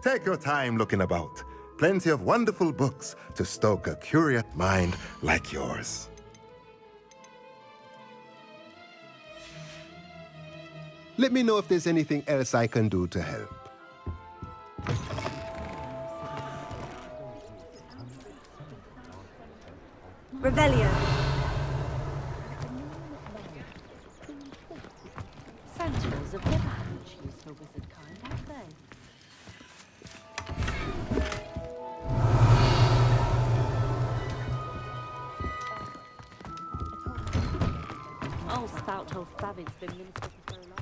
Take your time looking about. Plenty of wonderful books to stoke a curious mind like yours. Let me know if there's anything else I can do to help. Revelio. Sentinels have never had much use for wizard kind, have they? Oh, Spout-Hole Favin's been minister for so long,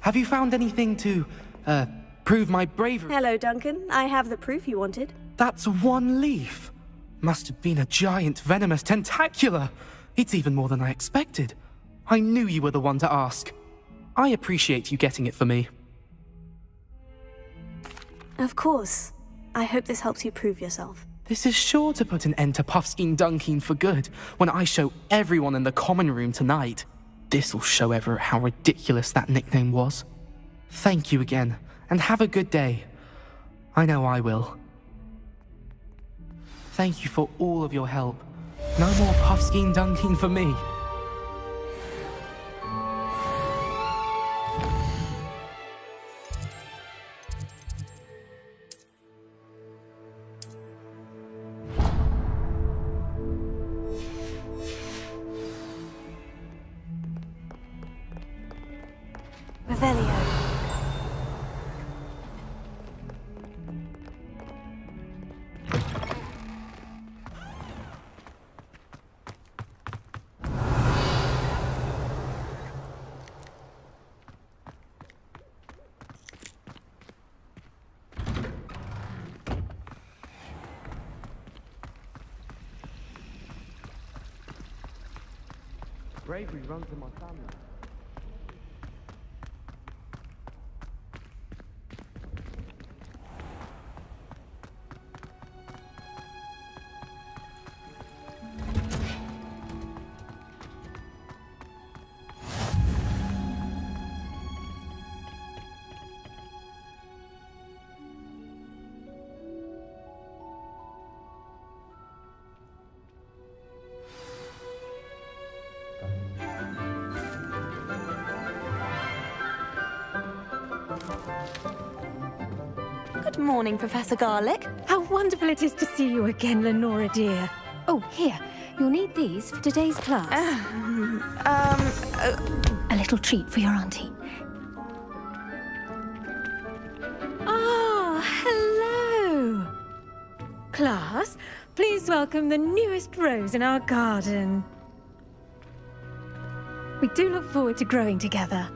Have you found anything to, prove my bravery? Hello, Duncan. I have the proof you wanted. That's one leaf. Must have been a giant venomous tentacula. It's even more than I expected. I knew you were the one to ask. I appreciate you getting it for me. Of course. I hope this helps you prove yourself. This is sure to put an end to Puffskein Dunkeen for good when I show everyone in the common room tonight. This'll show Everett how ridiculous that nickname was. Thank you again, and have a good day. I know I will. Thank you for all of your help. No more Puffskein Dunkeen for me. Revelio. Bravery runs in my family. Good morning, Professor Garlick. How wonderful it is to see you again, Lenora dear. Oh, here, you'll need these for today's class. A little treat for your auntie. Ah, hello. Class, please welcome the newest rose in our garden. We do look forward to growing together.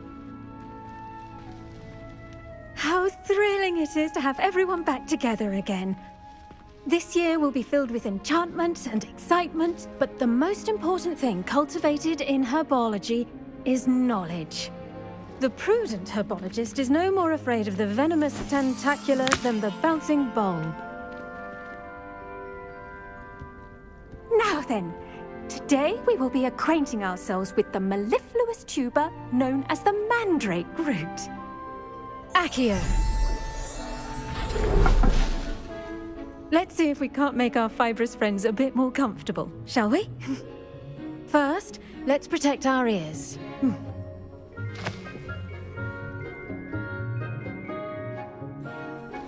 How thrilling it is to have everyone back together again. This year will be filled with enchantment and excitement, but the most important thing cultivated in herbology is knowledge. The prudent herbologist is no more afraid of the venomous tentacular than the bouncing bulb. Now then, today we will be acquainting ourselves with the mellifluous tuber known as the mandrake root. Accio. Let's see if we can't make our fibrous friends a bit more comfortable, shall we? First, let's protect our ears.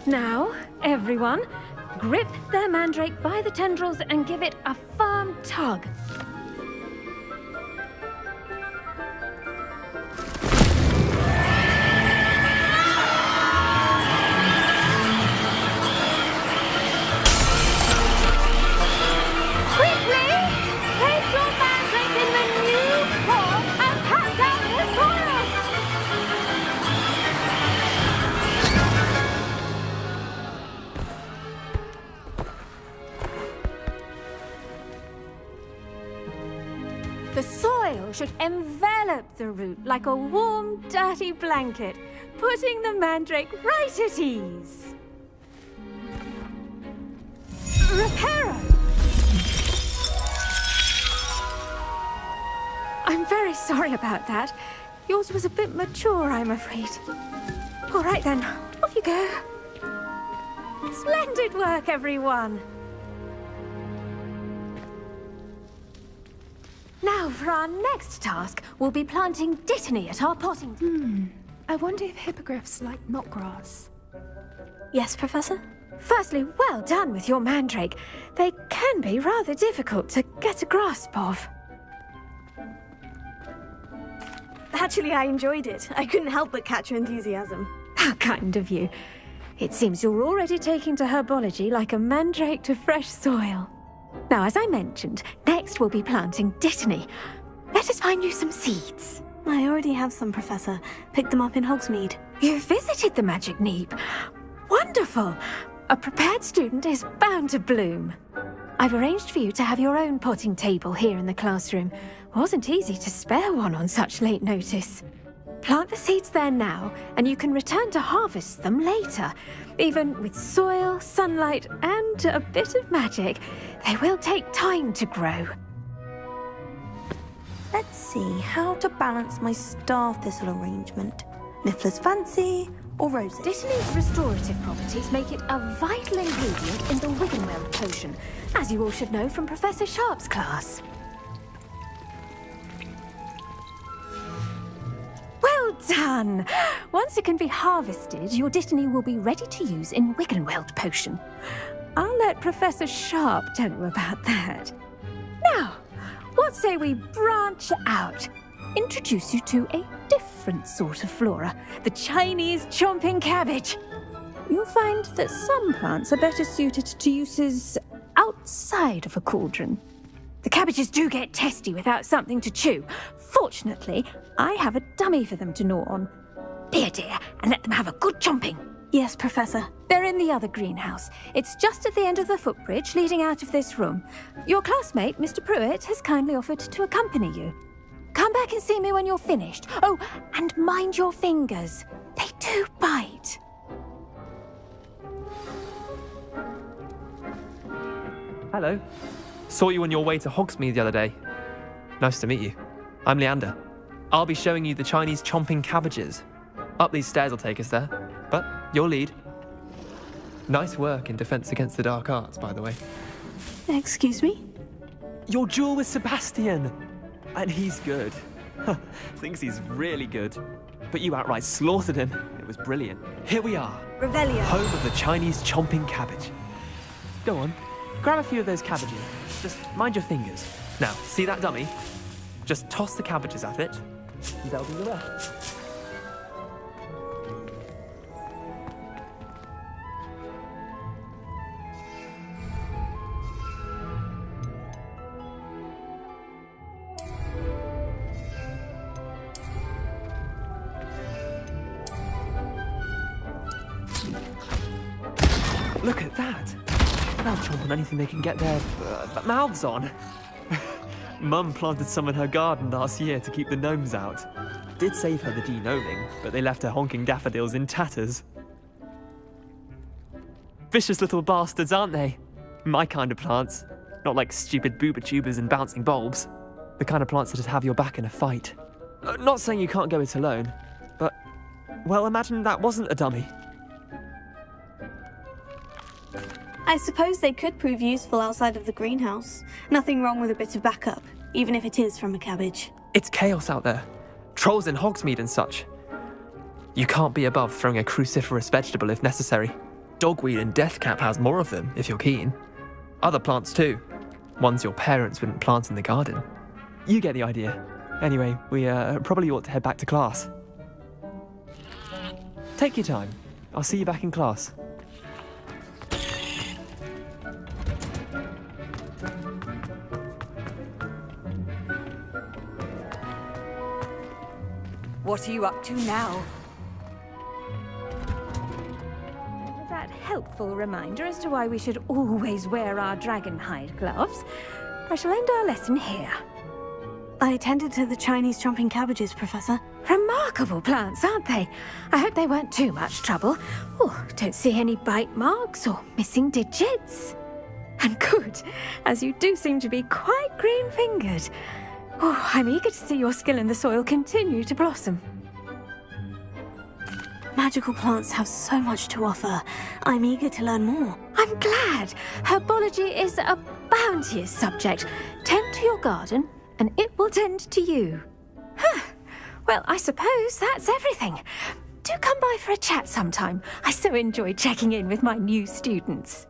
Now, everyone, grip their mandrake by the tendrils and give it a firm tug. Quickly, place your mandrake in the new pot and cut down the soil. The soil should envelop the root like a warm, dirty blanket, putting the mandrake right at ease. Reparo! I'm very sorry about that. Yours was a bit mature, I'm afraid. All right then, off you go. Splendid work, everyone. Now, for our next task, we'll be planting dittany at our potting. I wonder if hippogriffs like knotgrass. Yes, Professor? Firstly, well done with your mandrake. They can be rather difficult to get a grasp of. Actually, I enjoyed it. I couldn't help but catch your enthusiasm. How kind of you. It seems you're already taking to herbology like a mandrake to fresh soil. Now, as I mentioned, next we'll be planting dittany. Let us find you some seeds. I already have some, Professor. Picked them up in Hogsmeade. You visited the Magic Neep. Wonderful. A prepared student is bound to bloom. I've arranged for you to have your own potting table here in the classroom. Wasn't easy to spare one on such late notice. Plant the seeds there now, and you can return to harvest them later. Even with soil, sunlight, and a bit of magic, they will take time to grow. Let's see how to balance my star thistle arrangement. Niffler's fancy or roses? Dittany's restorative properties make it a vital ingredient in the Wiggenweld potion, as you all should know from Professor Sharp's class. Well done! Once it can be harvested, your dittany will be ready to use in Wiggenweld potion. I'll let Professor Sharp tell you about that. Now, what say we branch out? Introduce you to a different sort of flora, the Chinese chomping cabbage. You'll find that some plants are better suited to uses outside of a cauldron. The cabbages do get testy without something to chew. Fortunately, I have a dummy for them to gnaw on. Be a dear and let them have a good chomping. Yes, Professor. They're in the other greenhouse. It's just at the end of the footbridge leading out of this room. Your classmate, Mr. Pruitt, has kindly offered to accompany you. Come back and see me when you're finished. Oh, and mind your fingers. They do bite. Hello. Saw you on your way to Hogsmeade the other day. Nice to meet you. I'm Leander. I'll be showing you the Chinese chomping cabbages. Up these stairs will take us there, but you'll lead. Nice work in Defense Against the Dark Arts, by the way. Excuse me? Your duel with Sebastian! And he's good. Thinks he's really good. But you outright slaughtered him. It was brilliant. Here we are. Revelio. Home of the Chinese chomping cabbage. Go on, grab a few of those cabbages. Just mind your fingers. Now, see that dummy? Just toss the cabbages at it, and they'll do the rest. Look at that! They'll chomp on anything they can get their mouths on. Mum planted some in her garden last year to keep the gnomes out. did save her the de-gnoming, but they left her honking daffodils in tatters. Vicious little bastards, aren't they? My kind of plants. Not like stupid booba tubers and bouncing bulbs. The kind of plants that just have your back in a fight. Not saying you can't go it alone, but, well, imagine that wasn't a dummy. I suppose they could prove useful outside of the greenhouse. Nothing wrong with a bit of backup, even if it is from a cabbage. It's chaos out there. Trolls in Hogsmeade and such. You can't be above throwing a cruciferous vegetable if necessary. Dogweed and deathcap has more of them, if you're keen. Other plants too. Ones your parents wouldn't plant in the garden. You get the idea. Anyway, we probably ought to head back to class. Take your time. I'll see you back in class. What are you up to now? That helpful reminder as to why we should always wear our dragonhide gloves. I shall end our lesson here. I attended to the Chinese chomping cabbages, Professor. Remarkable plants, aren't they? I hope they weren't too much trouble. Oh, don't see any bite marks or missing digits. And good, as you do seem to be quite green-fingered. Oh, I'm eager to see your skill in the soil continue to blossom. Magical plants have so much to offer. I'm eager to learn more. I'm glad. Herbology is a bounteous subject. Tend to your garden, and it will tend to you. Huh. Well, I suppose that's everything. Do come by for a chat sometime. I so enjoy checking in with my new students.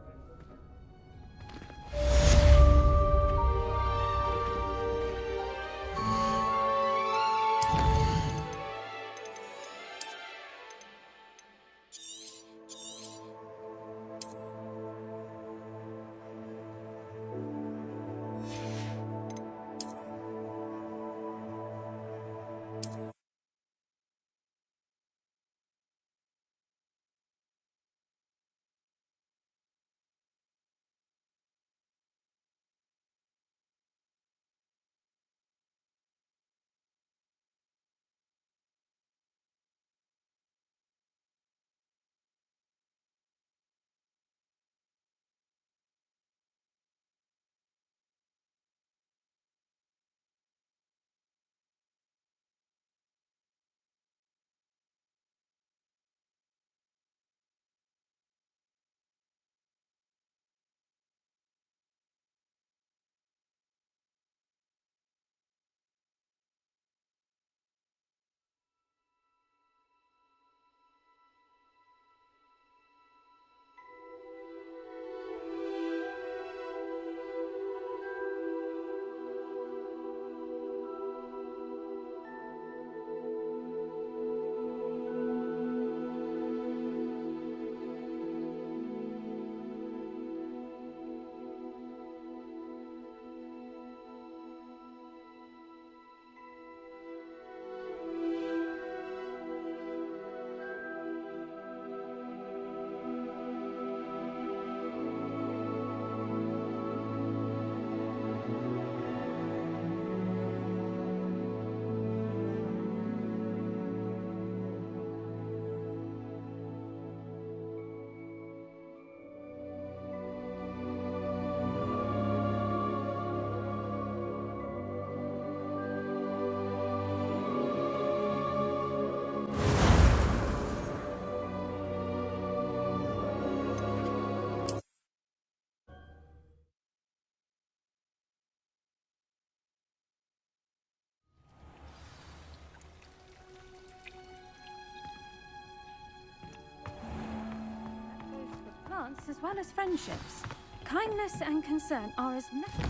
As well as friendships. Kindness and concern are as necessary.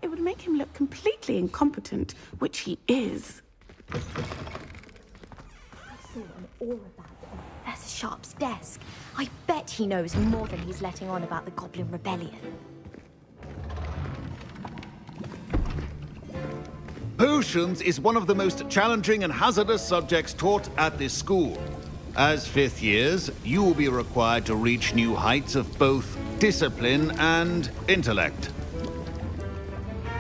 It would make him look completely incompetent, which he is. I saw an aura bag Professor Sharp's desk. I bet he knows more than he's letting on about the Goblin Rebellion. Potions is one of the most challenging and hazardous subjects taught at this school. As fifth years, you will be required to reach new heights of both discipline and intellect.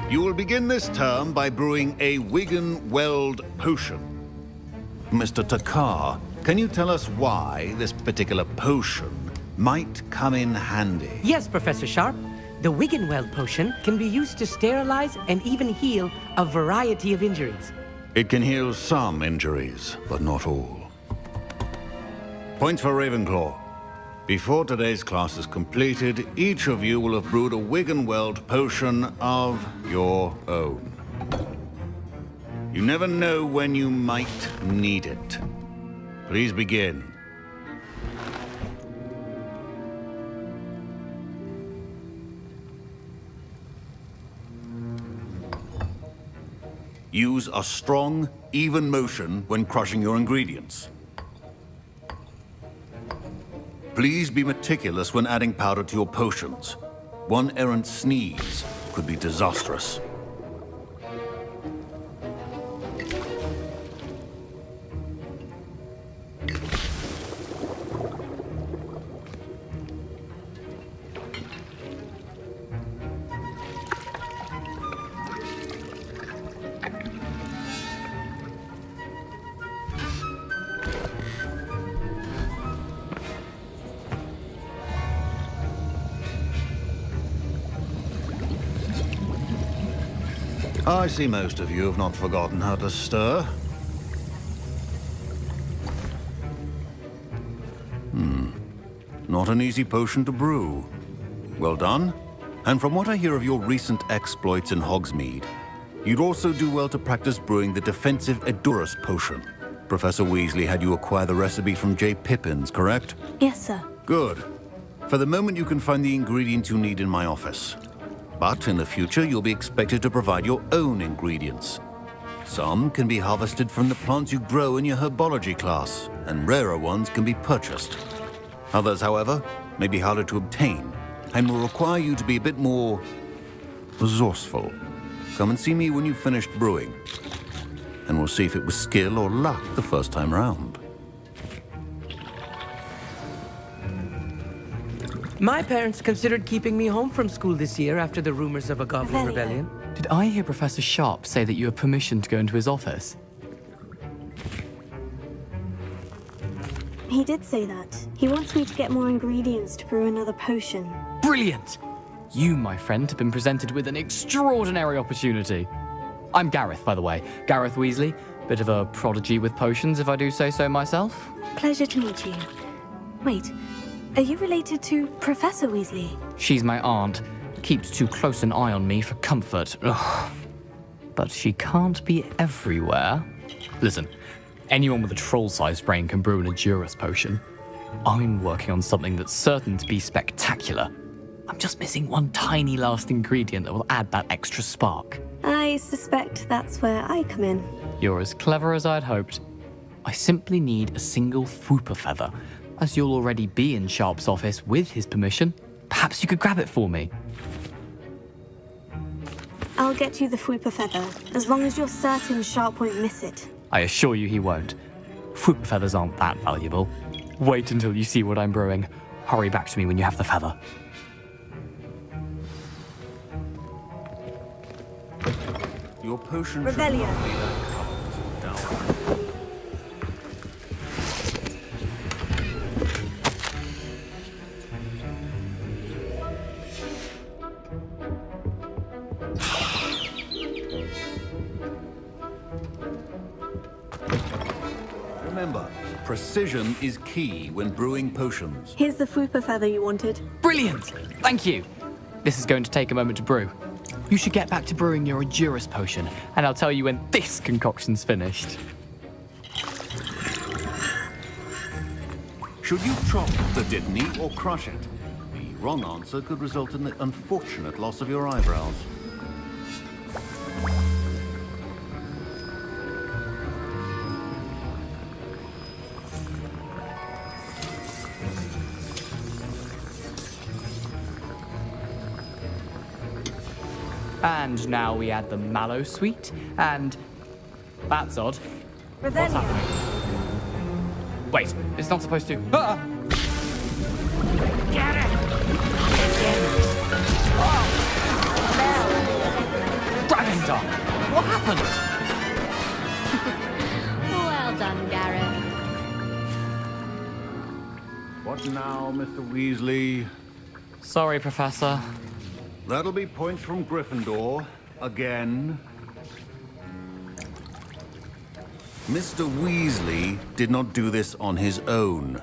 You will begin this term by brewing a Wigan-Weld potion. Mr. Takar, can you tell us why this particular potion might come in handy? Yes, Professor Sharp. The Wigan-Weld potion can be used to sterilize and even heal a variety of injuries. It can heal some injuries, but not all. Points for Ravenclaw. Before today's class is completed, each of you will have brewed a Wigan-Weld potion of your own. You never know when you might need it. Please begin. Use a strong, even motion when crushing your ingredients. Please be meticulous when adding powder to your potions. One errant sneeze could be disastrous. I see most of you have not forgotten how to stir. Not an easy potion to brew. Well done. And from what I hear of your recent exploits in Hogsmeade, you'd also do well to practice brewing the defensive Edurus potion. Professor Weasley had you acquire the recipe from J. Pippins, correct? Yes, sir. Good. For the moment, you can find the ingredients you need in my office. But in the future, you'll be expected to provide your own ingredients. Some can be harvested from the plants you grow in your herbology class, and rarer ones can be purchased. Others, however, may be harder to obtain, and will require you to be a bit more resourceful. Come and see me when you've finished brewing, and we'll see if it was skill or luck the first time round. My parents considered keeping me home from school this year after the rumors of a Goblin Rebellion. Did I hear Professor Sharp say that you have permission to go into his office? He did say that. He wants me to get more ingredients to brew another potion. Brilliant! You, my friend, have been presented with an extraordinary opportunity. I'm Gareth, by the way. Gareth Weasley. Bit of a prodigy with potions, if I do say so myself. Pleasure to meet you. Wait, are you related to Professor Weasley? She's my aunt. Keeps too close an eye on me for comfort. Ugh. But she can't be everywhere. Listen, anyone with a troll-sized brain can brew an Edurus potion. I'm working on something that's certain to be spectacular. I'm just missing one tiny last ingredient that will add that extra spark. I suspect that's where I come in. You're as clever as I'd hoped. I simply need a single Fwooper feather. As you'll already be in Sharp's office with his permission, perhaps you could grab it for me. I'll get you the Fwooper feather, as long as you're certain Sharp won't miss it. I assure you he won't. Fwooper feathers aren't that valuable. Wait until you see what I'm brewing. Hurry back to me when you have the feather. Your potion Revelio. Remember, precision is key when brewing potions. Here's the Fwooper feather you wanted. Brilliant! Thank you! This is going to take a moment to brew. You should get back to brewing your Edurus potion, and I'll tell you when this concoction's finished. Should you chop the Dittany or crush it? The wrong answer could result in the unfortunate loss of your eyebrows. And now we add the mallow sweet, and that's odd. What's Revelio. happening? Wait, it's not supposed to. Ah! Get it! Dragon Dog! What happened? Well done, Gareth. What now, Mr. Weasley? Sorry, Professor. That'll be points from Gryffindor. Again. Mr. Weasley did not do this on his own.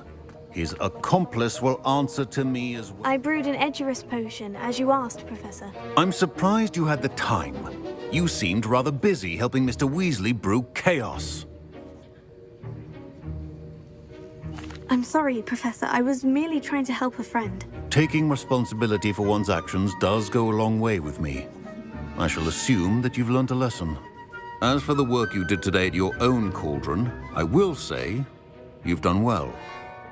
His accomplice will answer to me as well. I brewed an Edurus potion, as you asked, Professor. I'm surprised you had the time. You seemed rather busy helping Mr. Weasley brew chaos. I'm sorry, Professor. I was merely trying to help a friend. Taking responsibility for one's actions does go a long way with me. I shall assume that you've learnt a lesson. As for the work you did today at your own cauldron, I will say you've done well.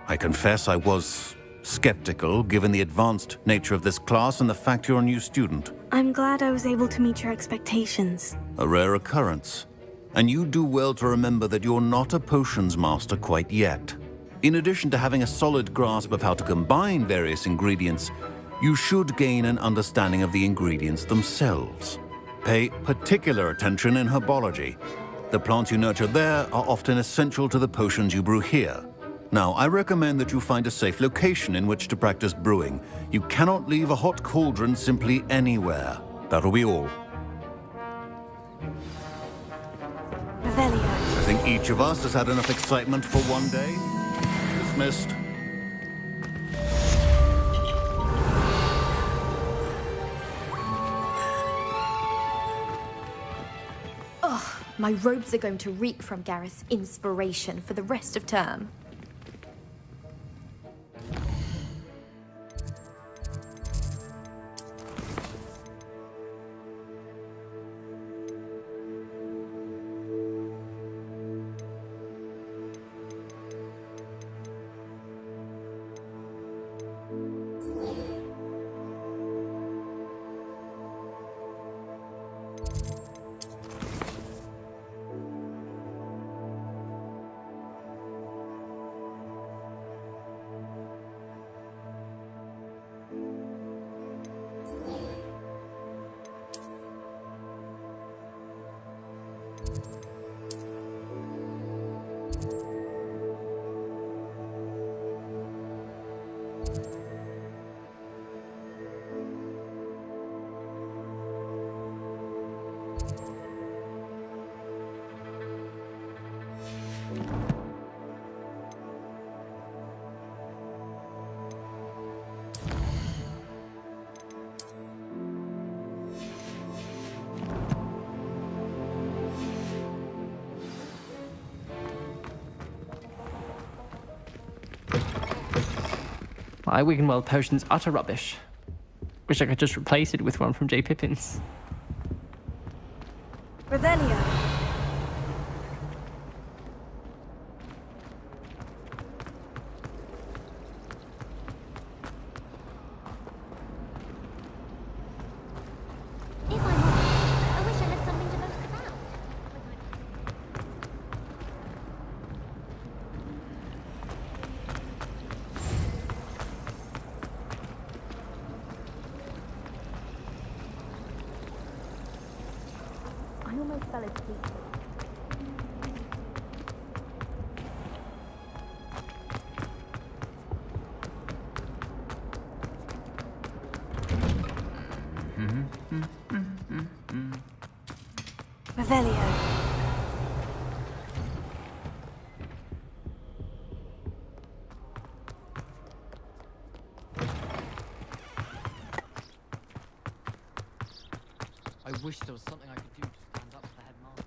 I confess I was skeptical, given the advanced nature of this class and the fact you're a new student. I'm glad I was able to meet your expectations. A rare occurrence. And you do well to remember that you're not a potions master quite yet. In addition to having a solid grasp of how to combine various ingredients, you should gain an understanding of the ingredients themselves. Pay particular attention in herbology. The plants you nurture there are often essential to the potions you brew here. Now, I recommend that you find a safe location in which to practice brewing. You cannot leave a hot cauldron simply anywhere. That'll be all. Revelio. I think each of us has had enough excitement for one day. Dismissed. Ugh, my robes are going to reek from Gareth's inspiration for the rest of term. My Wiggenweld potion's utter rubbish. Wish I could just replace it with one from J. Pippin's. Revelio. If I'm honest, I wish I had something to vote us out. I almost fell asleep. Revelio. I wish there was something I could do to stand up to the headmaster.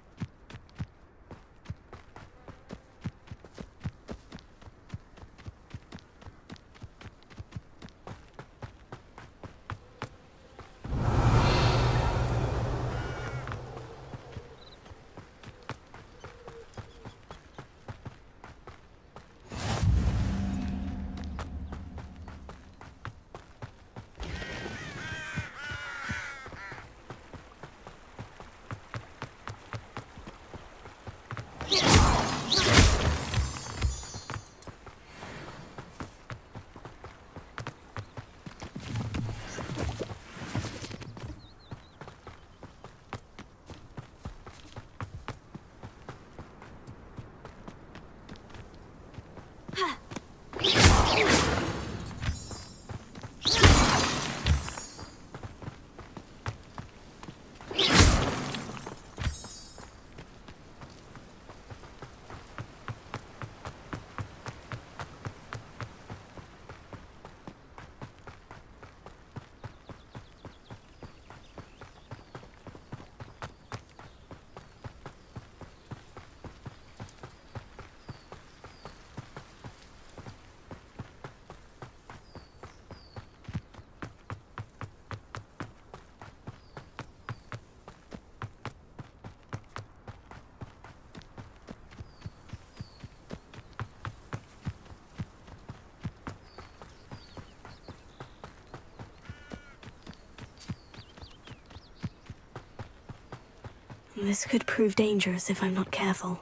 This could prove dangerous if I'm not careful.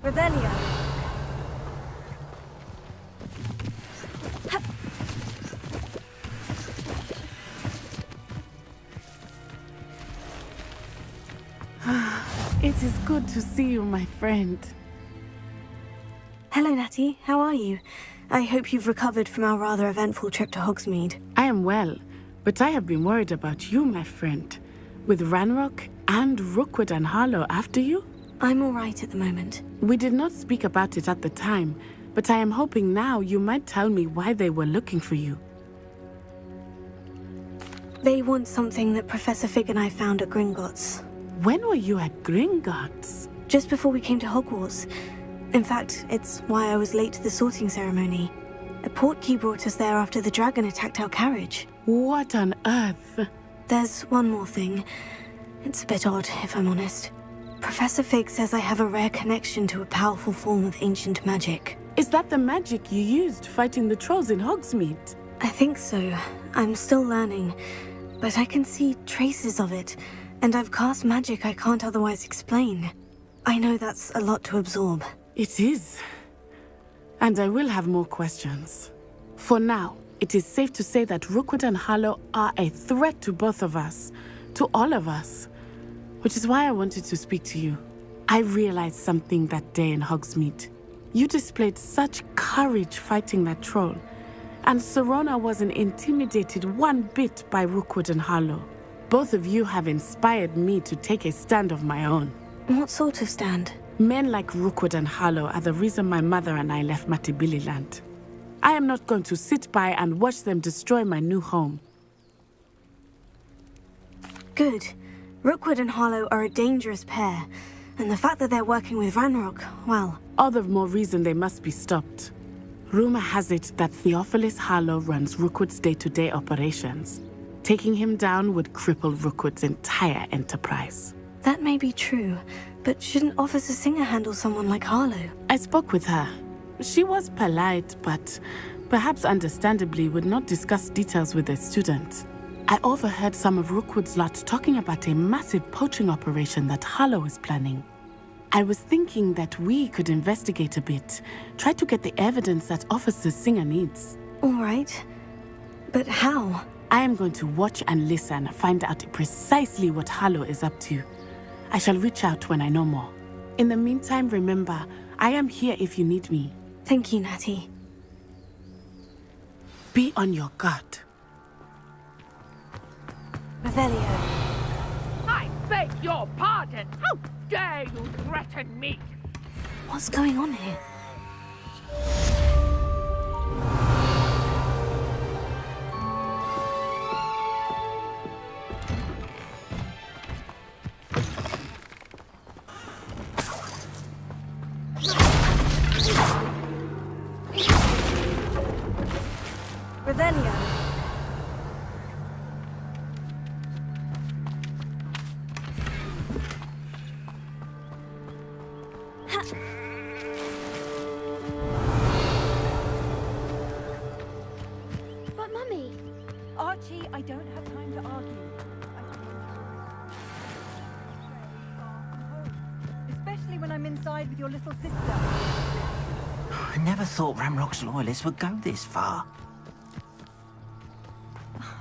Revelio. It is good to see you, my friend. Hello, Natty. How are you? I hope you've recovered from our rather eventful trip to Hogsmeade. I am well, but I have been worried about you, my friend. With Ranrock and Rookwood and Harlow after you? I'm all right at the moment. We did not speak about it at the time, but I am hoping now you might tell me why they were looking for you. They want something that Professor Fig and I found at Gringotts. When were you at Gringotts? Just before we came to Hogwarts. In fact, it's why I was late to the sorting ceremony. A portkey brought us there after the dragon attacked our carriage. What on earth? There's one more thing. It's a bit odd, if I'm honest. Professor Fig says I have a rare connection to a powerful form of ancient magic. Is that the magic you used fighting the trolls in Hogsmeade? I think so. I'm still learning, but I can see traces of it, and I've cast magic I can't otherwise explain. I know that's a lot to absorb. It is. And I will have more questions. For now, it is safe to say that Rookwood and Harlow are a threat to both of us, to all of us. Which is why I wanted to speak to you. I realized something that day in Hogsmeade. You displayed such courage fighting that troll, and Serona wasn't intimidated one bit by Rookwood and Harlow. Both of you have inspired me to take a stand of my own. What sort of stand? Men like Rookwood and Harlow are the reason my mother and I left Matabeleland. I am not going to sit by and watch them destroy my new home. Good. Rookwood and Harlow are a dangerous pair, and the fact that they're working with Ranrock, well... All the more reason they must be stopped. Rumor has it that Theophilus Harlow runs Rookwood's day-to-day operations. Taking him down would cripple Rookwood's entire enterprise. That may be true, but shouldn't Officer Singer handle someone like Harlow? I spoke with her. She was polite, but perhaps understandably would not discuss details with a student. I overheard some of Rookwood's lot talking about a massive poaching operation that Harlow is planning. I was thinking that we could investigate a bit, try to get the evidence that Officer Singer needs. All right. But how? I am going to watch and listen, find out precisely what Harlow is up to. I shall reach out when I know more. In the meantime, remember, I am here if you need me. Thank you, Natty. Be on your guard. Revelio. I beg your pardon! How dare you threaten me? What's going on here? Revelio. But Mummy... Archie, I don't have time to argue. Especially when I'm inside with your little sister. I never thought Ramrock's loyalists would go this far.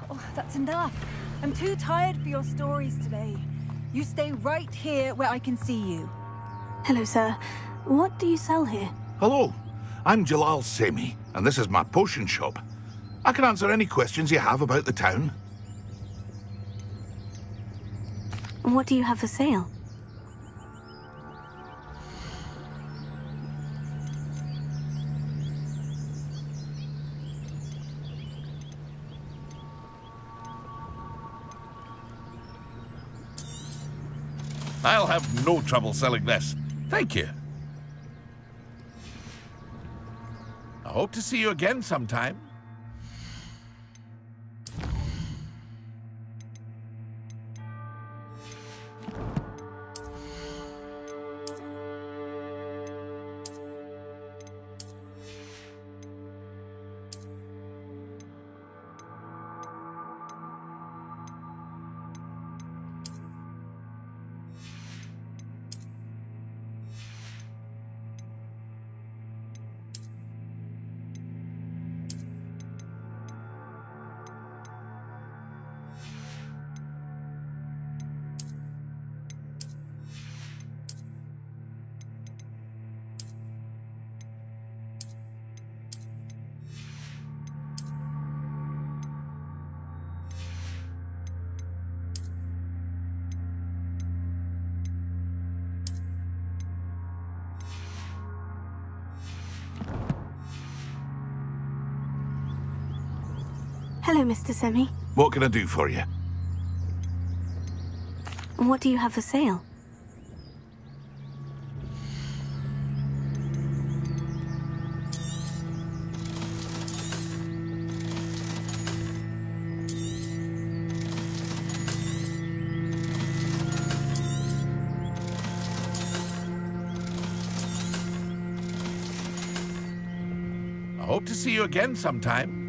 Oh, that's enough. I'm too tired for your stories today. You stay right here where I can see you. Hello, sir. What do you sell here? Hello, I'm Jalal Semi, and this is my potion shop. I can answer any questions you have about the town. What do you have for sale? I'll have no trouble selling this. Thank you. I hope to see you again sometime. Hello, Mr. Semi. What can I do for you? What do you have for sale? I hope to see you again sometime.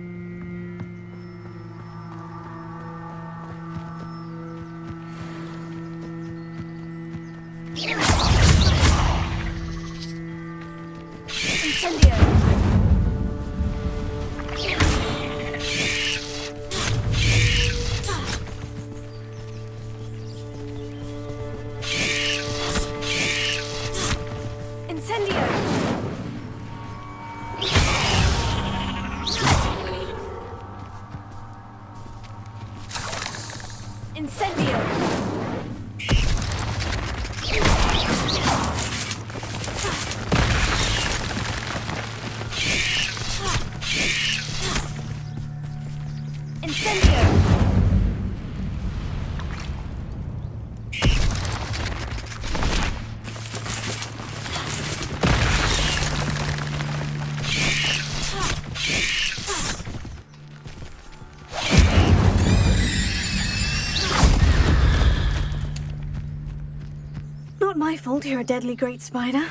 Not my fault you're a deadly great spider.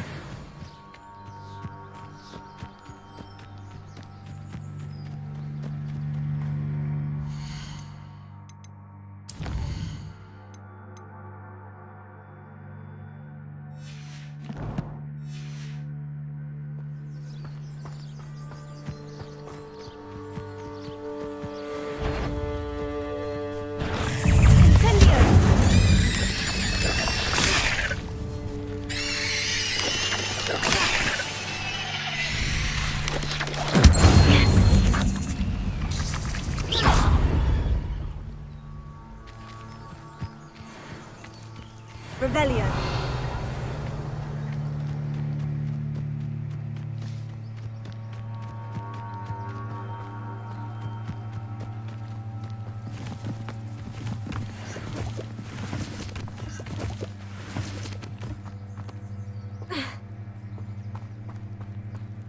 Revelio.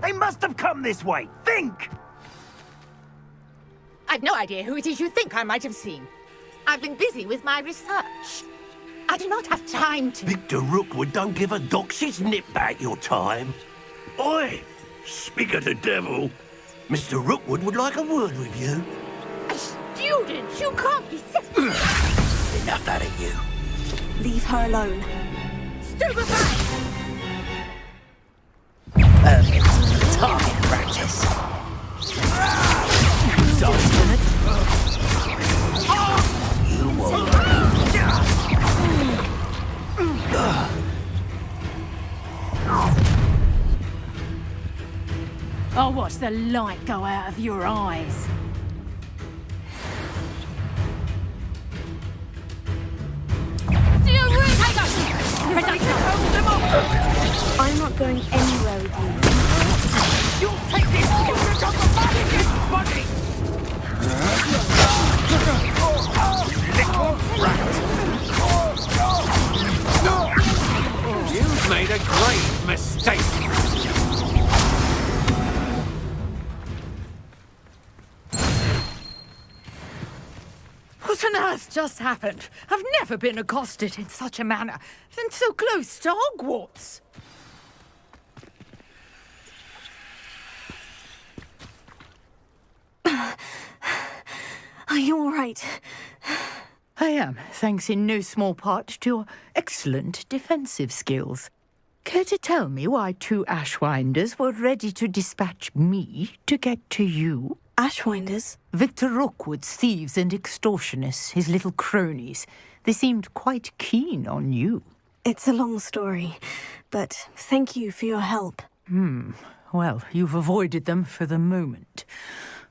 They must have come this way. Think! I've no idea who it is you think I might have seen. I've been busy with my research. I do not have time to... Victor Rookwood don't give a doxy's nip back your time. Oi! Speak of the devil. Mr. Rookwood would like a word with you. A student? You can't be... Enough out of you. Leave her alone. Stupefy! Target practice. You won't. I'll watch the light go out of your eyes. I'm not going anywhere with you. You'll take this student on the body of his body! Little brat! You've made a grave mistake! What on earth just happened? I've never been accosted in such a manner, and so close to Hogwarts. Are you all right? I am, thanks in no small part to your excellent defensive skills. Care to tell me why two Ashwinders were ready to dispatch me to get to you? Ashwinders? Victor Rookwood's thieves and extortionists, his little cronies. They seemed quite keen on you. It's a long story, but thank you for your help. Well, you've avoided them for the moment.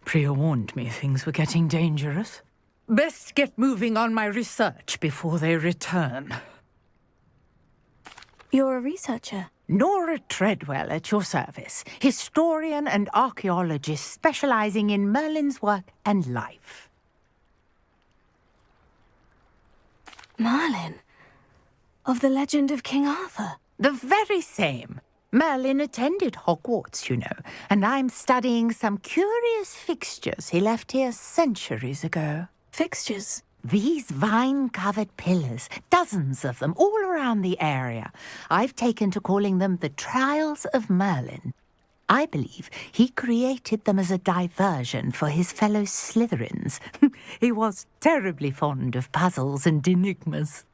Priya warned me things were getting dangerous. Best get moving on my research before they return. You're a researcher? Nora Treadwell at your service, historian and archaeologist specializing in Merlin's work and life. Merlin? Of the legend of King Arthur? The very same. Merlin attended Hogwarts, you know, and I'm studying some curious fixtures he left here centuries ago. Fixtures? These vine-covered pillars, dozens of them, all around the area. I've taken to calling them the Trials of Merlin. I believe he created them as a diversion for his fellow Slytherins. He was terribly fond of puzzles and enigmas.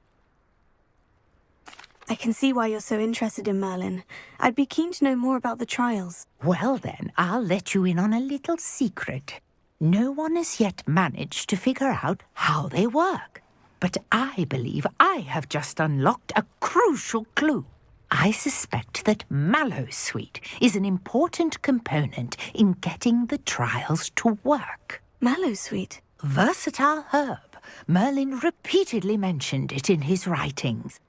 I can see why you're so interested in Merlin. I'd be keen to know more about the trials. Well then, I'll let you in on a little secret. No one has yet managed to figure out how they work. But I believe I have just unlocked a crucial clue. I suspect that Mallowsweet is an important component in getting the trials to work. Mallowsweet? Versatile herb. Merlin repeatedly mentioned it in his writings.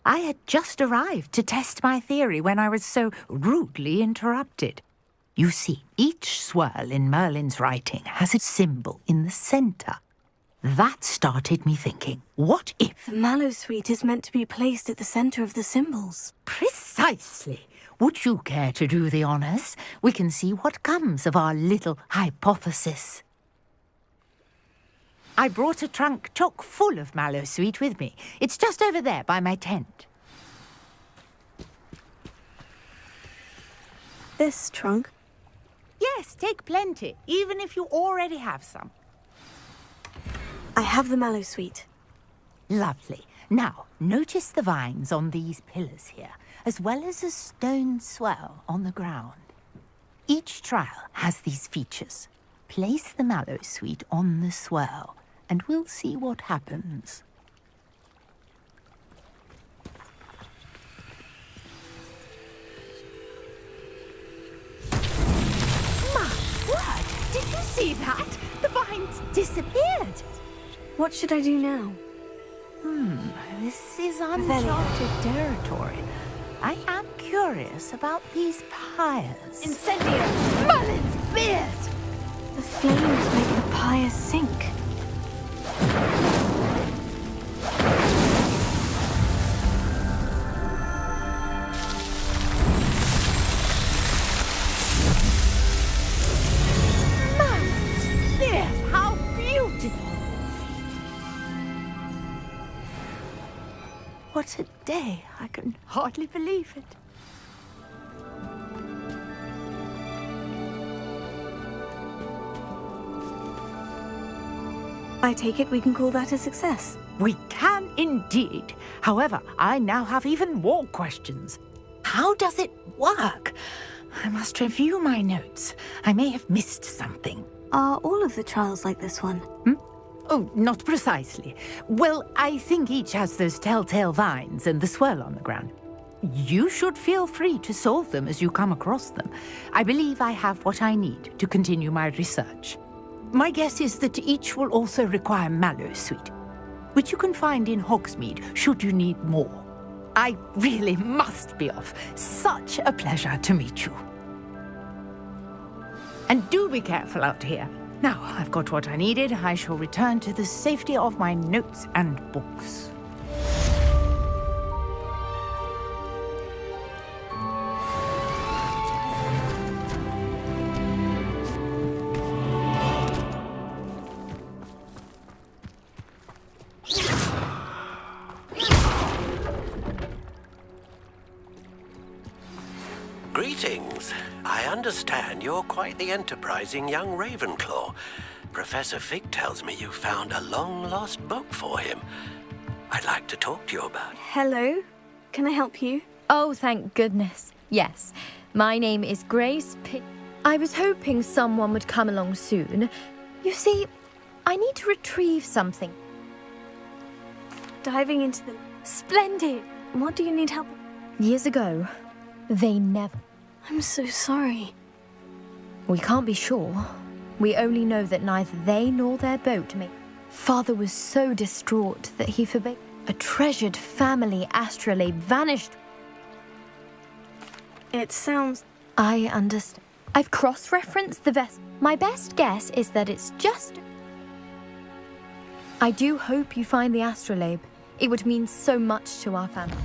I had just arrived to test my theory when I was so rudely interrupted. You see, each swirl in Merlin's writing has a symbol in the center. That started me thinking, what if... The Mallowsweet is meant to be placed at the center of the symbols. Precisely. Would you care to do the honors? We can see what comes of our little hypothesis. I brought a trunk chock full of Mallowsweet with me. It's just over there by my tent. This trunk? Yes, take plenty, even if you already have some. I have the Mallowsweet. Lovely. Now, notice the vines on these pillars here, as well as a stone swell on the ground. Each trial has these features. Place the Mallowsweet on the swell, and we'll see what happens. Did you see that? The vines disappeared. What should I do now? This is uncharted territory. I am curious about these pyres. Incendio! Merlin's beard! The flames make the pyre sink. How beautiful! What a day! I can hardly believe it. I take it we can call that a success. We can indeed. However, I now have even more questions. How does it work? I must review my notes. I may have missed something. Are all of the trials like this one? Oh, not precisely. Well, I think each has those telltale vines and the swirl on the ground. You should feel free to solve them as you come across them. I believe I have what I need to continue my research. My guess is that each will also require Mallowsweet, which you can find in Hogsmeade should you need more. I really must be off. Such a pleasure to meet you. And do be careful out here. Now I've got what I needed, I shall return to the safety of my notes and books. Greetings. I understand you're quite the enterprising young Ravenclaw. Professor Fig tells me you found a long-lost book for him. I'd like to talk to you about it. Hello? Can I help you? Oh, thank goodness. Yes. My name is Grace I was hoping someone would come along soon. You see, I need to retrieve something. Diving into the... Splendid! What do you need help? Years ago, they never... I'm so sorry. We can't be sure. We only know that neither they nor their boat made. Father was so distraught that he forbade... A treasured family astrolabe vanished. It sounds... I understand. I've cross-referenced the vest. My best guess is that it's just... I do hope you find the astrolabe. It would mean so much to our family.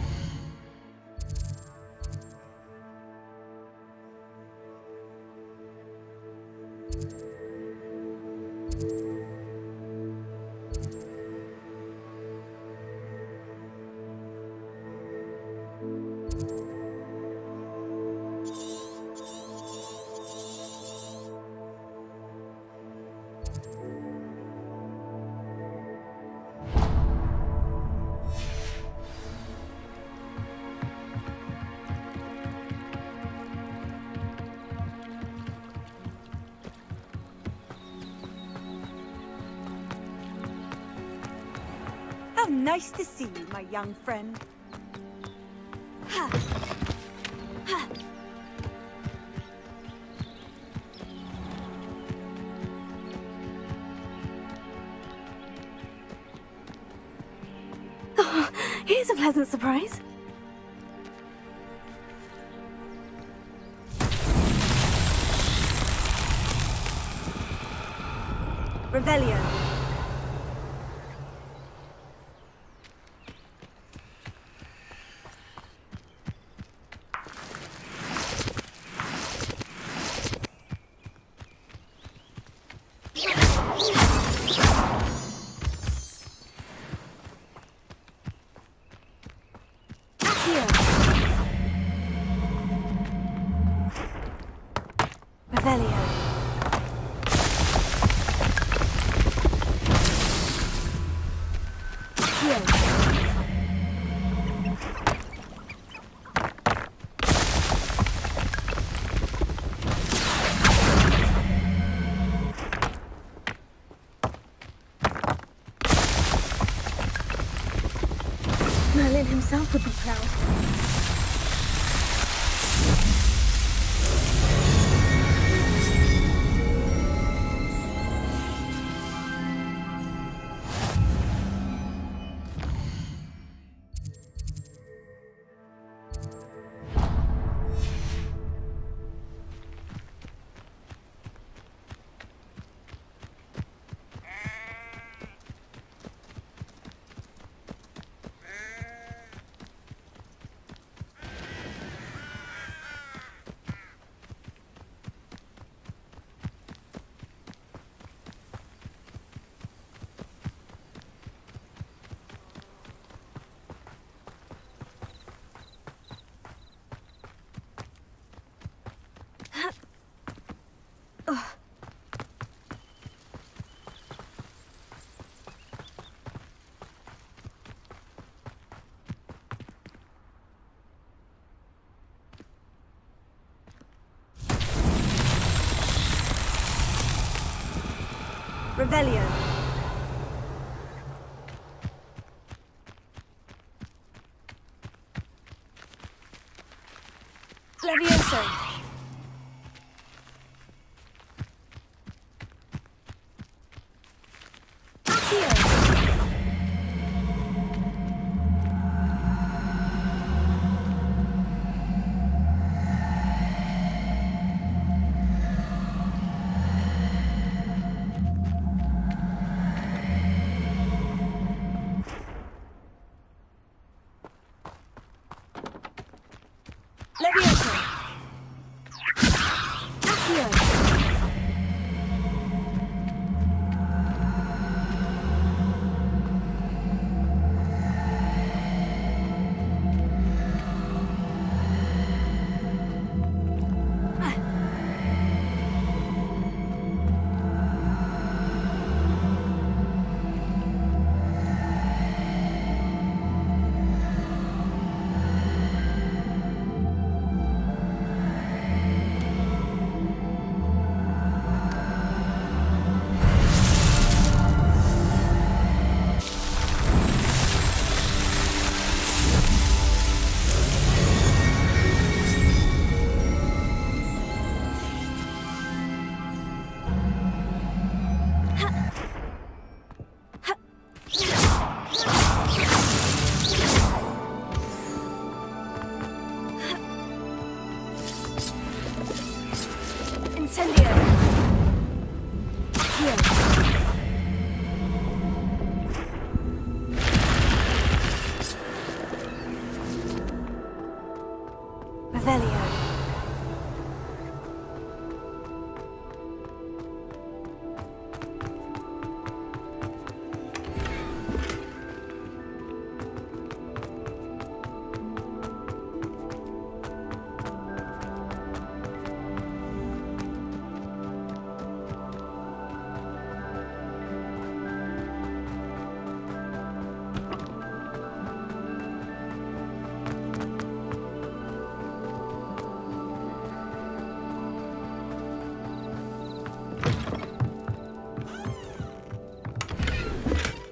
How nice to see you, my young friend. Oh, here's a pleasant surprise. Revelio. Revelio. Merlin himself would be proud. Revelio. Levioso. Levioso. Accio.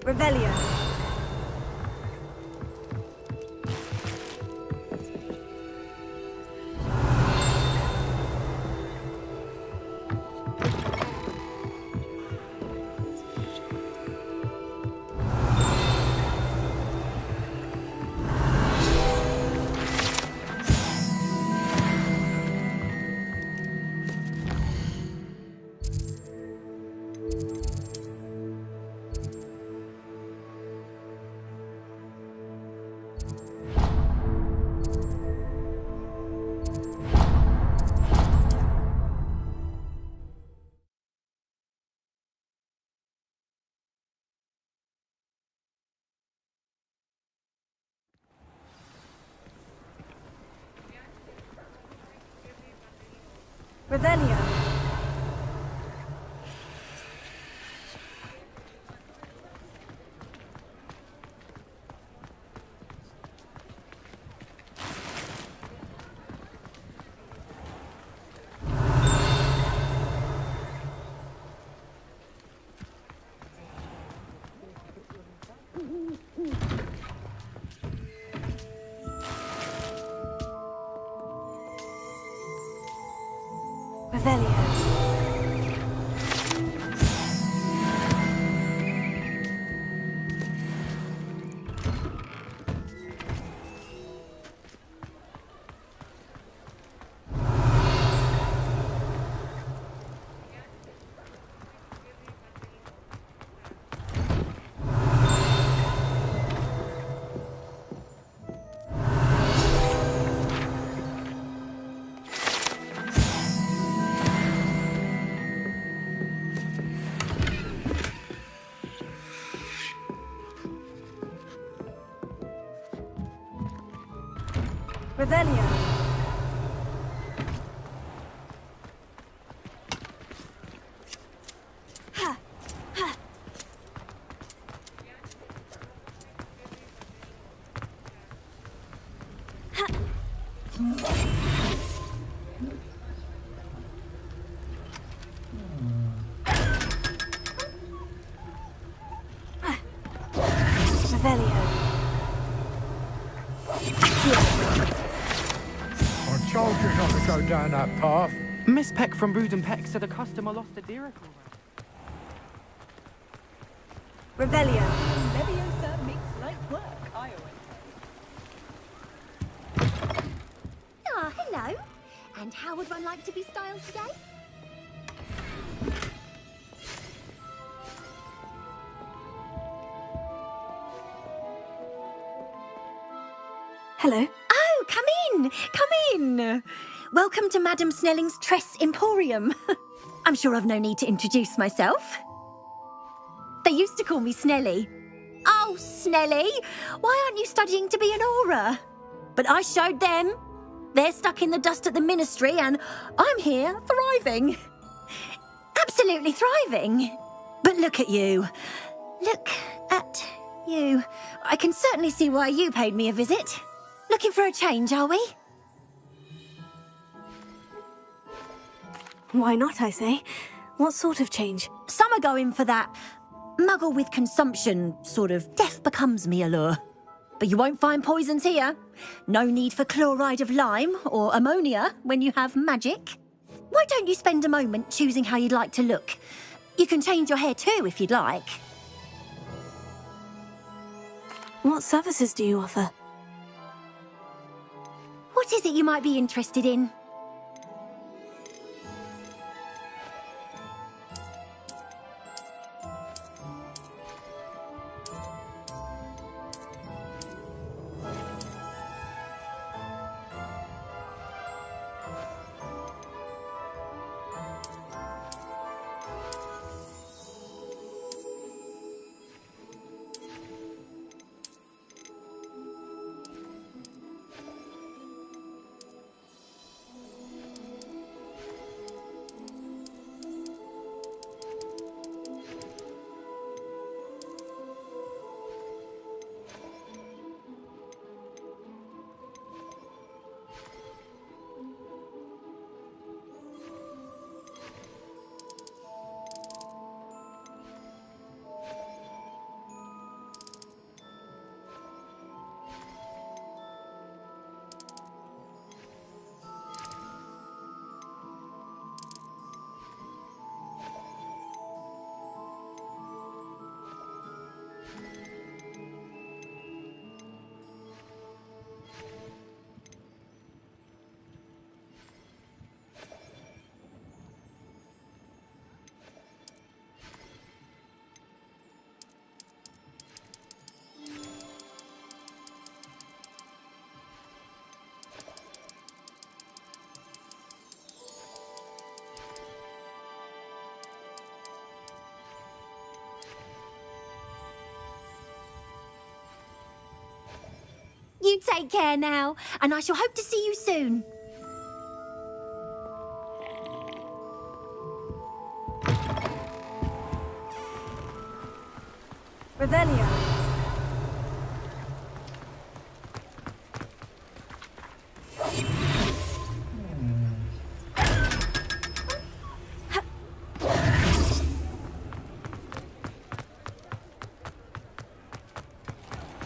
Revelio. Revelio. Revelio. Revelio. Revelio. I told you not to go down that path. Miss Peck from Brood and Peck said a customer lost a deer. Revelio. Leviosa makes light work, I always say. Ah, hello. And how would one like to be styled today? Hello. Oh, come in. Come in. Welcome to Madame Snelling's Tress Emporium. I'm sure I've no need to introduce myself. They used to call me Snelly. Oh, Snelly, why aren't you studying to be an aura? But I showed them. They're stuck in the dust at the ministry and I'm here thriving. Absolutely thriving. But look at you. Look at you. I can certainly see why you paid me a visit. Looking for a change, are we? Why not, I say? What sort of change? Some are going for that muggle with consumption, sort of death becomes me allure. But you won't find poisons here. No need for chloride of lime or ammonia when you have magic. Why don't you spend a moment choosing how you'd like to look? You can change your hair too if you'd like. What services do you offer? What is it you might be interested in? You take care now, and I shall hope to see you soon. Revelio.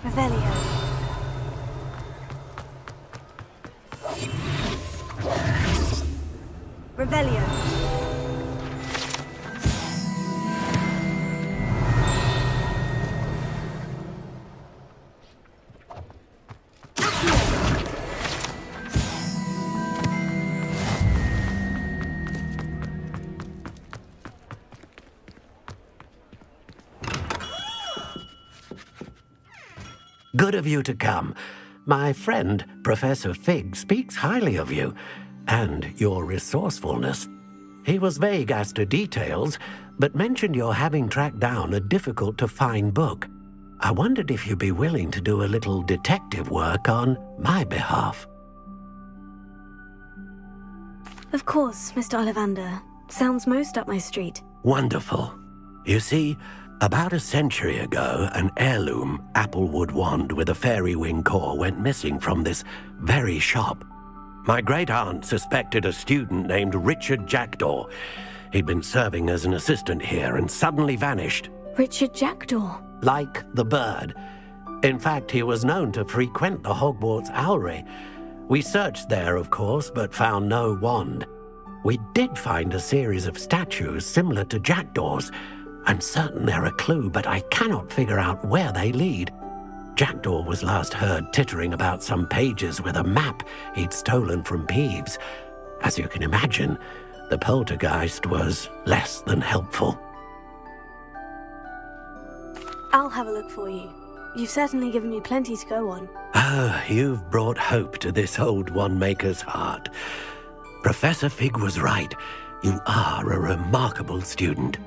Revelio. Revelio. Good of you to come. My friend, Professor Fig, speaks highly of you and your resourcefulness. He was vague as to details, but mentioned your having tracked down a difficult-to-find book. I wondered if you'd be willing to do a little detective work on my behalf. Of course, Mr. Ollivander. Sounds most up my street. Wonderful. You see, about a century ago, an heirloom applewood wand with a fairy wing core went missing from this very shop. My great-aunt suspected a student named Richard Jackdaw. He'd been serving as an assistant here and suddenly vanished. Richard Jackdaw? Like the bird. In fact, he was known to frequent the Hogwarts Owlry. We searched there, of course, but found no wand. We did find a series of statues similar to Jackdaw's. I'm certain they're a clue, but I cannot figure out where they lead. Jackdaw was last heard tittering about some pages with a map he'd stolen from Peeves. As you can imagine, the poltergeist was less than helpful. I'll have a look for you. You've certainly given me plenty to go on. Ah, you've brought hope to this old one-maker's heart. Professor Fig was right. You are a remarkable student.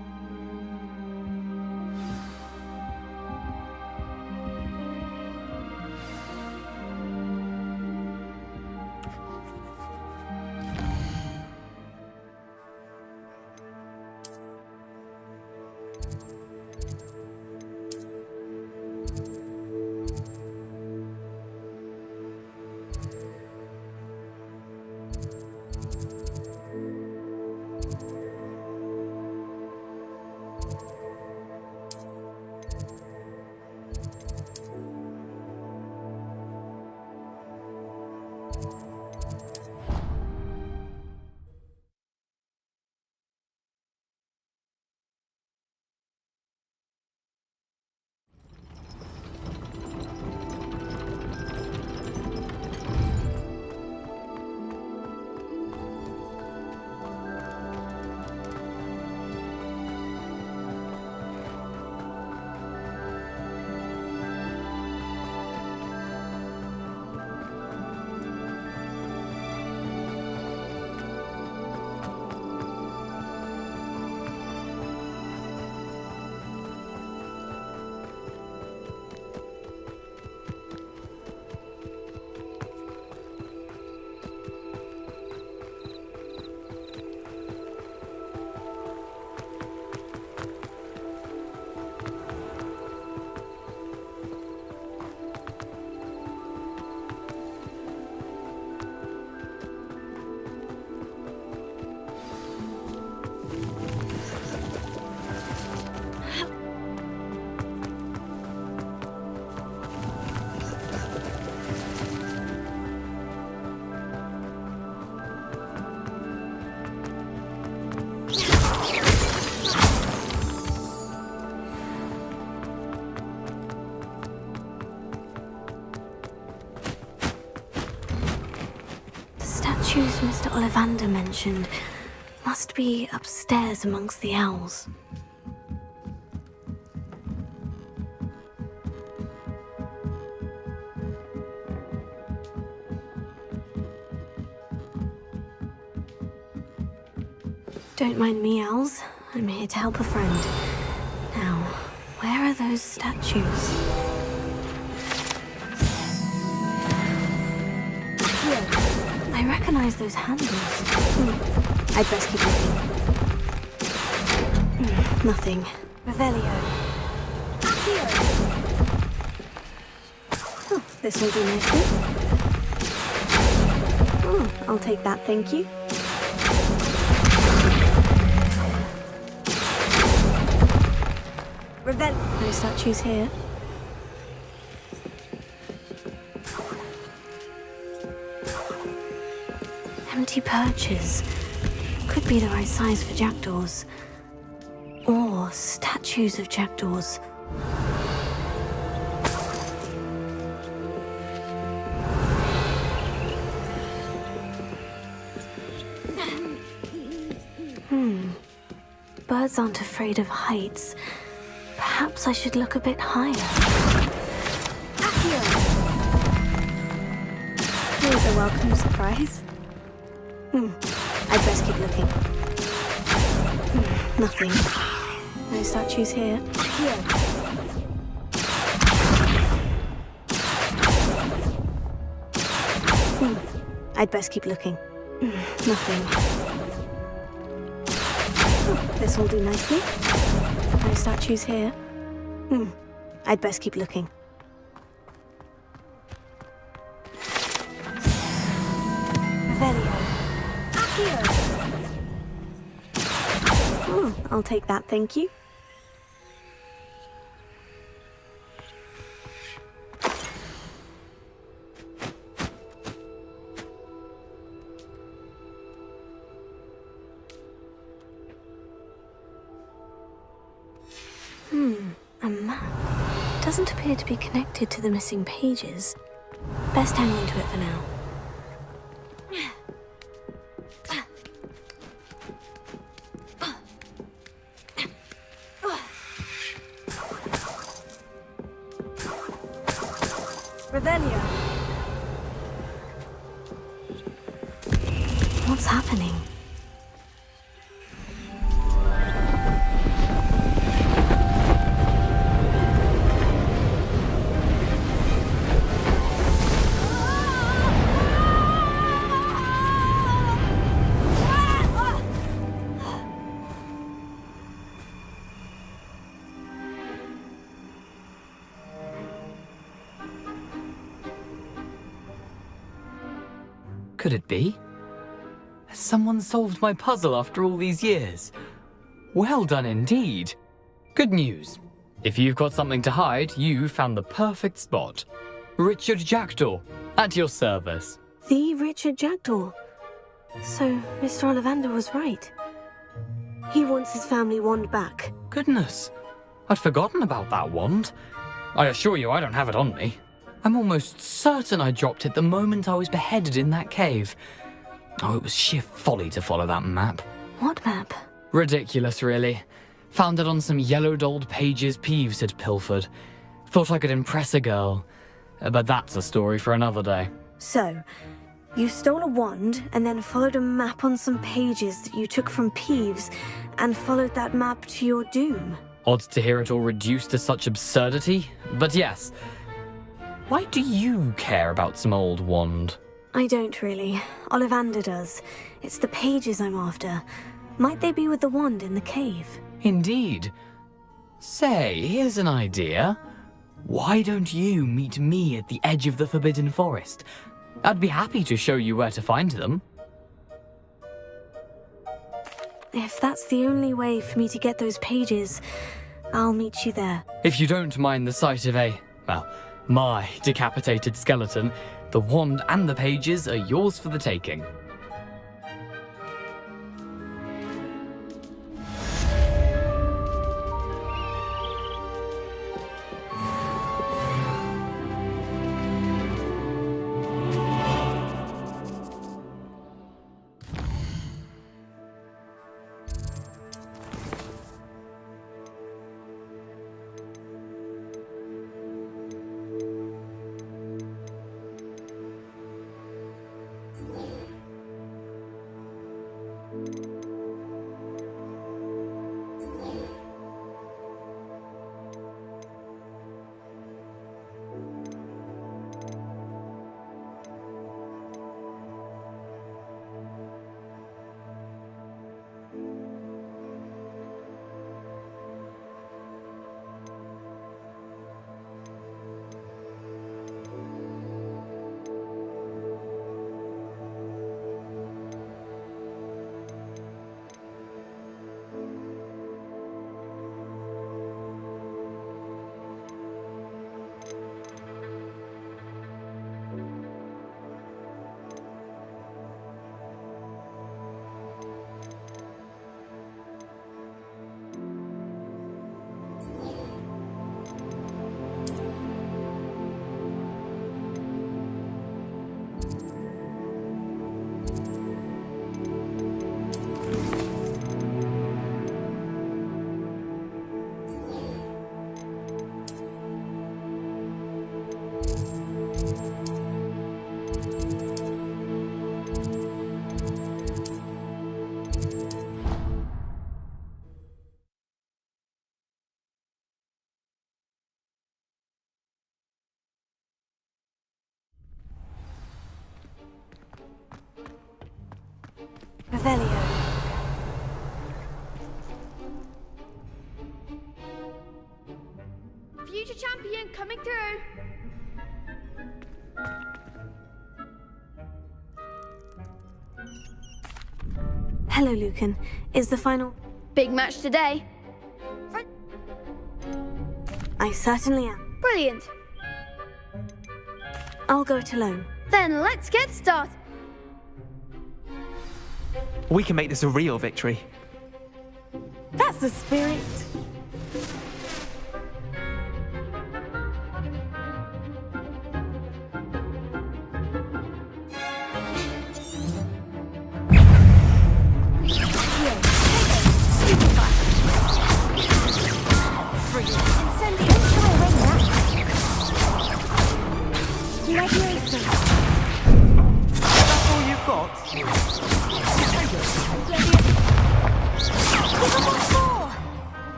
Statues Mr. Ollivander mentioned must be upstairs amongst the owls. Don't mind me, owls. I'm here to help a friend. Now, where are those statues? recognize those handles. I'd best keep looking. Nothing. Revelio. Accio. Oh, this will do nicely. Oh, I'll take that, thank you. Revelio. No statues here. Empty perches. Could be the right size for jackdaws. Or statues of jackdaws. Birds aren't afraid of heights. Perhaps I should look a bit higher. Accio! Here's a welcome surprise. I'd best keep looking. Nothing. No statues here. Here. I'd best keep looking. Nothing. This will do nicely. No statues here. I'd best keep looking. Revelio. I'll take that, thank you. A map. Doesn't appear to be connected to the missing pages. Best hang on to it for now. Revelio. What's happening? Could it be? Has someone solved my puzzle after all these years? Well done indeed. Good news. If you've got something to hide, you found the perfect spot. Richard Jackdaw, at your service. The Richard Jackdaw. So, Mr. Ollivander was right. He wants his family wand back. Goodness, I'd forgotten about that wand. I assure you I don't have it on me. I'm almost certain I dropped it the moment I was beheaded in that cave. Oh, it was sheer folly to follow that map. What map? Ridiculous, really. Found it on some yellowed old pages Peeves had pilfered. Thought I could impress a girl. But that's a story for another day. So, you stole a wand and then followed a map on some pages that you took from Peeves and followed that map to your doom. Odd to hear it all reduced to such absurdity, but yes. Why do you care about some old wand? I don't really. Ollivander does. It's the pages I'm after. Might they be with the wand in the cave? Indeed. Say, here's an idea. Why don't you meet me at the edge of the Forbidden Forest? I'd be happy to show you where to find them. If that's the only way for me to get those pages, I'll meet you there. If you don't mind the sight of my decapitated skeleton, the wand and the pages are yours for the taking. future champion coming through. Hello, Lucan. Is the final... Big match today. I certainly am. Brilliant. I'll go it alone. Then let's get started. We can make this a real victory. That's the spirit. That's all you've got? You're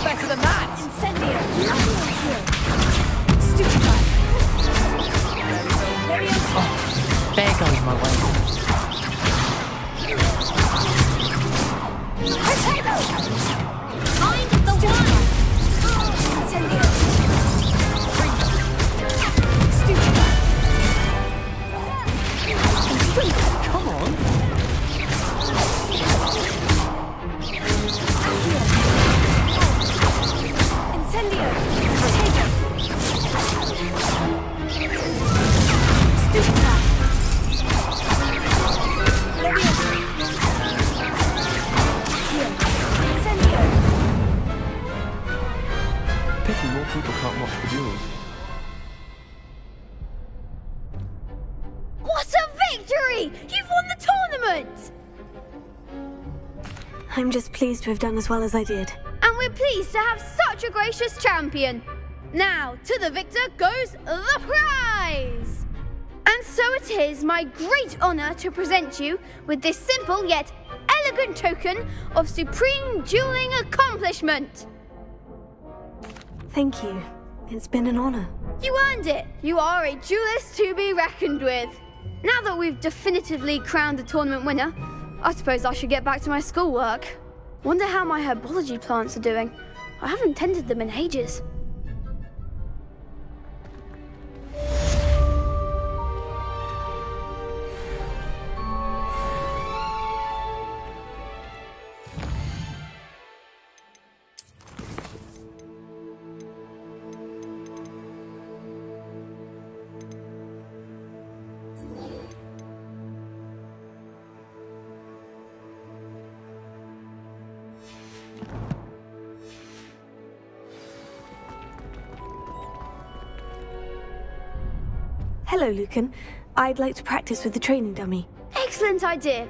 better than that! There goes my way. Find the one. Come on. Pity more people can't watch the duels. What a victory! You've won the tournament! I'm just pleased to have done as well as I did. And we're pleased to have such a gracious champion. Now, to the victor goes the prize! And so it is my great honour to present you with this simple yet elegant token of supreme dueling accomplishment. Thank you. It's been an honor. You earned it. You are a duelist to be reckoned with. Now that we've definitively crowned the tournament winner, I suppose I should get back to my schoolwork. Wonder how my herbology plants are doing. I haven't tended them in ages. Hello, Lucan. I'd like to practice with the training dummy. Excellent idea.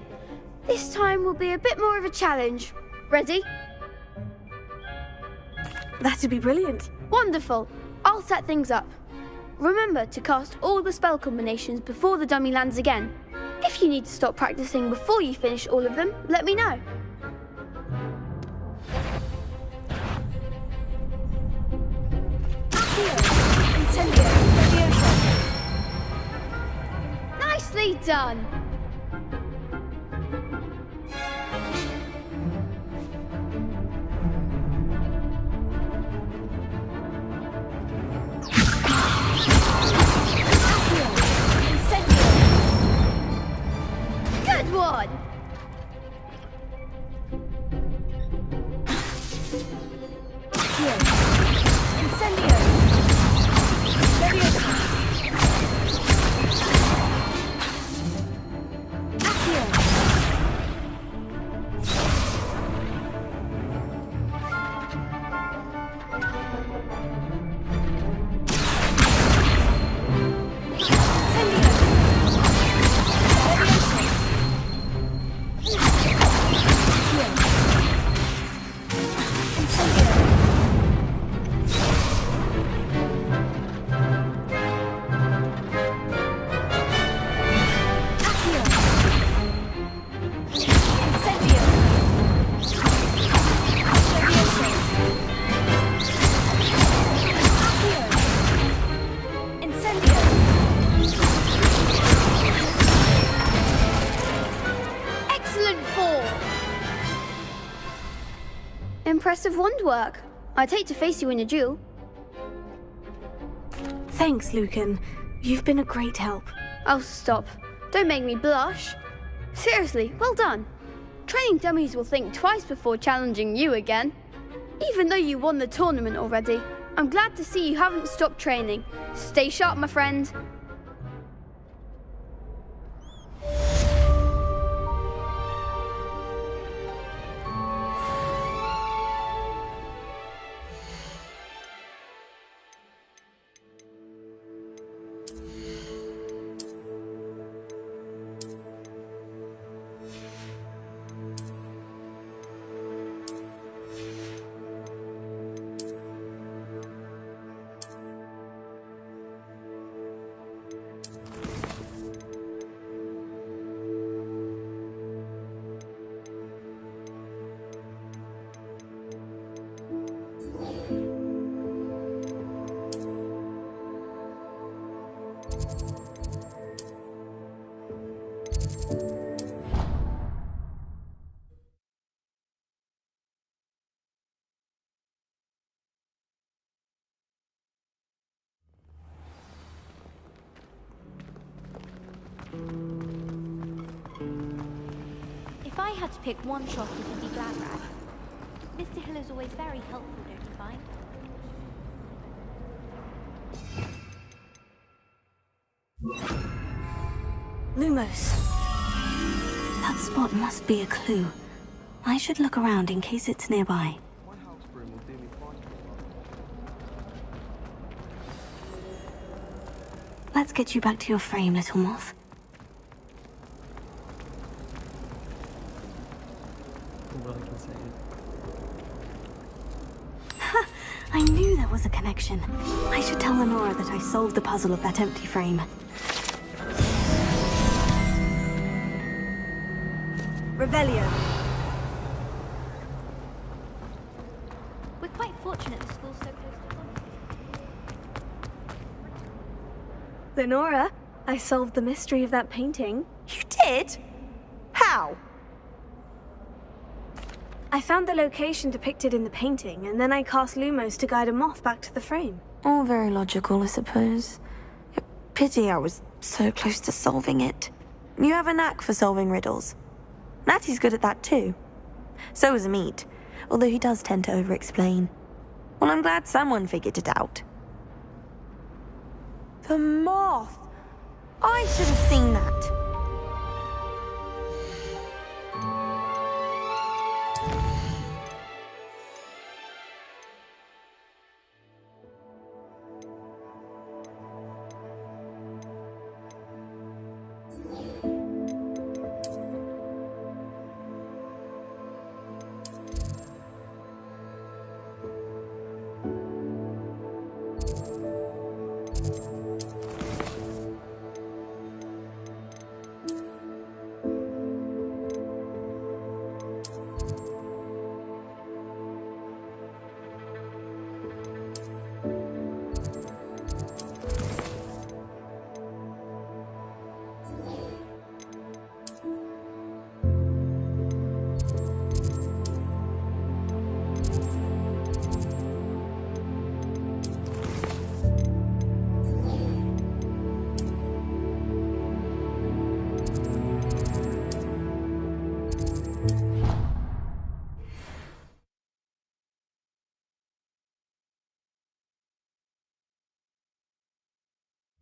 This time will be a bit more of a challenge. Ready? That'd be brilliant. Wonderful. I'll set things up. Remember to cast all the spell combinations before the dummy lands again. If you need to stop practicing before you finish all of them, let me know. Nicely done. Good one. Incendio! Excellent fall! Impressive wand work. I'd hate to face you in a duel. Thanks, Lucan. You've been a great help. Oh, stop. Don't make me blush. Seriously, well done. Training dummies will think twice before challenging you again. Even though you won the tournament already, I'm glad to see you haven't stopped training. Stay sharp, my friend. If I had to pick one shop it would be Gladrag. Mr. Hill is always very helpful, don't you find? Lumos. That spot must be a clue. I should look around in case it's nearby. Let's get you back to your frame, little moth. Ha! I knew there was a connection. I should tell Lenora that I solved the puzzle of that empty frame. Revelio. We're quite fortunate the school's so close to home. Lenora, I solved the mystery of that painting. You did? How? I found the location depicted in the painting, and then I cast Lumos to guide a moth back to the frame. All very logical, I suppose. Pity I was so close to solving it. You have a knack for solving riddles. Natty's good at that too. So is Amit, although he does tend to over-explain. Well, I'm glad someone figured it out. The moth! I should have seen that.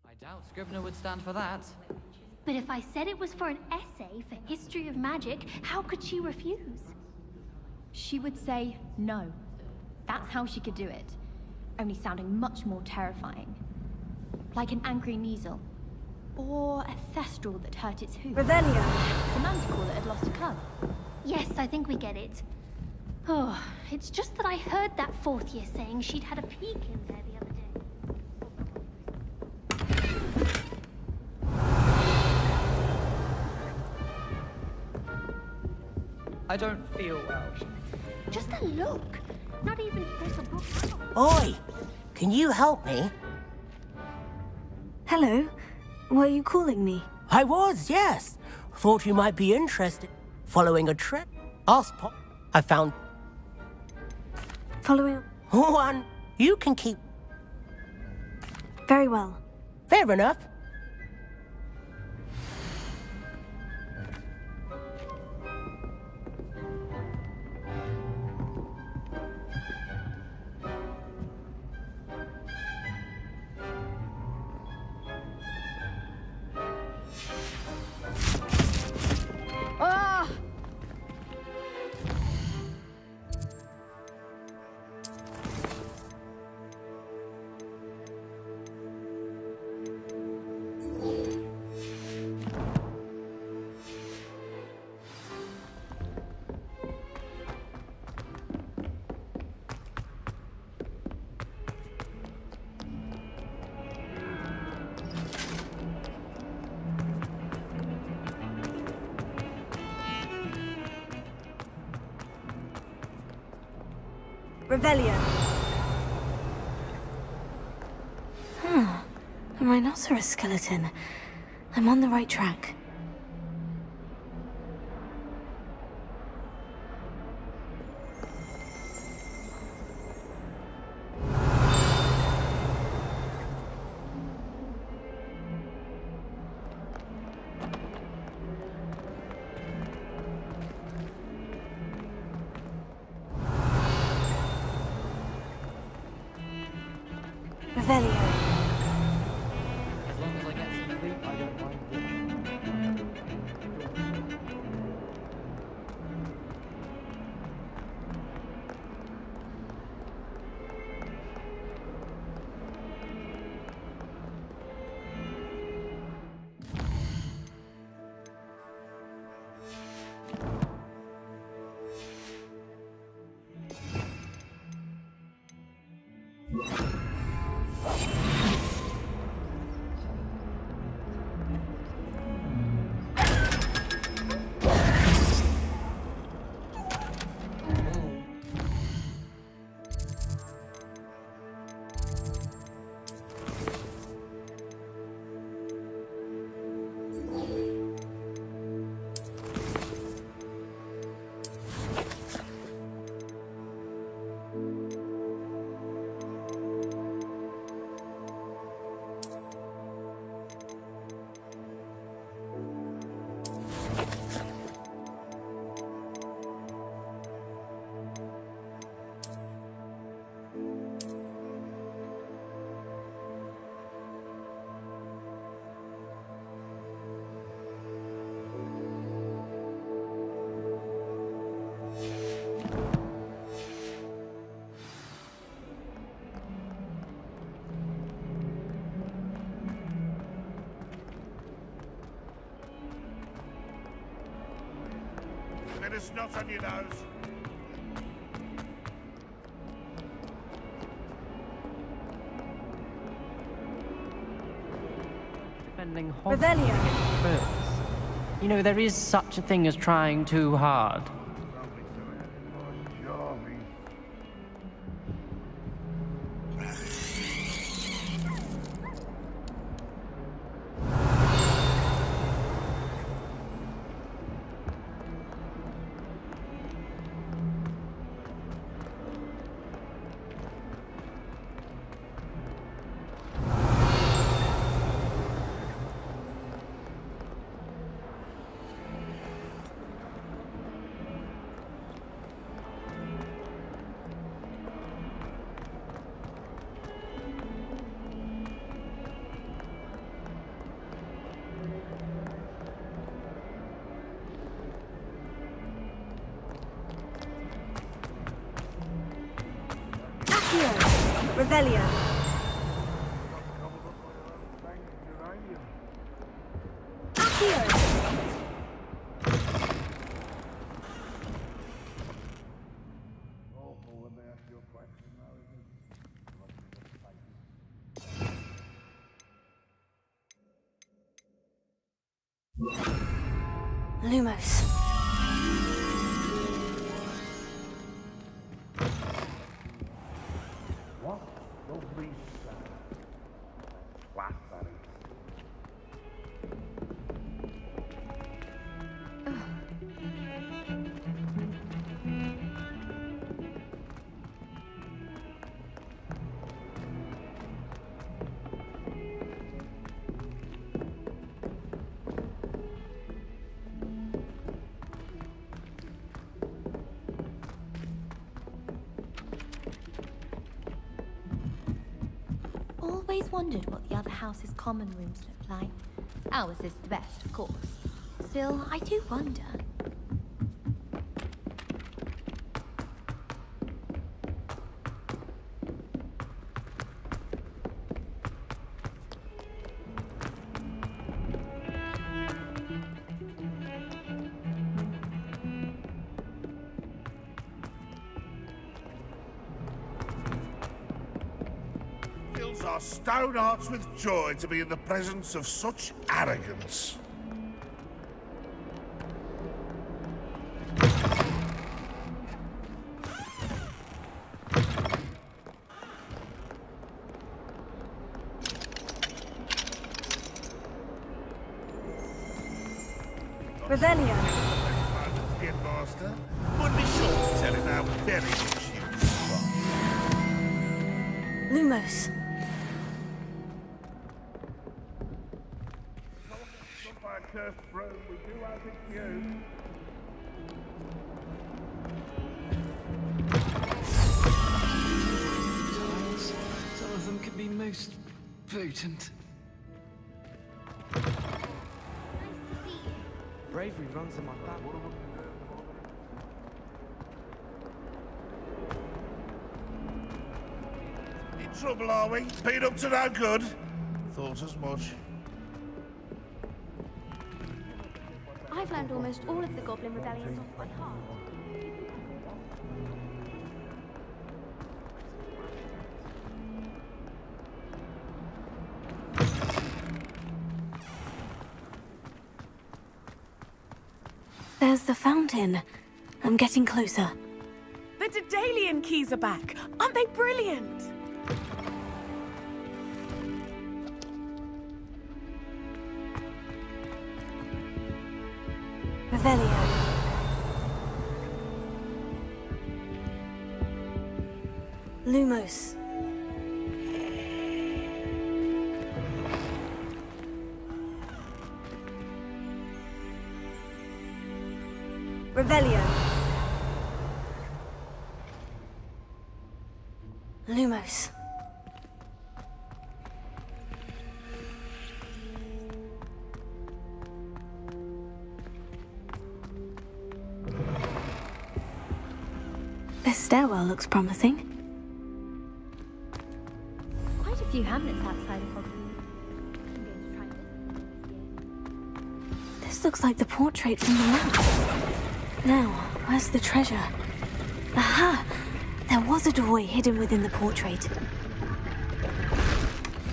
I doubt Scribner would stand for that. But if I said it was for an essay for history of magic, how could she refuse? She would say no. That's how she could do it. Only sounding much more terrifying. Like an angry measle. Or a thestral that hurt its hoof. Revelio. A manticore that had lost a cub. Yes, I think we get it. Oh, it's just that I heard that fourth year saying she'd had a peek in there the other day. I don't feel well. Just a look. Not even Professor Brooks. Oi! Can you help me? Hello. Were you calling me? I was, yes. Thought you might be interested. Following a trip. Asked Pop. I found Following... one you can keep. Very well. Fair enough. Ah! Revelio. Huh. A rhinoceros skeleton. I'm on the right track. Revelio. As long as I get some sleep, I don't mind. Bit of snot on your nose. Defending Revelio. You know, there is such a thing as trying too hard. Revelio. Lumos. What lovely sound. Class that is. I've wondered what the other house's common rooms look like. Ours is the best, of course. Still, I do wonder. Fills our stout hearts with joy to be in the presence of such arrogance. Revelio. Master, would be sure to tell him how very much you Lumos. by a cursed throne, we do as it's you. Some of them can be most potent. Bravery runs in my family. In trouble, are we? Been up to no good? Thought as much. I've learned almost all of the Goblin rebellions off by heart. There's the fountain. I'm getting closer. The Daedalian keys are back. Aren't they brilliant? Revelio. Lumos. Revelio. Lumos. This stairwell looks promising. Quite a few hamlets outside of Hogwarts. This looks like the portrait from the map. Now, where's the treasure? Aha! There was a doorway hidden within the portrait.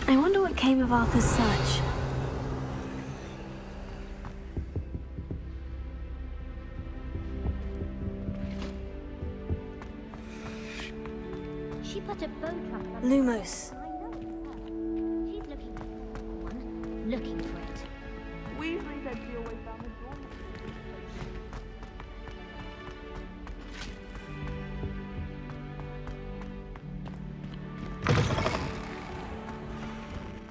I wonder what came of Arthur's search. She put a bow trap on Lumos. She's looking for one. Looking for it. Weasley said she always found the door.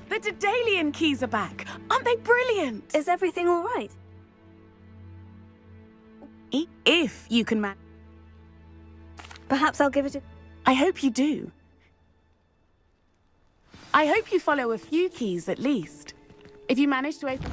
The Daedalian keys are back. Aren't they brilliant? Is everything all right? If you can manage. Perhaps I'll give it a... I hope you do. I hope you follow a few keys at least. If you manage to open...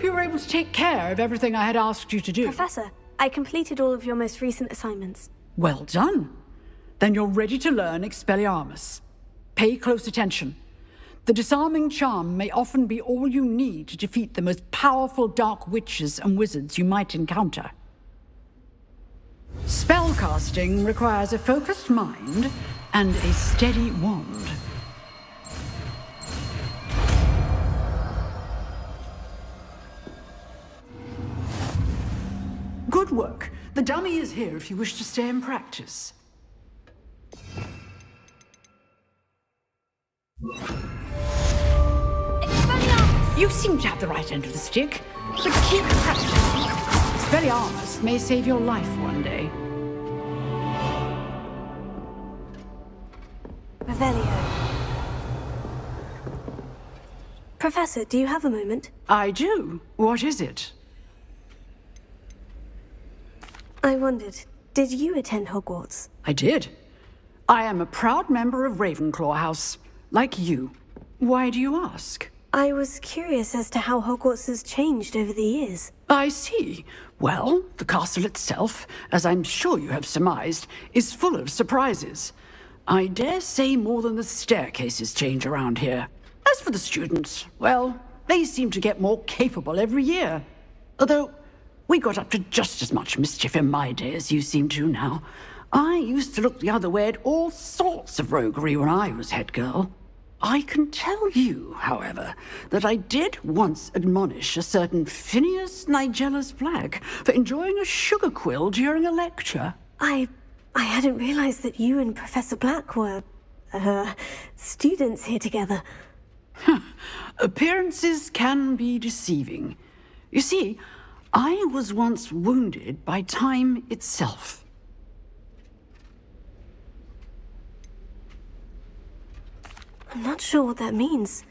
hope you were able to take care of everything I had asked you to do. Professor, I completed all of your most recent assignments. Well done. Then you're ready to learn Expelliarmus. Pay close attention. The disarming charm may often be all you need to defeat the most powerful dark witches and wizards you might encounter. Spellcasting requires a focused mind and a steady wand. Good work. The dummy is here if you wish to stay and practice. You seem to have the right end of the stick, but keep practicing. Expelliarmus may save your life one day. Revelio. Professor, do you have a moment? I do. What is it? I wondered, did you attend Hogwarts? I did. I am a proud member of Ravenclaw House, like you. Why do you ask? I was curious as to how Hogwarts has changed over the years. I see. Well, the castle itself, as I'm sure you have surmised, is full of surprises. I dare say more than the staircases change around here. As for the students, well, they seem to get more capable every year. Although, we got up to just as much mischief in my day as you seem to now. I used to look the other way at all sorts of roguery when I was head girl. I can tell you, however, that I did once admonish a certain Phineas Nigellus Black for enjoying a sugar quill during a lecture. I hadn't realized that you and Professor Black were, students here together. Appearances can be deceiving. You see, I was once wounded by time itself. I'm not sure what that means,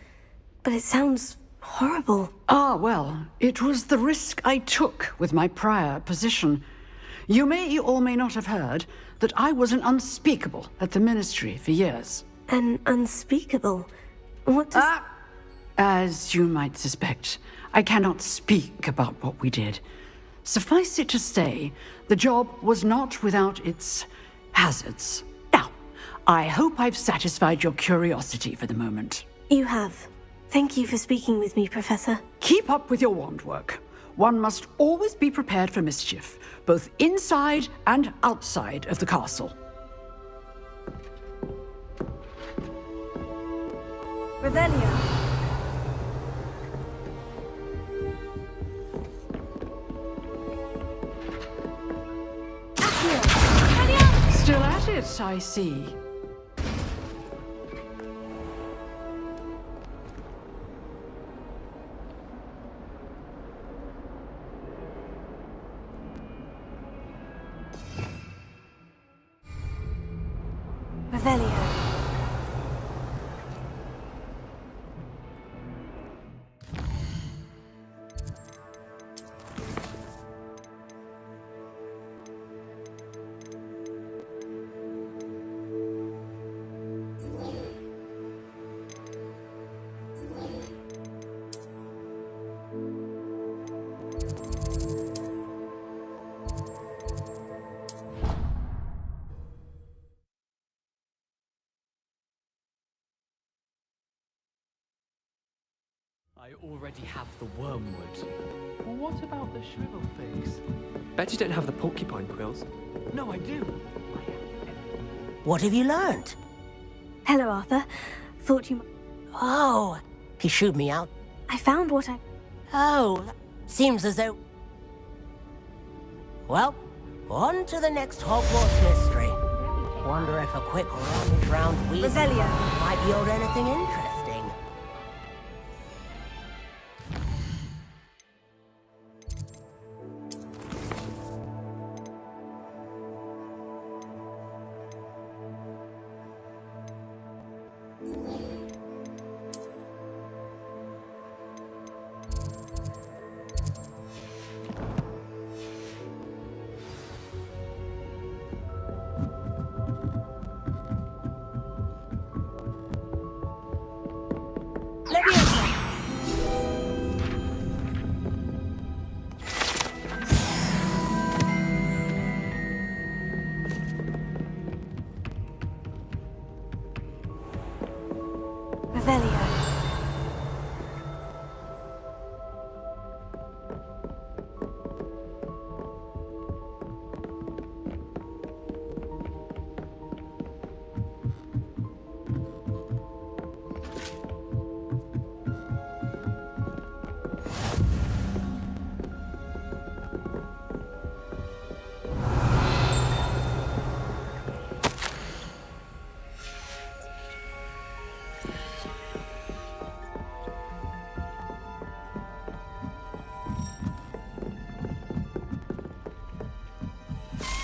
but it sounds horrible. Ah, well, it was the risk I took with my prior position. You may or may not have heard that I was an unspeakable at the Ministry for years. An unspeakable? What does... As you might suspect, I cannot speak about what we did. Suffice it to say, the job was not without its hazards. Now, I hope I've satisfied your curiosity for the moment. You have. Thank you for speaking with me, Professor. Keep up with your wand work. One must always be prepared for mischief, both inside and outside of the castle. Revelio. Still at it, I see. Revelio. I already have the wormwood. Well, what about the shrivel figs? Bet you don't have the porcupine quills. No, I do. What have you learned? Hello, Arthur. Thought you... Oh, he shooed me out. I found what I... Oh, seems as though... Well, on to the next Hogwarts mystery. Wonder if a quick rummage round Weasley Revelio. might yield anything interesting.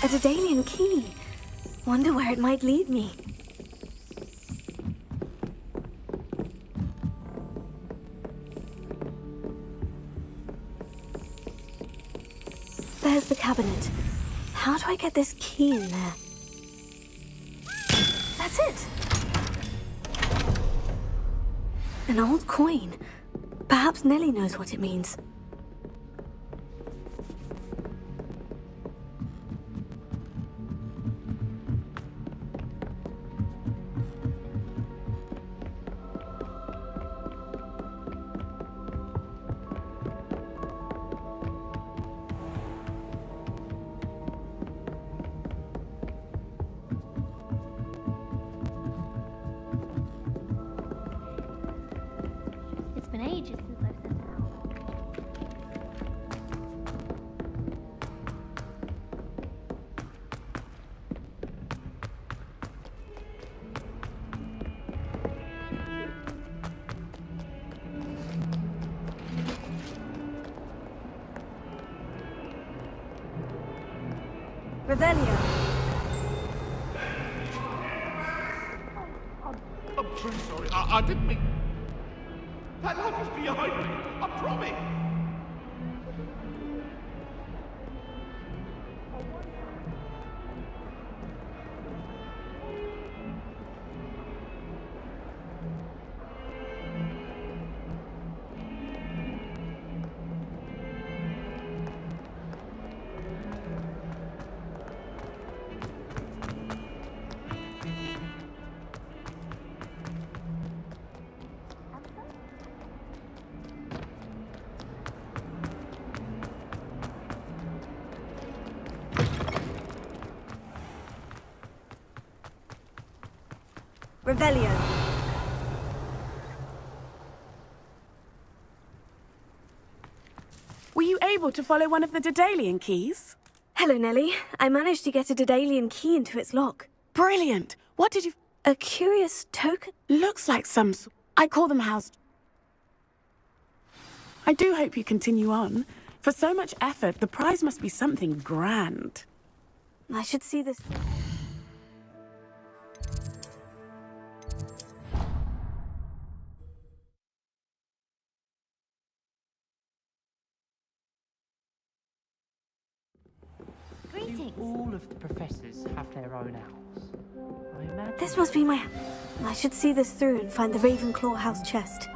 A Daedalian key. Wonder where it might lead me. There's the cabinet. How do I get this key in there? That's it! An old coin. Perhaps Nellie knows what it means. It's been ages since I've sent it out. Revelio. I'm so sorry. I didn't mean... That light was behind me. I promise. Revelio. Were you able to follow one of the Daedalian keys? Hello, Nellie. I managed to get a Daedalian key into its lock. Brilliant. What did you... A curious token? Looks like some... I call them house... I do hope you continue on. For so much effort, the prize must be something grand. I should see this... Do all of the professors have their own owls? I imagine... This must be my... I should see this through and find the Ravenclaw house chest.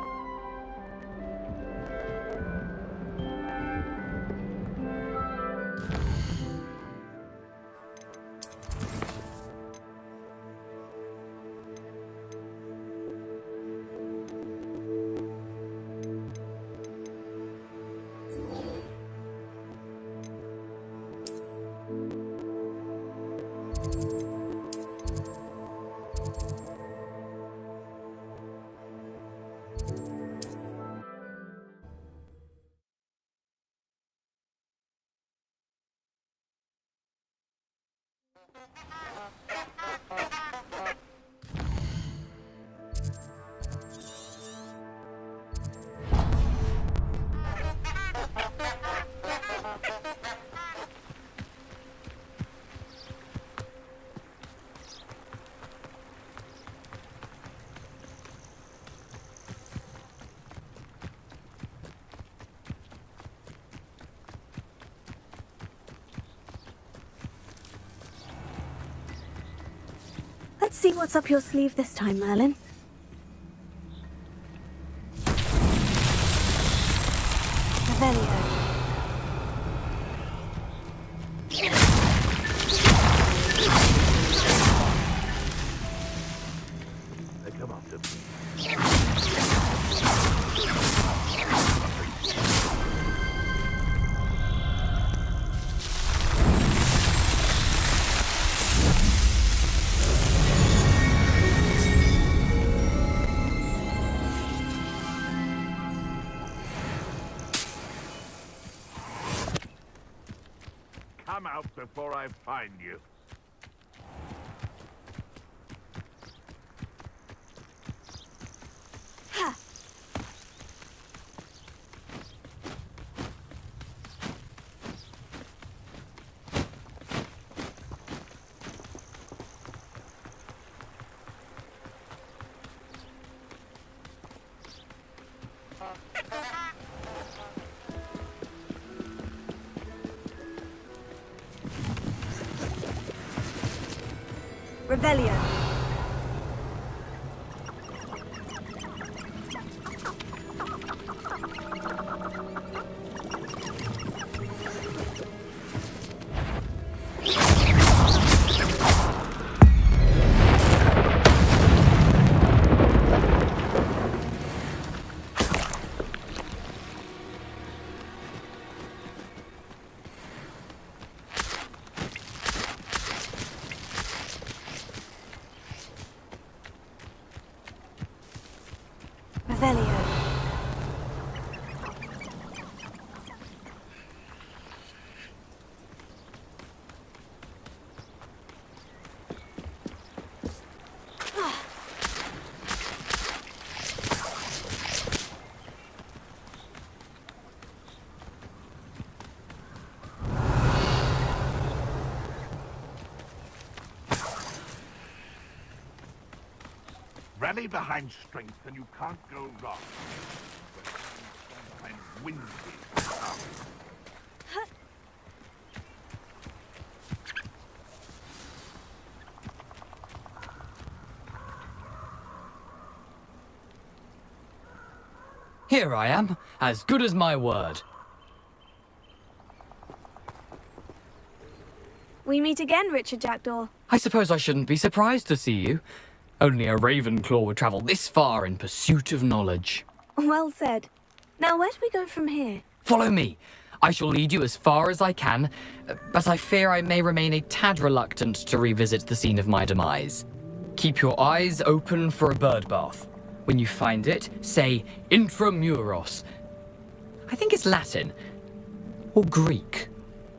Let's see what's up your sleeve this time, Merlin. Revelio. They come after me. Come out before I find you. Ha! Revelio. Revelio. Rally behind strength and you can't go wrong. Behind wind speed. Here I am, as good as my word. We meet again, Richard Jackdaw. I suppose I shouldn't be surprised to see you. Only a Ravenclaw would travel this far in pursuit of knowledge. Well said. Now, where do we go from here? Follow me. I shall lead you as far as I can, but I fear I may remain a tad reluctant to revisit the scene of my demise. Keep your eyes open for a bird bath. When you find it, say intramuros. I think it's Latin. Or Greek.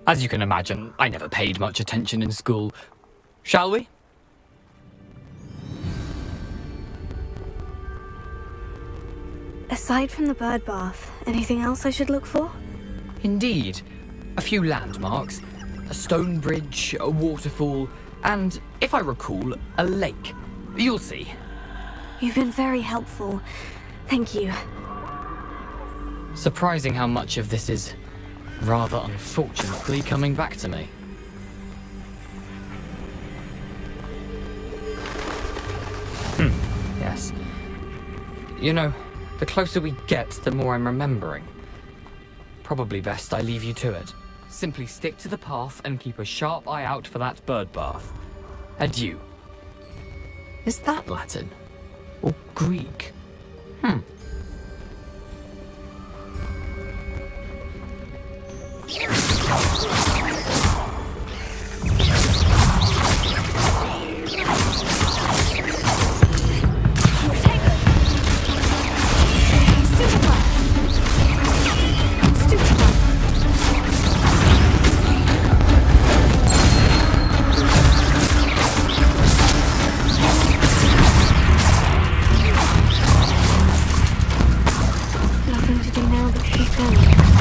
As you can imagine, I never paid much attention in school. Shall we? Aside from the bird bath, anything else I should look for? Indeed. A few landmarks. A stone bridge, a waterfall, and, if I recall, a lake. You'll see. You've been very helpful. Thank you. Surprising how much of this is, rather unfortunately, coming back to me. Yes. You know, the closer we get, the more I'm remembering. Probably best I leave you to it. Simply stick to the path and keep a sharp eye out for that bird bath. Adieu. Is that Latin? Or Greek? Nothing to do now but keep going.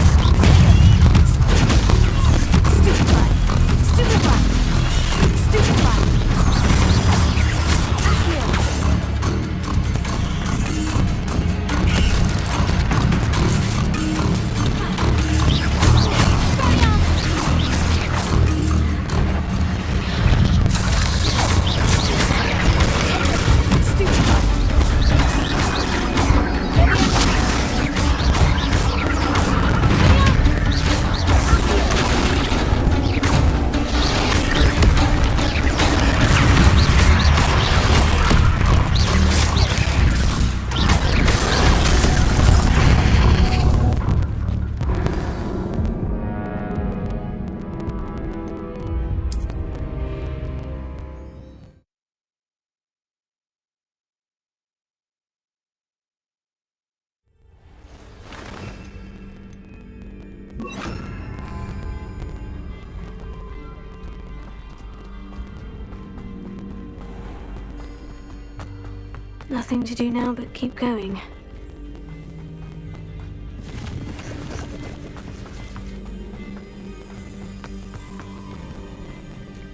Nothing to do now but keep going.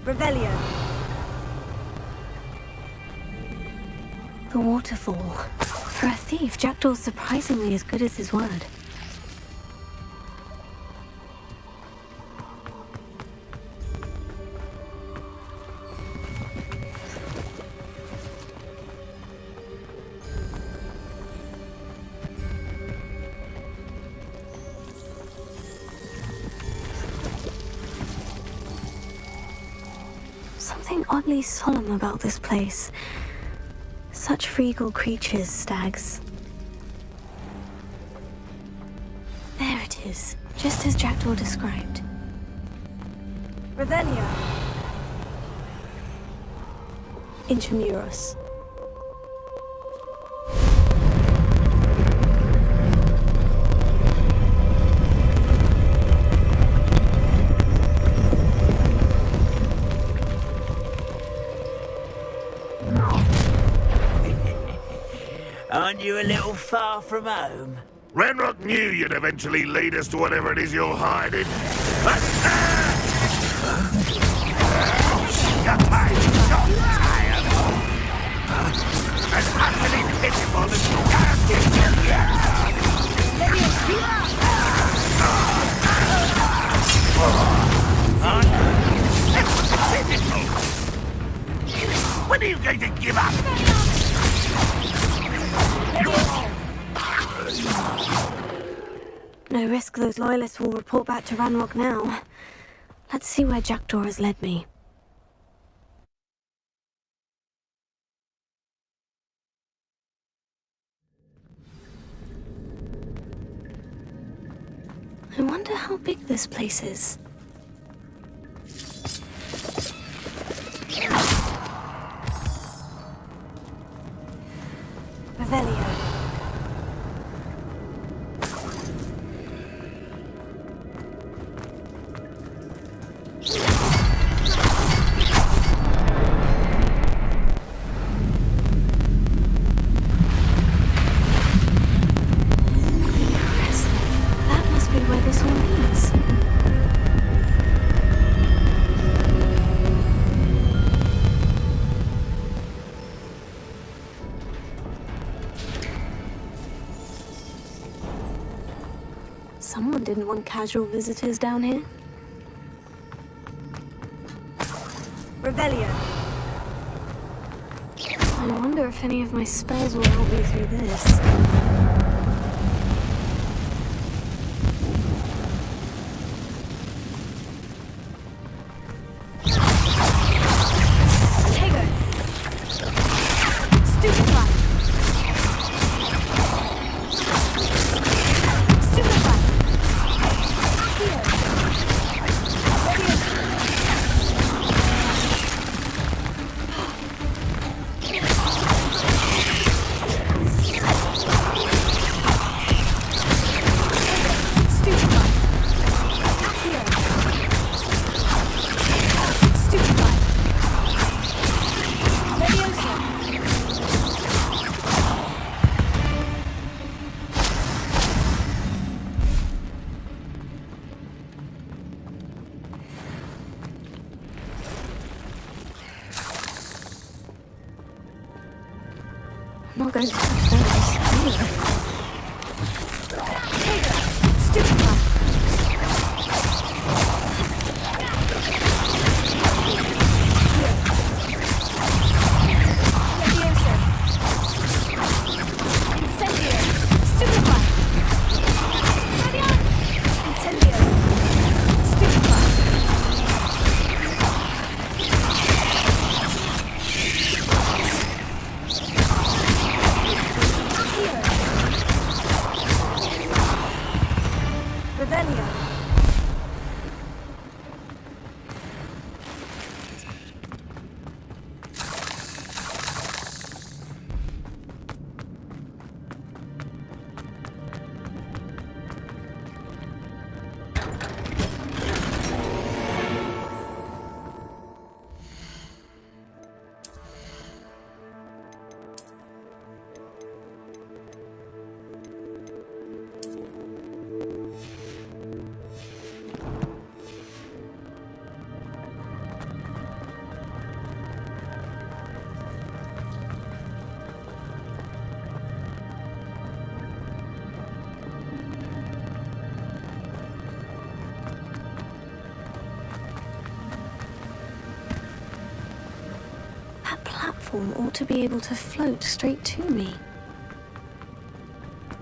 Revelio. The waterfall. For a thief, Jackdaw's surprisingly as good as his word. Something oddly solemn about this place. Such regal creatures, stags. There it is, just as Jackdaw described. Revelio. Intramuros. Aren't you a little far from home? Renrock knew you'd eventually lead us to whatever it is you're hiding. As utterly pitiful as you When are you going to give up? No risk those loyalists will report back to Ranrock now. Let's see where Jackdaw has led me. I wonder how big this place is. Revelio. That must be where this all leads. Someone didn't want casual visitors down here. Revelio. I wonder if any of my spells will help me through this. I'm not going to touch those. Platform ought to be able to float straight to me.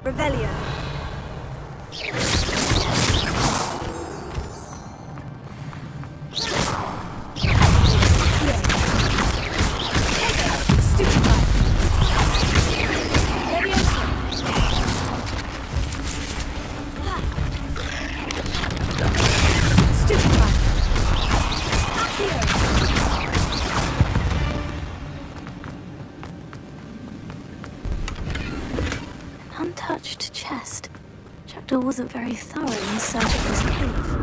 Revelio. Jackdaw wasn't very thorough in his search of this cave.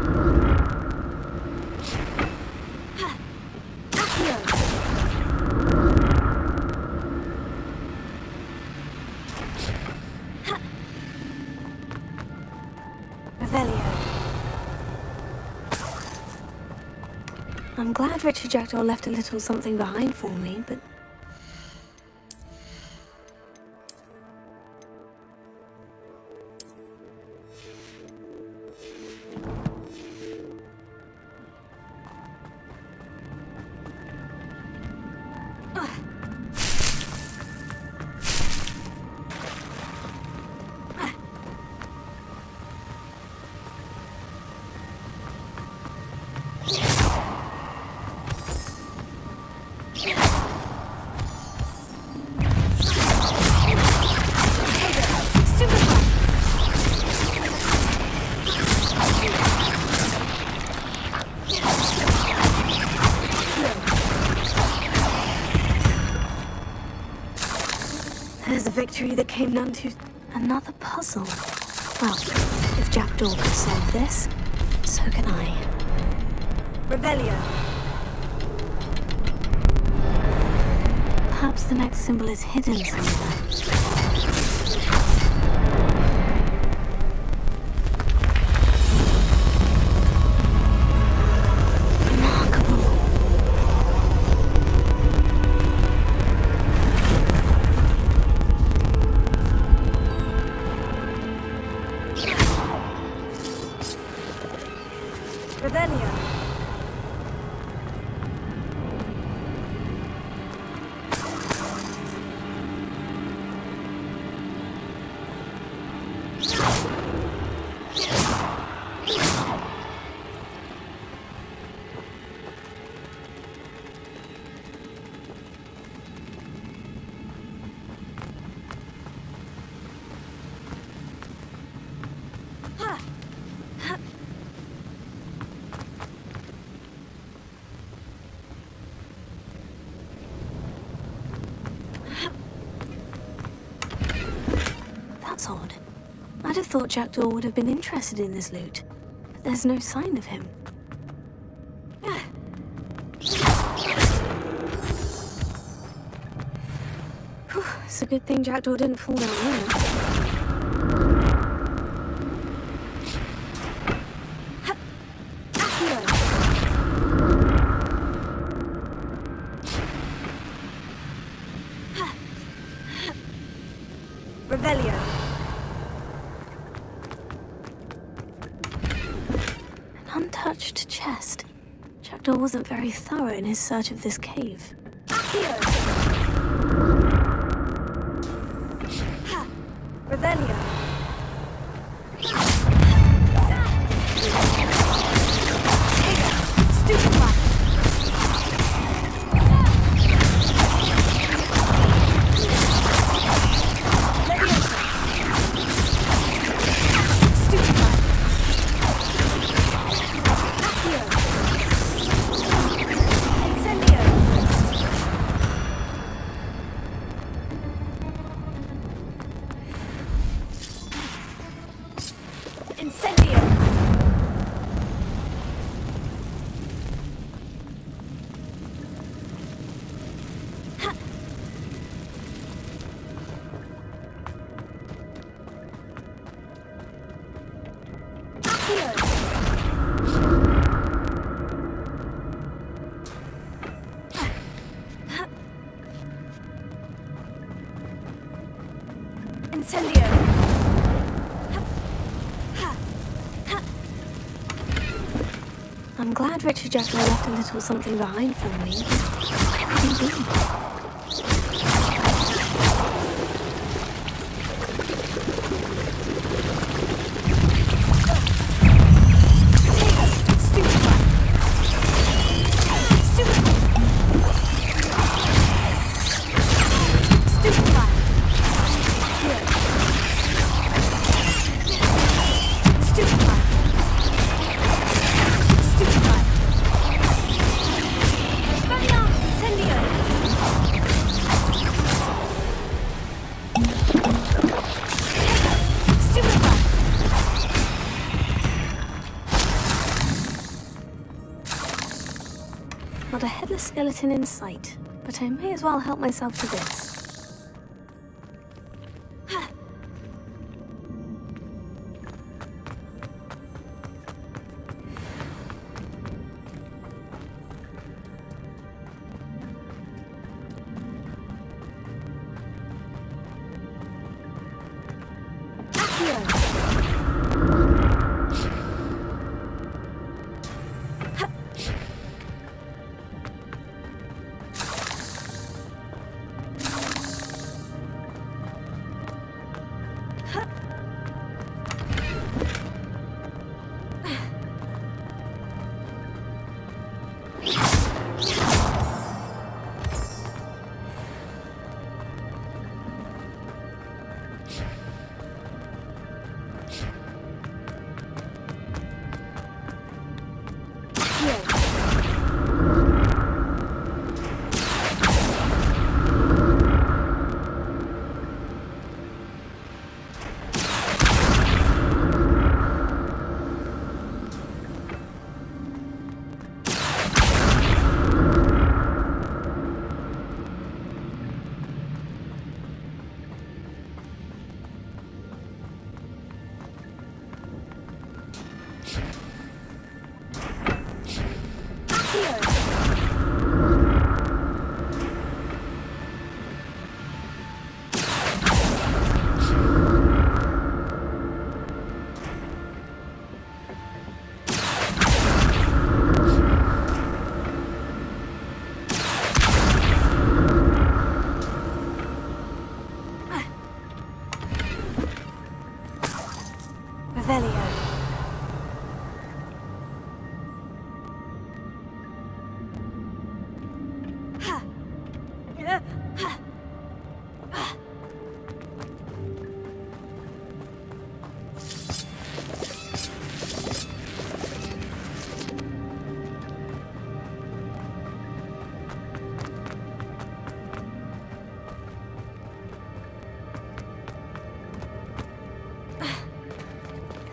I'm glad Richard Jackdaw left a little something behind for me, but... There's a victory that came down to another puzzle. Well, if Jackdaw can solve this, so can I. Revelio. Perhaps the next symbol is hidden somewhere. That's odd. I'd have thought Jackdaw would have been interested in this loot, but there's no sign of him. Whew, it's a good thing Jackdaw didn't fall down there. Revelio. An untouched chest. Jackdaw wasn't very thorough in his search of this cave. Revelio. Stupefy. I'm glad Richard Jackdaw left a little something behind for me. Where could he be? Incendio! Not a headless skeleton in sight, but I may as well help myself to this.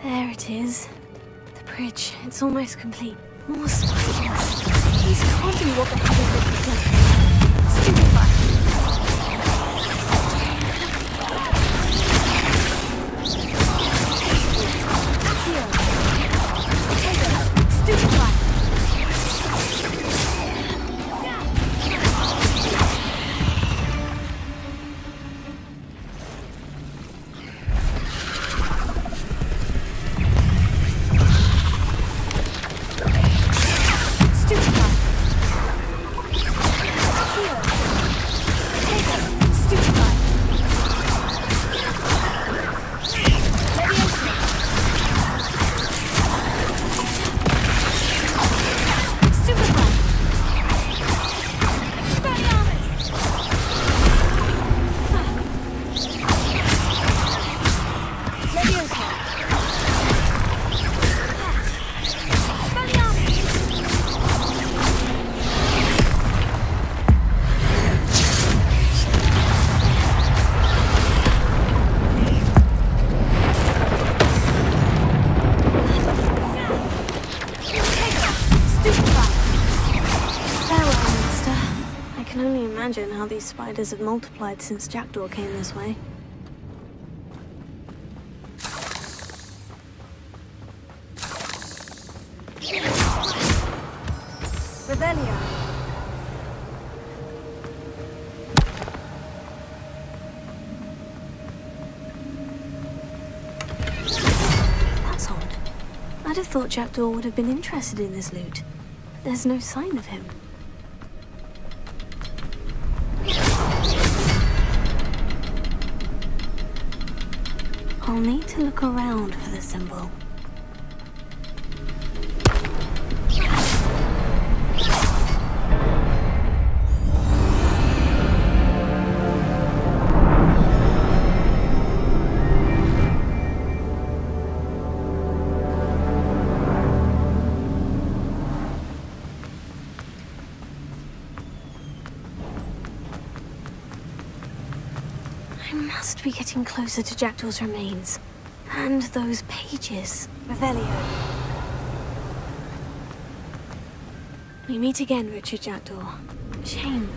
There it is. The bridge. It's almost complete. More spiders. These can't be what the hell is it? Stupefy. Imagine how these spiders have multiplied since Jackdaw came this way. Revelio. That's odd. I'd have thought Jackdaw would have been interested in this loot. There's no sign of him. I'll need to look around for the symbol. I must be getting closer to Jackdaw's remains. And those pages. Revelio. We meet again, Richard Jackdaw. Shame.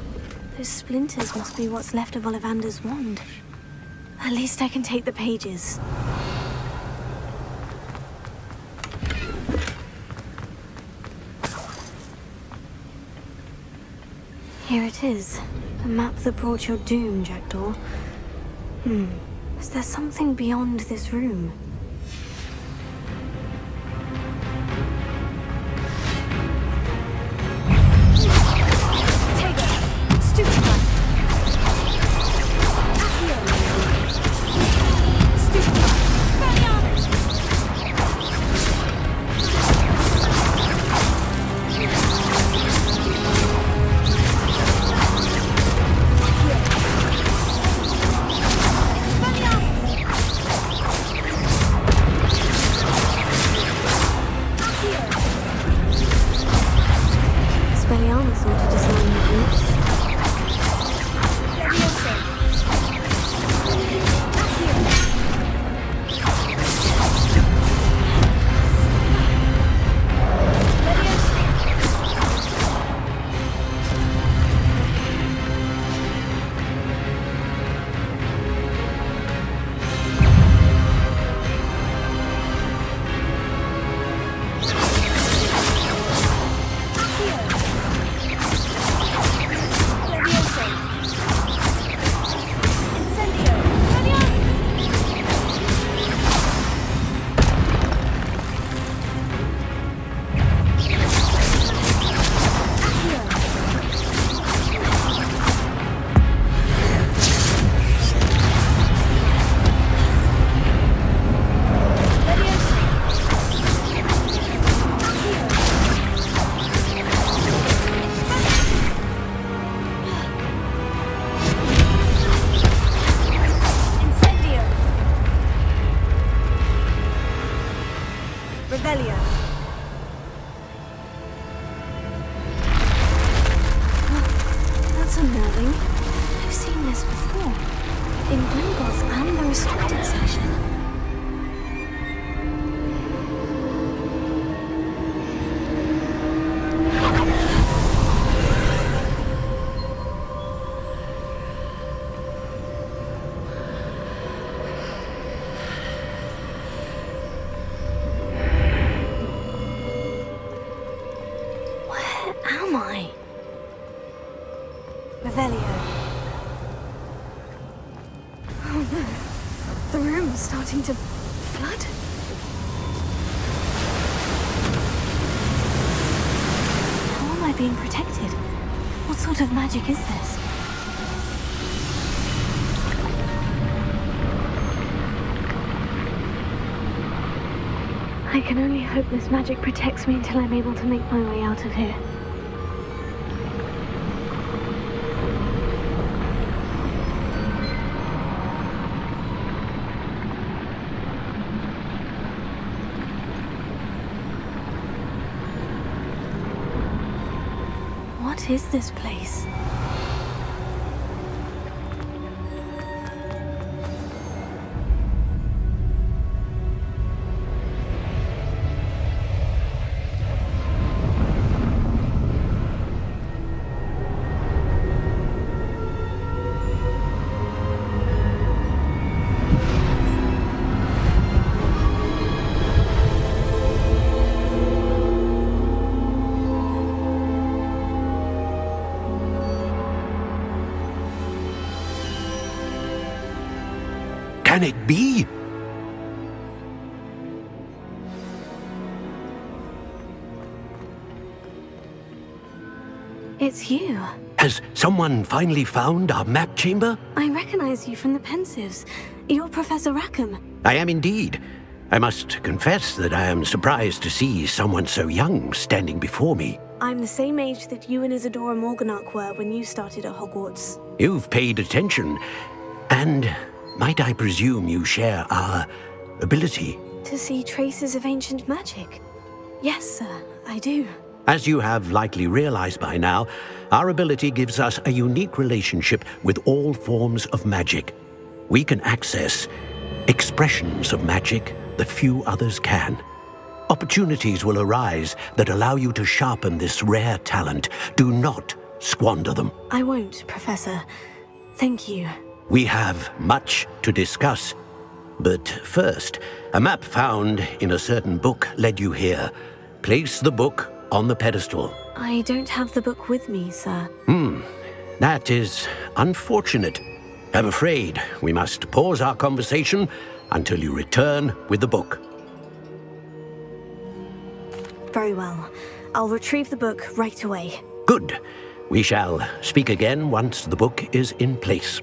Those splinters must be what's left of Ollivander's wand. At least I can take the pages. Here it is. A map that brought your doom, Jackdaw. Is there something beyond this room? That's unnerving. I've seen this before. In Gringotts and the restricted section. Starting to flood? How am I being protected? What sort of magic is this? I can only hope this magic protects me until I'm able to make my way out of here. What is this place? Can it be? It's you. Has someone finally found our map chamber? I recognize you from the Pensives. You're Professor Rackham. I am indeed. I must confess that I am surprised to see someone so young standing before me. I'm the same age that you and Isadora Morganach were when you started at Hogwarts. You've paid attention, and might I presume you share our ability? To see traces of ancient magic? Yes, sir, I do. As you have likely realized by now, our ability gives us a unique relationship with all forms of magic. We can access expressions of magic that few others can. Opportunities will arise that allow you to sharpen this rare talent. Do not squander them. I won't, Professor. Thank you. We have much to discuss. But first, a map found in a certain book led you here. Place the book on the pedestal. I don't have the book with me, sir. That is unfortunate. I'm afraid we must pause our conversation until you return with the book. Very well. I'll retrieve the book right away. Good. We shall speak again once the book is in place.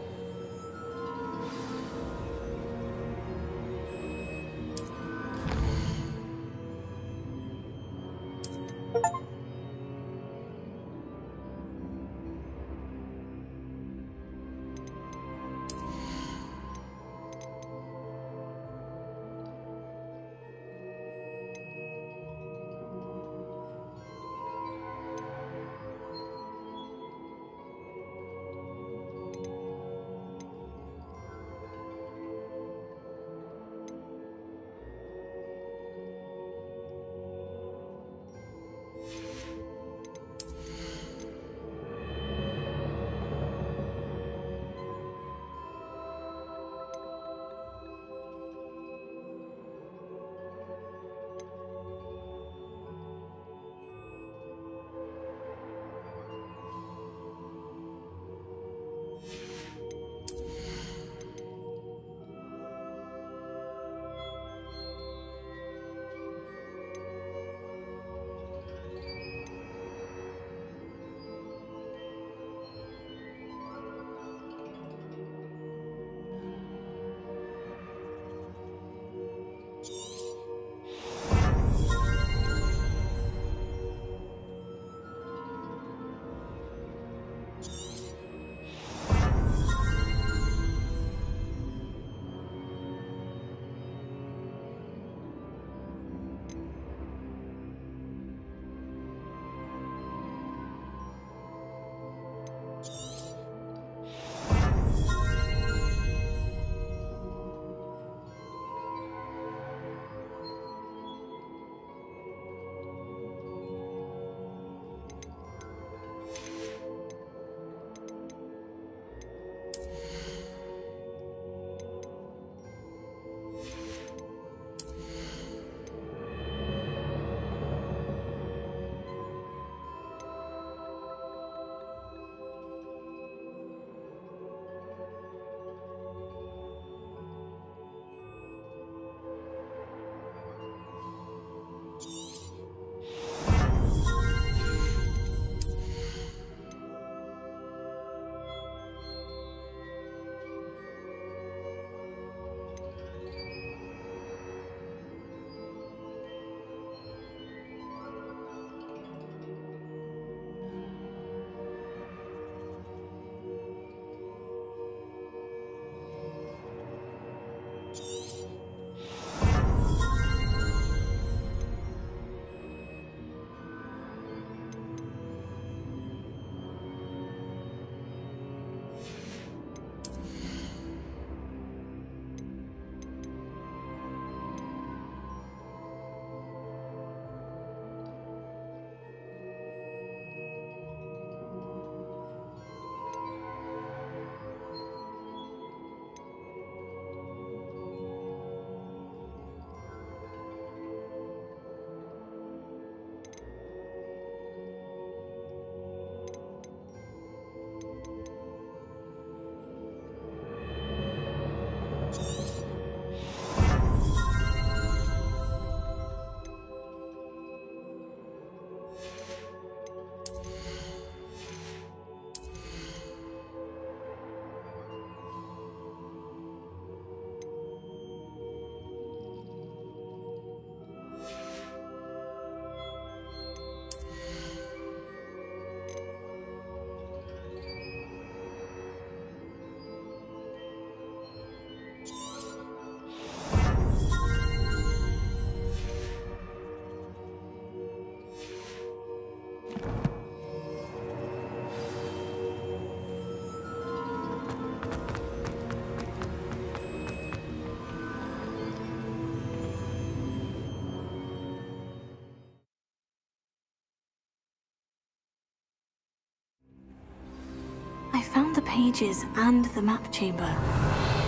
found the pages and the map chamber.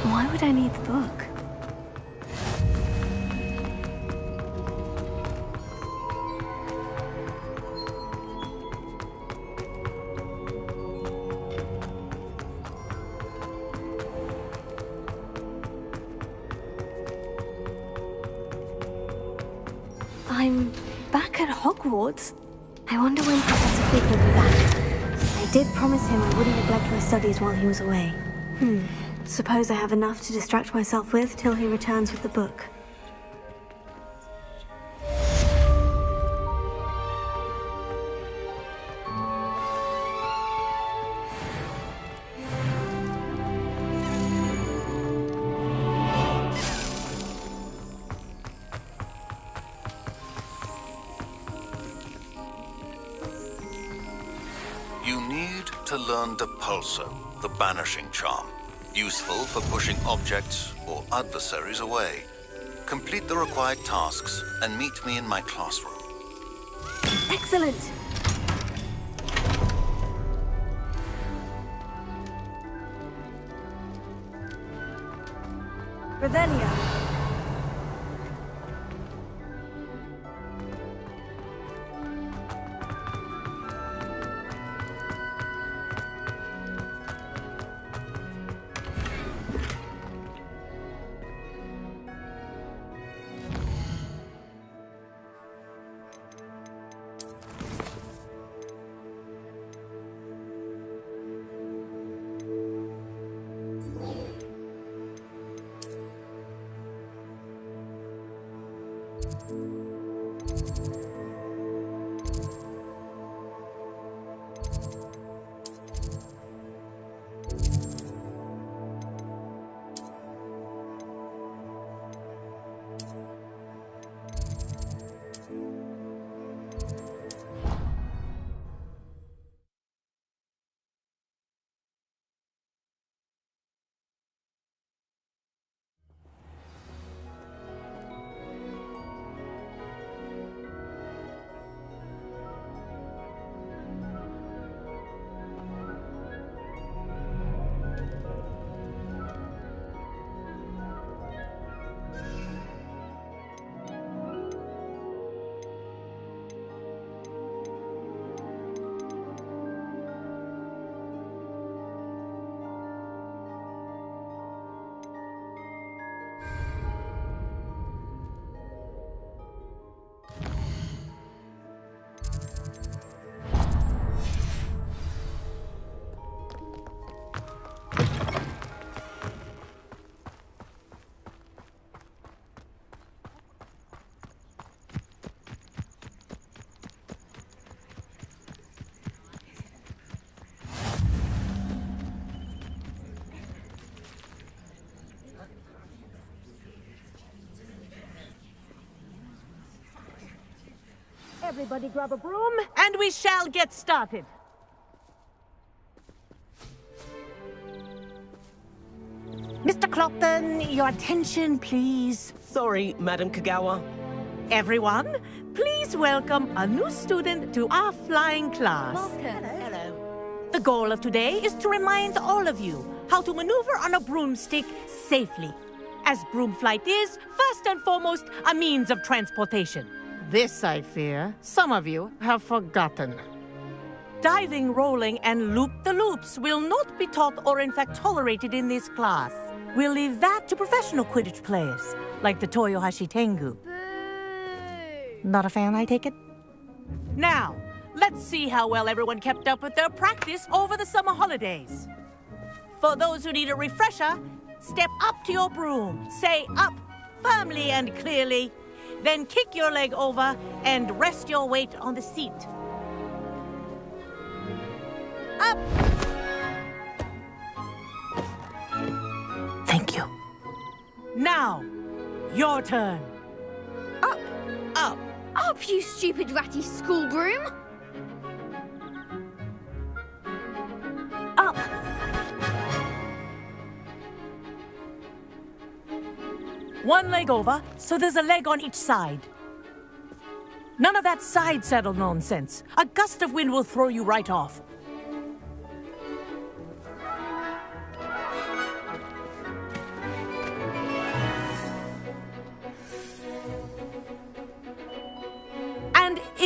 Why would I need the book? I'm back at Hogwarts. I wonder when Professor Fig will be back. I did promise him I wouldn't neglect my studies while he was away. Suppose I have enough to distract myself with till he returns with the book. You need to learn Depulso, the banishing charm. Useful for pushing objects or adversaries away. Complete the required tasks and meet me in my classroom. Excellent! Revelio. Everybody grab a broom, and we shall get started. Mr. Clopton, your attention, please. Sorry, Madam Kagawa. Everyone, please welcome a new student to our flying class. Welcome. Hello. The goal of today is to remind all of you how to maneuver on a broomstick safely, as broom flight is, first and foremost, a means of transportation. This, I fear, some of you have forgotten. Diving, rolling, and loop-the-loops will not be taught or in fact tolerated in this class. We'll leave that to professional Quidditch players, like the Toyohashi Tengu. Not a fan, I take it? Now, let's see how well everyone kept up with their practice over the summer holidays. For those who need a refresher, step up to your broom, say up firmly and clearly, then kick your leg over and rest your weight on the seat. Up! Thank you. Now, your turn. Up. Up. Up, you stupid ratty school broom. Up. One leg over, so there's a leg on each side. None of that side saddle nonsense. A gust of wind will throw you right off.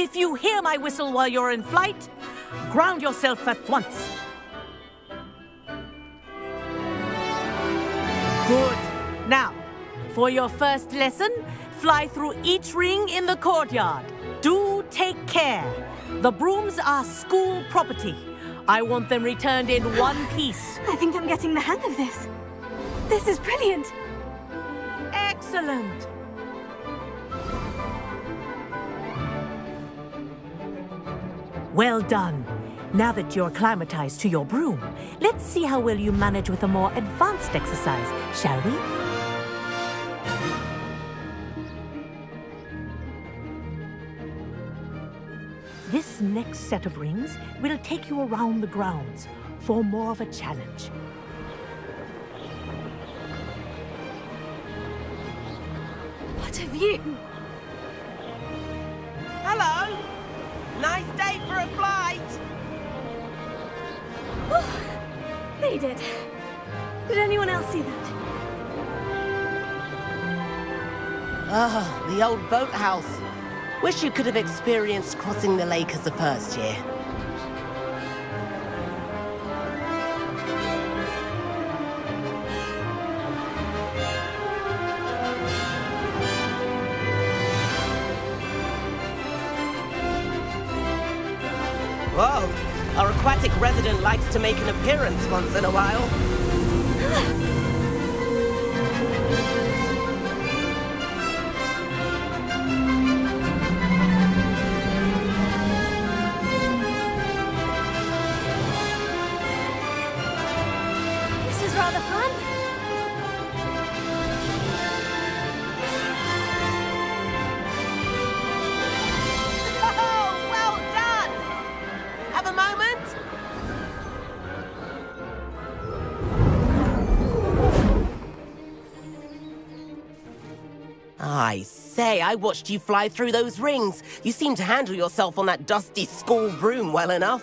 If you hear my whistle while you're in flight, ground yourself at once. Good. Now, for your first lesson, fly through each ring in the courtyard. Do take care. The brooms are school property. I want them returned in one piece. I think I'm getting the hang of this. This is brilliant. Excellent. Well done. Now that you're acclimatized to your broom, let's see how well you manage with a more advanced exercise, shall we? This next set of rings will take you around the grounds for more of a challenge. What a view! Hello! Nice day for a flight! Oh, they did. Did anyone else see that? Ah, the old boathouse. Wish you could have experienced crossing the lake as a first year. Whoa, our aquatic resident likes to make an appearance once in a while. This is rather fun. Oh, well done! Have a moment? I say, I watched you fly through those rings. You seem to handle yourself on that dusty school broom well enough.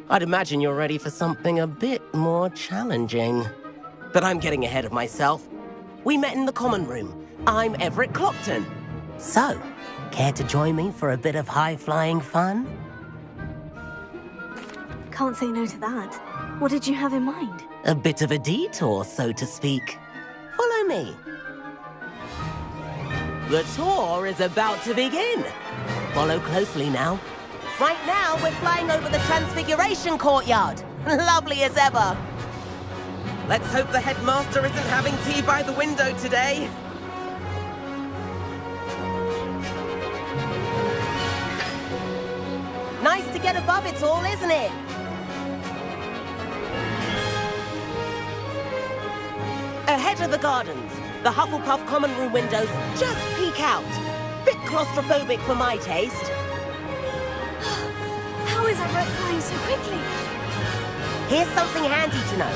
I'd imagine you're ready for something a bit more challenging. But I'm getting ahead of myself. We met in the common room. I'm Everett Clopton. So, care to join me for a bit of high-flying fun? Can't say no to that. What did you have in mind? A bit of a detour, so to speak. Follow me. The tour is about to begin. Follow closely now. Right now, we're flying over the Transfiguration Courtyard. Lovely as ever. Let's hope the headmaster isn't having tea by the window today. Nice to get above it all, isn't it? Ahead of the gardens, the Hufflepuff common room windows just peek out. Bit claustrophobic for my taste. How is Everett flying so quickly? Here's something handy to know.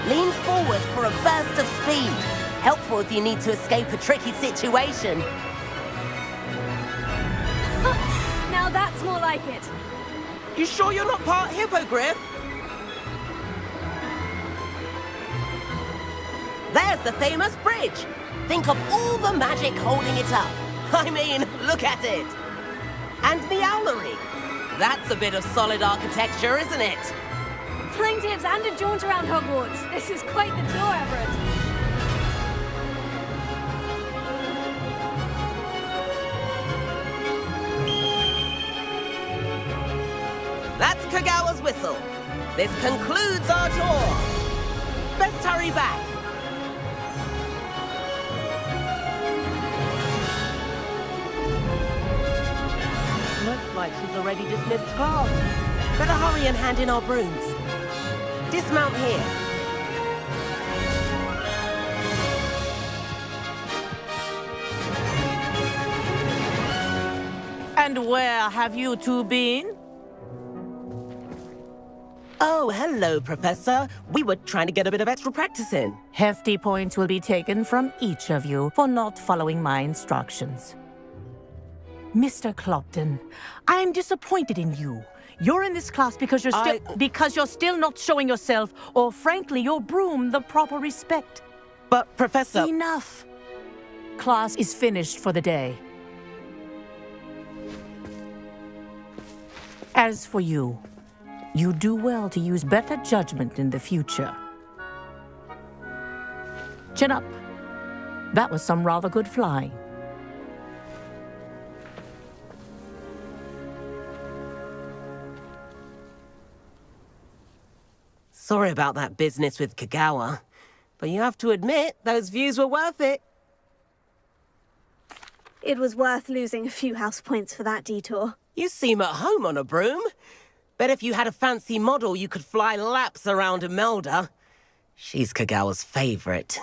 Lean forward for a burst of speed. Helpful if you need to escape a tricky situation. Now that's more like it. You sure you're not part hippogriff? There's the famous bridge. Think of all the magic holding it up. I mean, look at it. And the owlery. That's a bit of solid architecture, isn't it? Flying tips and a jaunt around Hogwarts. This is quite the tour, Everett. That's Kagawa's whistle. This concludes our tour. Best hurry back. Looks like she's already dismissed class. Better hurry and hand in our brooms. Dismount here. And where have you two been? Oh, hello, Professor. We were trying to get a bit of extra practice in. Hefty points will be taken from each of you for not following my instructions. Mr. Clopton, I'm disappointed in you. You're in this class because you're still not showing yourself, or frankly, your broom the proper respect. But, Professor... Enough. Class is finished for the day. As for you, you do well to use better judgment in the future. Chin up. That was some rather good flying. Sorry about that business with Kagawa, but you have to admit those views were worth it. It was worth losing a few house points for that detour. You seem at home on a broom. Bet if you had a fancy model, you could fly laps around Imelda. She's Kagawa's favorite.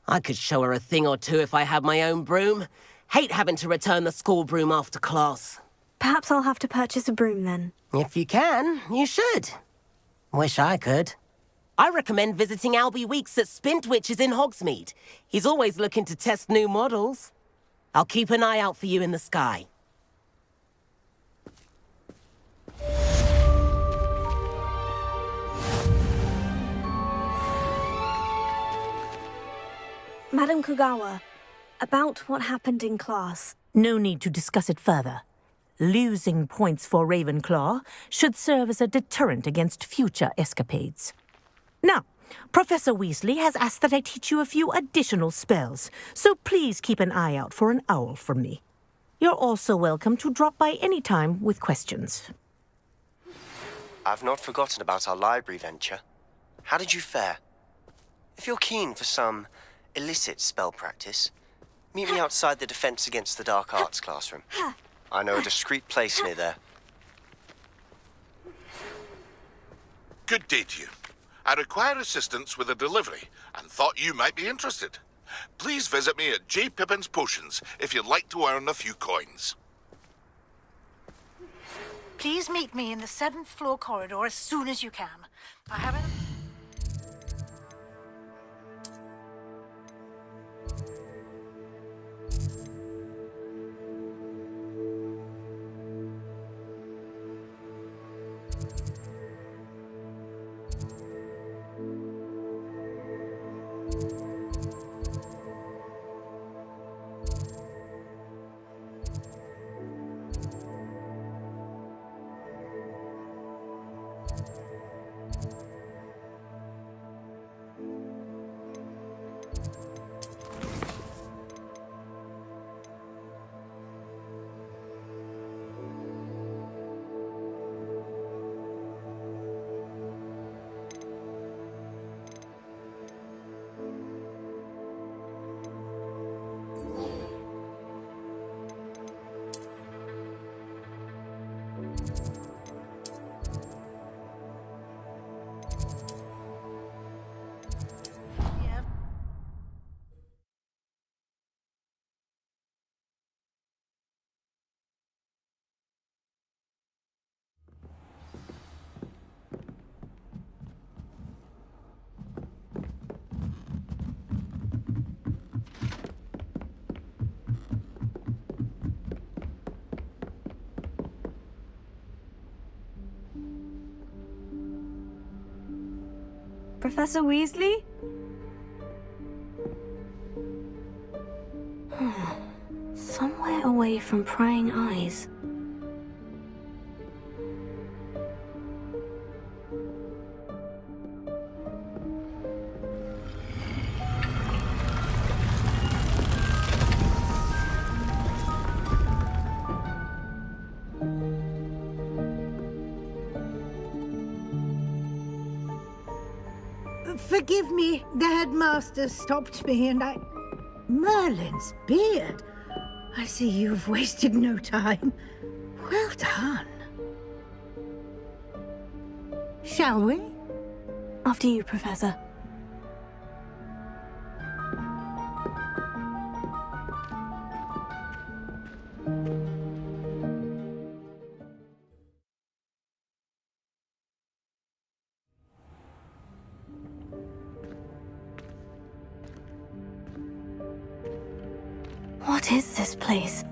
I could show her a thing or two if I had my own broom. Hate having to return the school broom after class. Perhaps I'll have to purchase a broom then. If you can, you should. Wish I could. I recommend visiting Albie Weeks at Spintwitches in Hogsmeade. He's always looking to test new models. I'll keep an eye out for you in the sky. Madam Kagawa, about what happened in class. No need to discuss it further. Losing points for Ravenclaw should serve as a deterrent against future escapades. Now, Professor Weasley has asked that I teach you a few additional spells, so please keep an eye out for an owl from me. You're also welcome to drop by any time with questions. I've not forgotten about our library venture. How did you fare? If you're keen for some illicit spell practice, meet me outside the Defense Against the Dark Arts classroom. I know a discreet place near there. Good day to you. I require assistance with a delivery and thought you might be interested. Please visit me at J. Pippin's Potions if you'd like to earn a few coins. Please meet me in the 7th floor corridor as soon as you can. I haven't... Professor Weasley? Somewhere away from prying eyes. Forgive me, the headmaster stopped me and I... Merlin's beard. I see you've wasted no time. Well done. Shall we? After you, Professor. What is this place?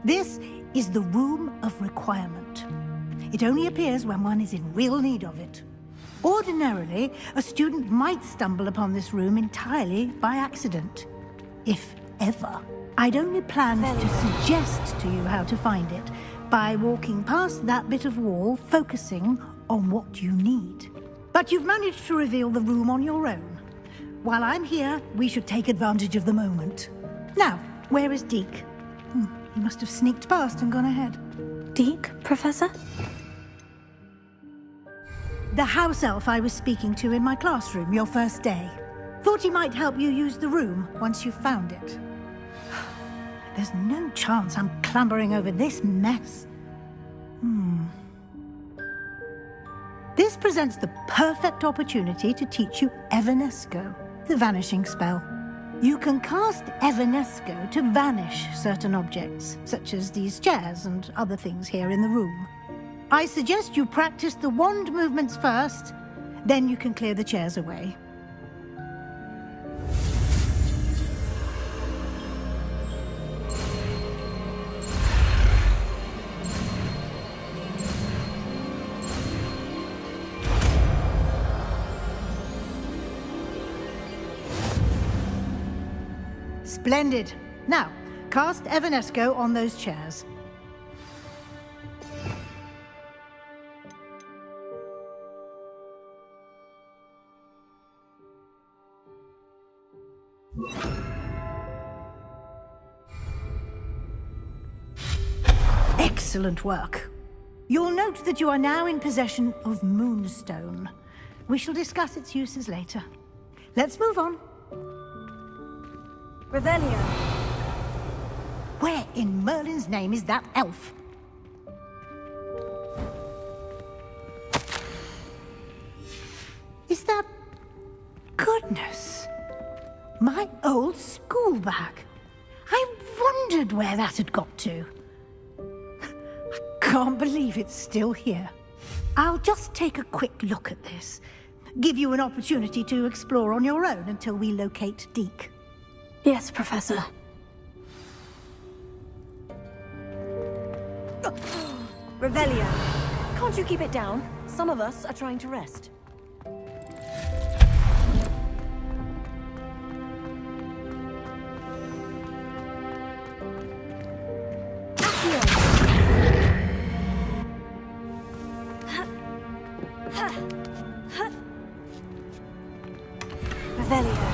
This is the Room of Requirement. It only appears when one is in real need of it. Ordinarily, a student might stumble upon this room entirely by accident. If ever. I'd only planned to suggest to you how to find it, by walking past that bit of wall, focusing on what you need. But you've managed to reveal the room on your own. While I'm here, we should take advantage of the moment. Now, where is Deke? He must have sneaked past and gone ahead. Deke, Professor? The house elf I was speaking to in my classroom your first day. Thought he might help you use the room once you've found it. There's no chance I'm clambering over this mess. This presents the perfect opportunity to teach you Evanesco, the vanishing spell. You can cast Evanesco to vanish certain objects, such as these chairs and other things here in the room. I suggest you practice the wand movements first, then you can clear the chairs away. Splendid. Now, cast Evanesco on those chairs. Excellent work. You'll note that you are now in possession of Moonstone. We shall discuss its uses later. Let's move on. Revelio. Where in Merlin's name is that elf? Is that... Goodness. My old school bag. I wondered where that had got to. I can't believe it's still here. I'll just take a quick look at this. Give you an opportunity to explore on your own until we locate Deke. Yes, Professor. Revelio. Can't you keep it down? Some of us are trying to rest. Revelio.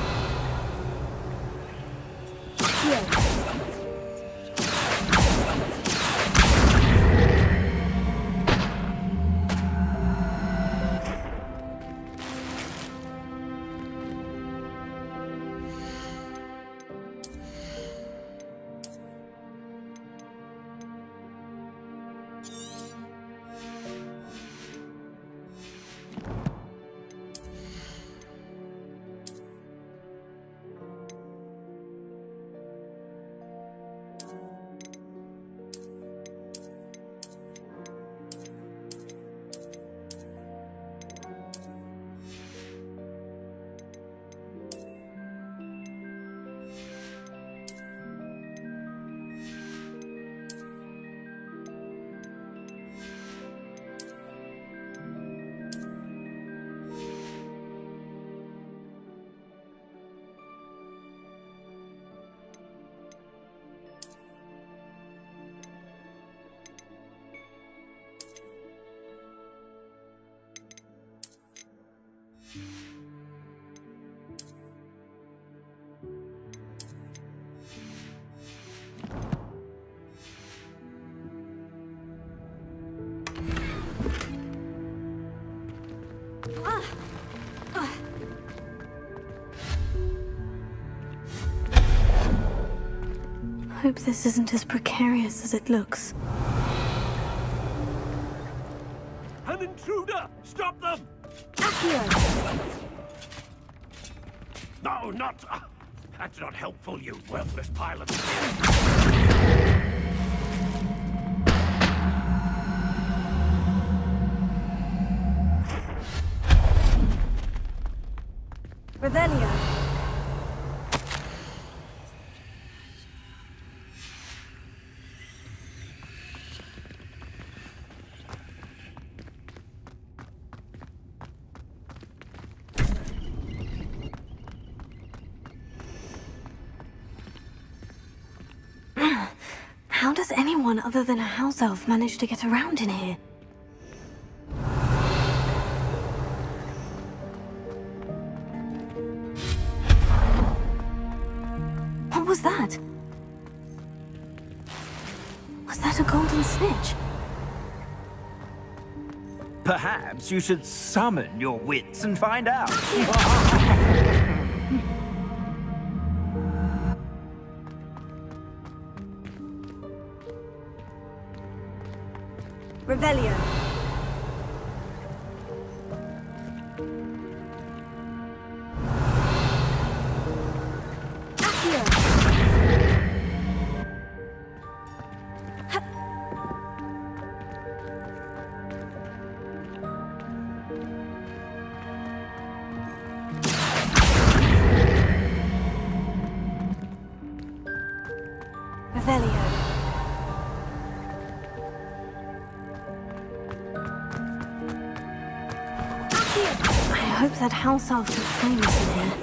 Hope this isn't as precarious as it looks. An intruder! Stop them! No, not... that's not helpful, you worthless pile of... Revelio. How does anyone other than a house elf manage to get around in here? What was that? Was that a golden snitch? Perhaps you should summon your wits and find out. Revelio. Revelio. I hope that house elf can find us in here.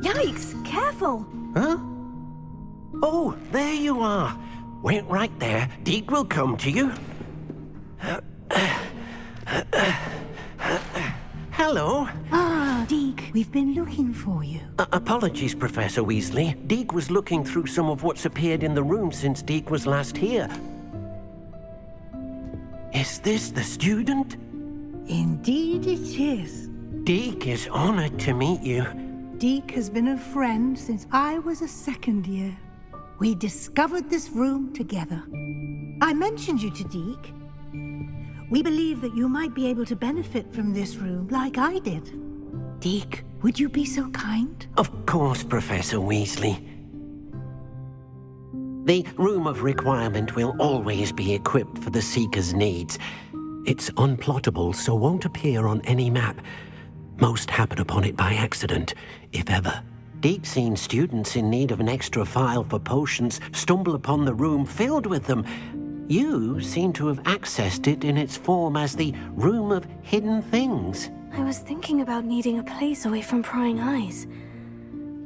Yikes! Careful! Huh? Oh, there you are. Wait right there. Deke will come to you. Hello. Ah, Deke, we've been looking for you. Apologies, Professor Weasley. Deke was looking through some of what's appeared in the room since Deke was last here. Is this the student? Indeed it is. Deke is honored to meet you. Deke has been a friend since I was a second year. We discovered this room together. I mentioned you to Deke. We believe that you might be able to benefit from this room like I did. Deke, would you be so kind? Of course, Professor Weasley. The Room of Requirement will always be equipped for the Seeker's needs. It's unplottable, so won't appear on any map. Most happen upon it by accident, if ever. Deke's seen students in need of an extra file for potions stumble upon the room filled with them. You seem to have accessed it in its form as the Room of Hidden Things. I was thinking about needing a place away from prying eyes.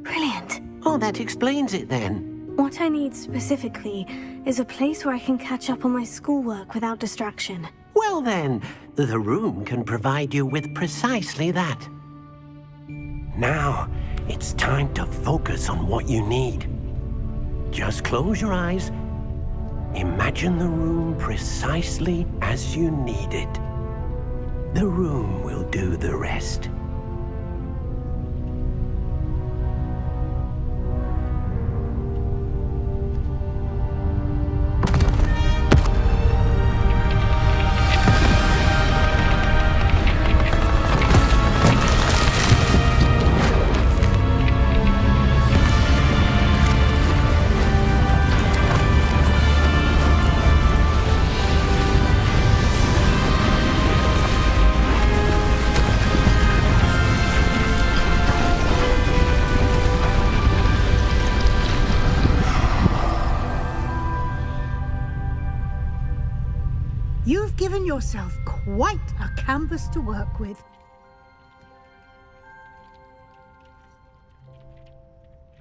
Brilliant. Oh, that explains it then. What I need specifically is a place where I can catch up on my schoolwork without distraction. Well then, the room can provide you with precisely that. Now, it's time to focus on what you need. Just close your eyes. Imagine the room precisely as you need it. The room will do the rest. You've given yourself quite a canvas to work with.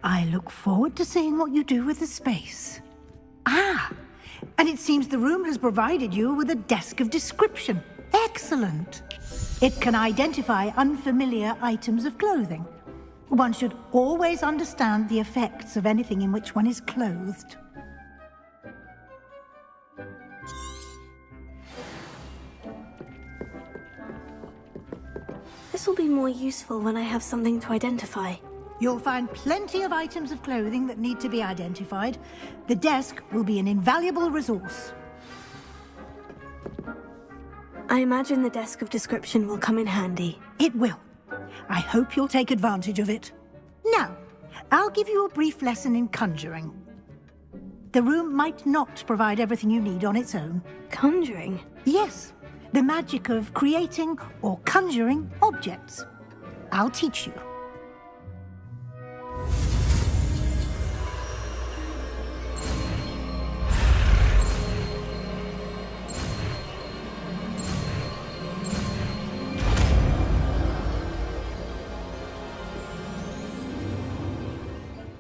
I look forward to seeing what you do with the space. Ah, and it seems the room has provided you with a desk of description. Excellent. It can identify unfamiliar items of clothing. One should always understand the effects of anything in which one is clothed. This will be more useful when I have something to identify. You'll find plenty of items of clothing that need to be identified. The desk will be an invaluable resource. I imagine the desk of description will come in handy. It will. I hope you'll take advantage of it. Now, I'll give you a brief lesson in conjuring. The room might not provide everything you need on its own. Conjuring? Yes, the magic of creating or conjuring objects. I'll teach you.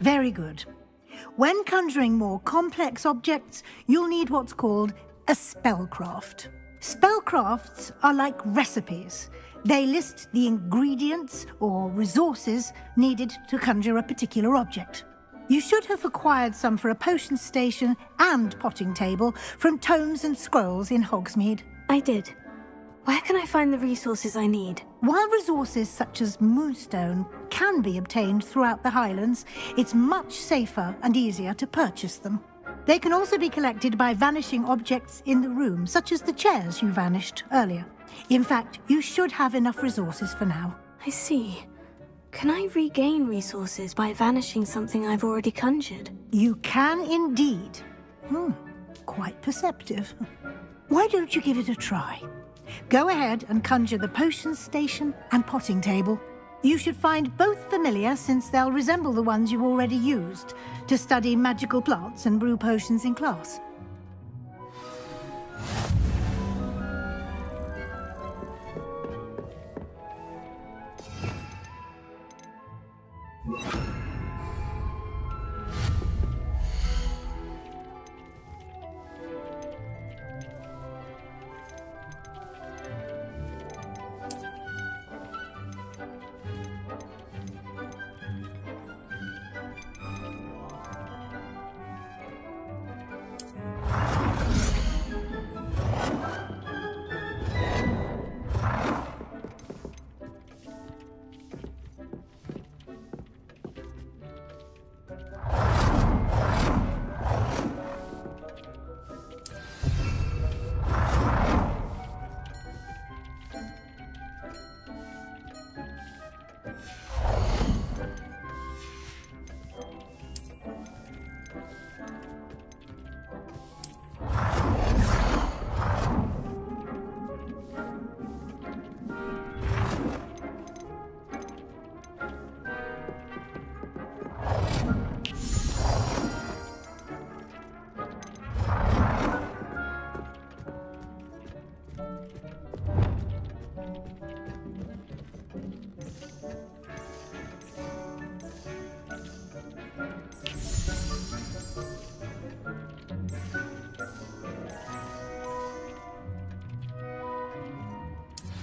Very good. When conjuring more complex objects, you'll need what's called a spellcraft. Spellcrafts are like recipes. They list the ingredients or resources needed to conjure a particular object. You should have acquired some for a potion station and potting table from tomes and scrolls in Hogsmeade. I did. Where can I find the resources I need? While resources such as moonstone can be obtained throughout the Highlands, it's much safer and easier to purchase them. They can also be collected by vanishing objects in the room, such as the chairs you vanished earlier. In fact, you should have enough resources for now. I see. Can I regain resources by vanishing something I've already conjured? You can indeed. Quite perceptive. Why don't you give it a try? Go ahead and conjure the potion station and potting table. You should find both familiar, since they'll resemble the ones you've already used to study magical plants and brew potions in class.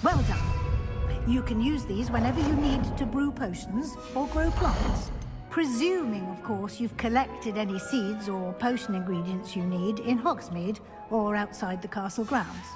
Well done. You can use these whenever you need to brew potions or grow plants. Presuming, of course, you've collected any seeds or potion ingredients you need in Hogsmeade or outside the castle grounds.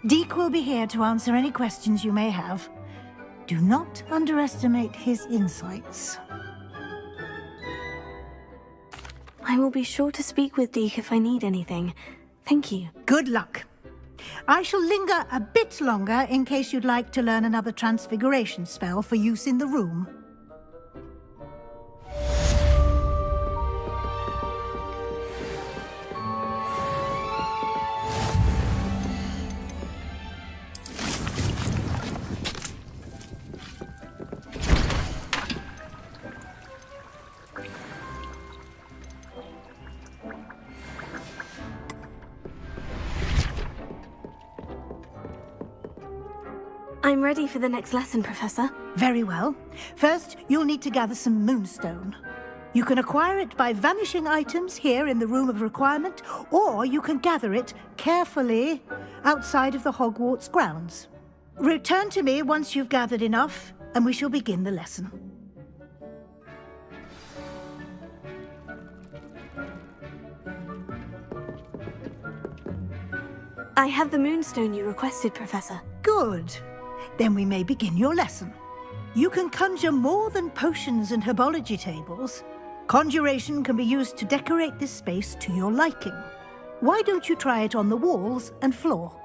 Deke will be here to answer any questions you may have. Do not underestimate his insights. I will be sure to speak with Deke if I need anything. Thank you. Good luck. I shall linger a bit longer in case you'd like to learn another transfiguration spell for use in the room. I'm ready for the next lesson, Professor. Very well. First, you'll need to gather some moonstone. You can acquire it by vanishing items here in the Room of Requirement, or you can gather it carefully outside of the Hogwarts grounds. Return to me once you've gathered enough, and we shall begin the lesson. I have the moonstone you requested, Professor. Good. Then we may begin your lesson. You can conjure more than potions and herbology tables. Conjuration can be used to decorate this space to your liking. Why don't you try it on the walls and floor?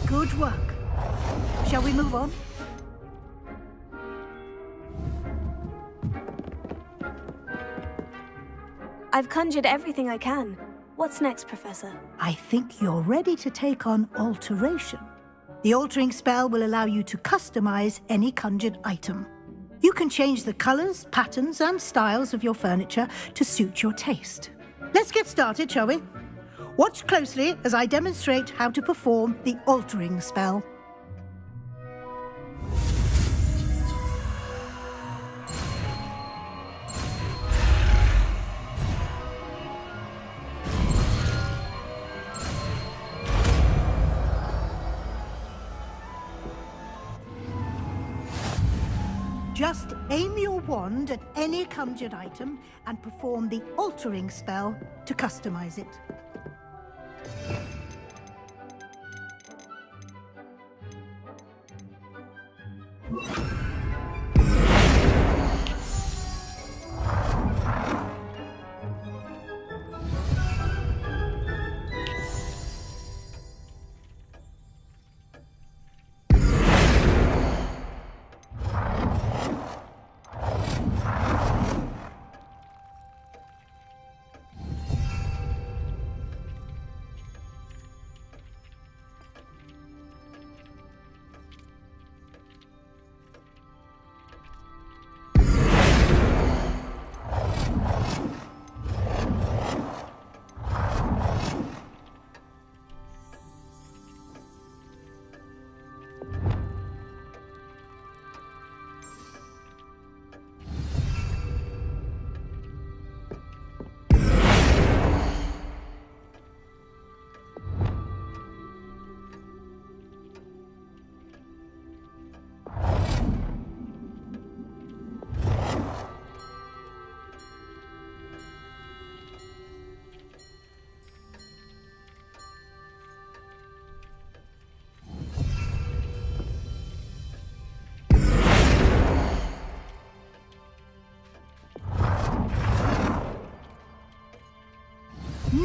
Good work. Shall we move on? I've conjured everything I can. What's next, Professor? I think you're ready to take on alteration. The altering spell will allow you to customize any conjured item. You can change the colors, patterns, and styles of your furniture to suit your taste. Let's get started, shall we? Watch closely as I demonstrate how to perform the altering spell. Just aim your wand at any conjured item and perform the altering spell to customize it.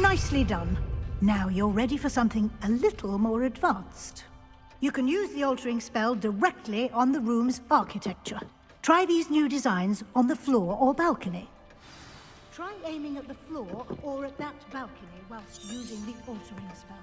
Nicely done. Now you're ready for something a little more advanced. You can use the altering spell directly on the room's architecture. Try these new designs on the floor or balcony. Try aiming at the floor or at that balcony whilst using the altering spell.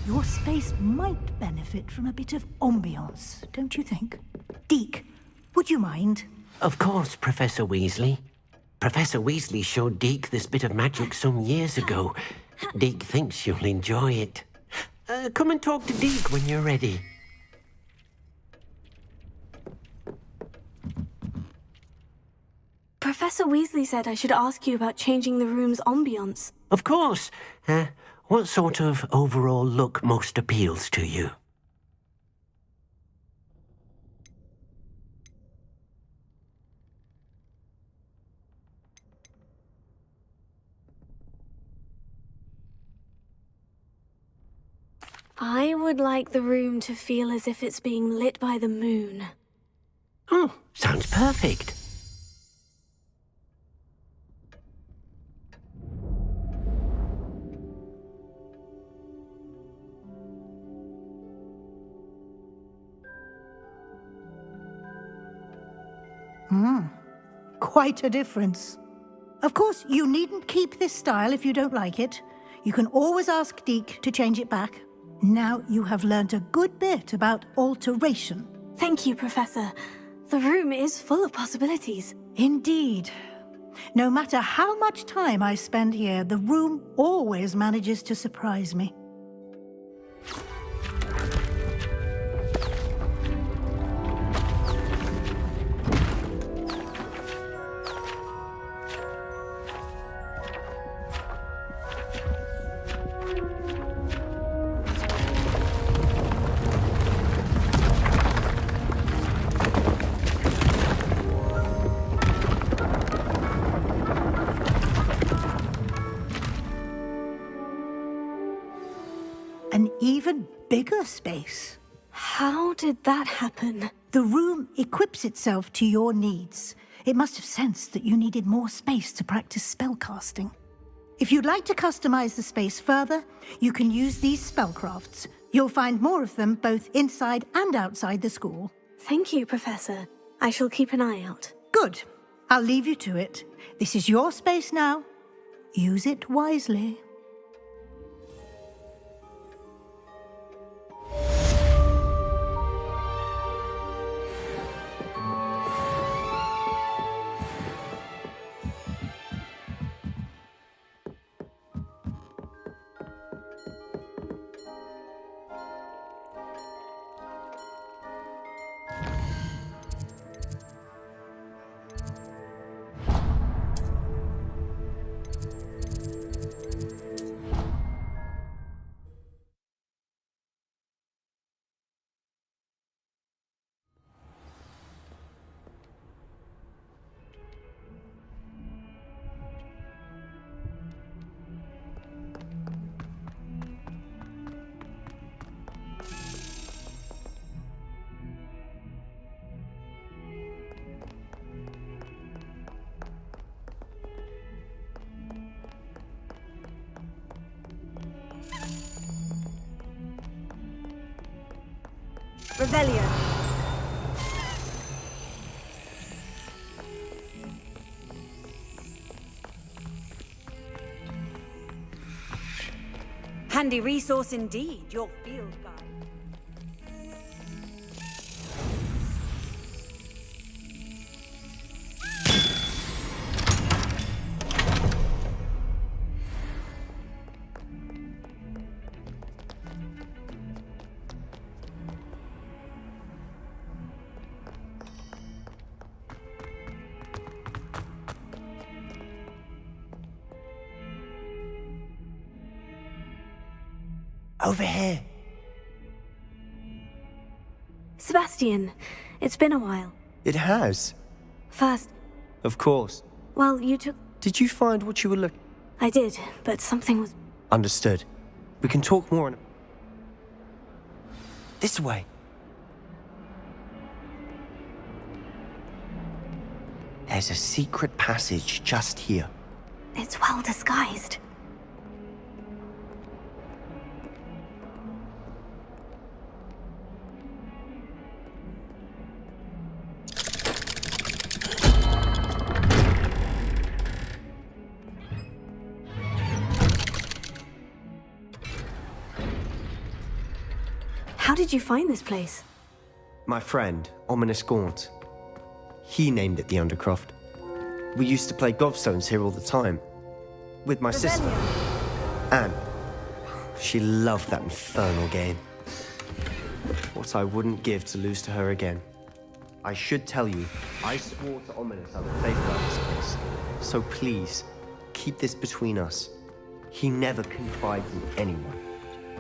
Your space might benefit from a bit of ambiance, don't you think? Deke, would you mind? Of course, Professor Weasley. Professor Weasley showed Deke this bit of magic some years ago. Deke thinks you'll enjoy it. Come and talk to Deke when you're ready. Professor Weasley said I should ask you about changing the room's ambiance. Of course. What sort of overall look most appeals to you? I would like the room to feel as if it's being lit by the moon. Oh, sounds perfect. quite a difference. Of course, you needn't keep this style if you don't like it. You can always ask Deke to change it back. Now you have learned a good bit about alteration. Thank you, Professor. The room is full of possibilities. Indeed. No matter how much time I spend here, the room always manages to surprise me. An even bigger space. How did that happen? The room equips itself to your needs. It must have sensed that you needed more space to practice spellcasting. If you'd like to customize the space further, you can use these spellcrafts. You'll find more of them both inside and outside the school. Thank you, Professor. I shall keep an eye out. Good. I'll leave you to it. This is your space now. Use it wisely. Revelio. Handy resource indeed, your field guide. Over here. Sebastian, it's been a while. It has. First, Of course. well, you took... Did you find what you were looking... I did, but something was... Understood. We can talk more on... This way. There's a secret passage just here. It's well disguised. How did you find this place? My friend, Ominous Gaunt. He named it the Undercroft. We used to play gobstones here all the time. With my sister, Anne. She loved that infernal game. What I wouldn't give to lose to her again. I should tell you, I swore to Ominous I would safeguard this place. So please, keep this between us. He never confided in anyone.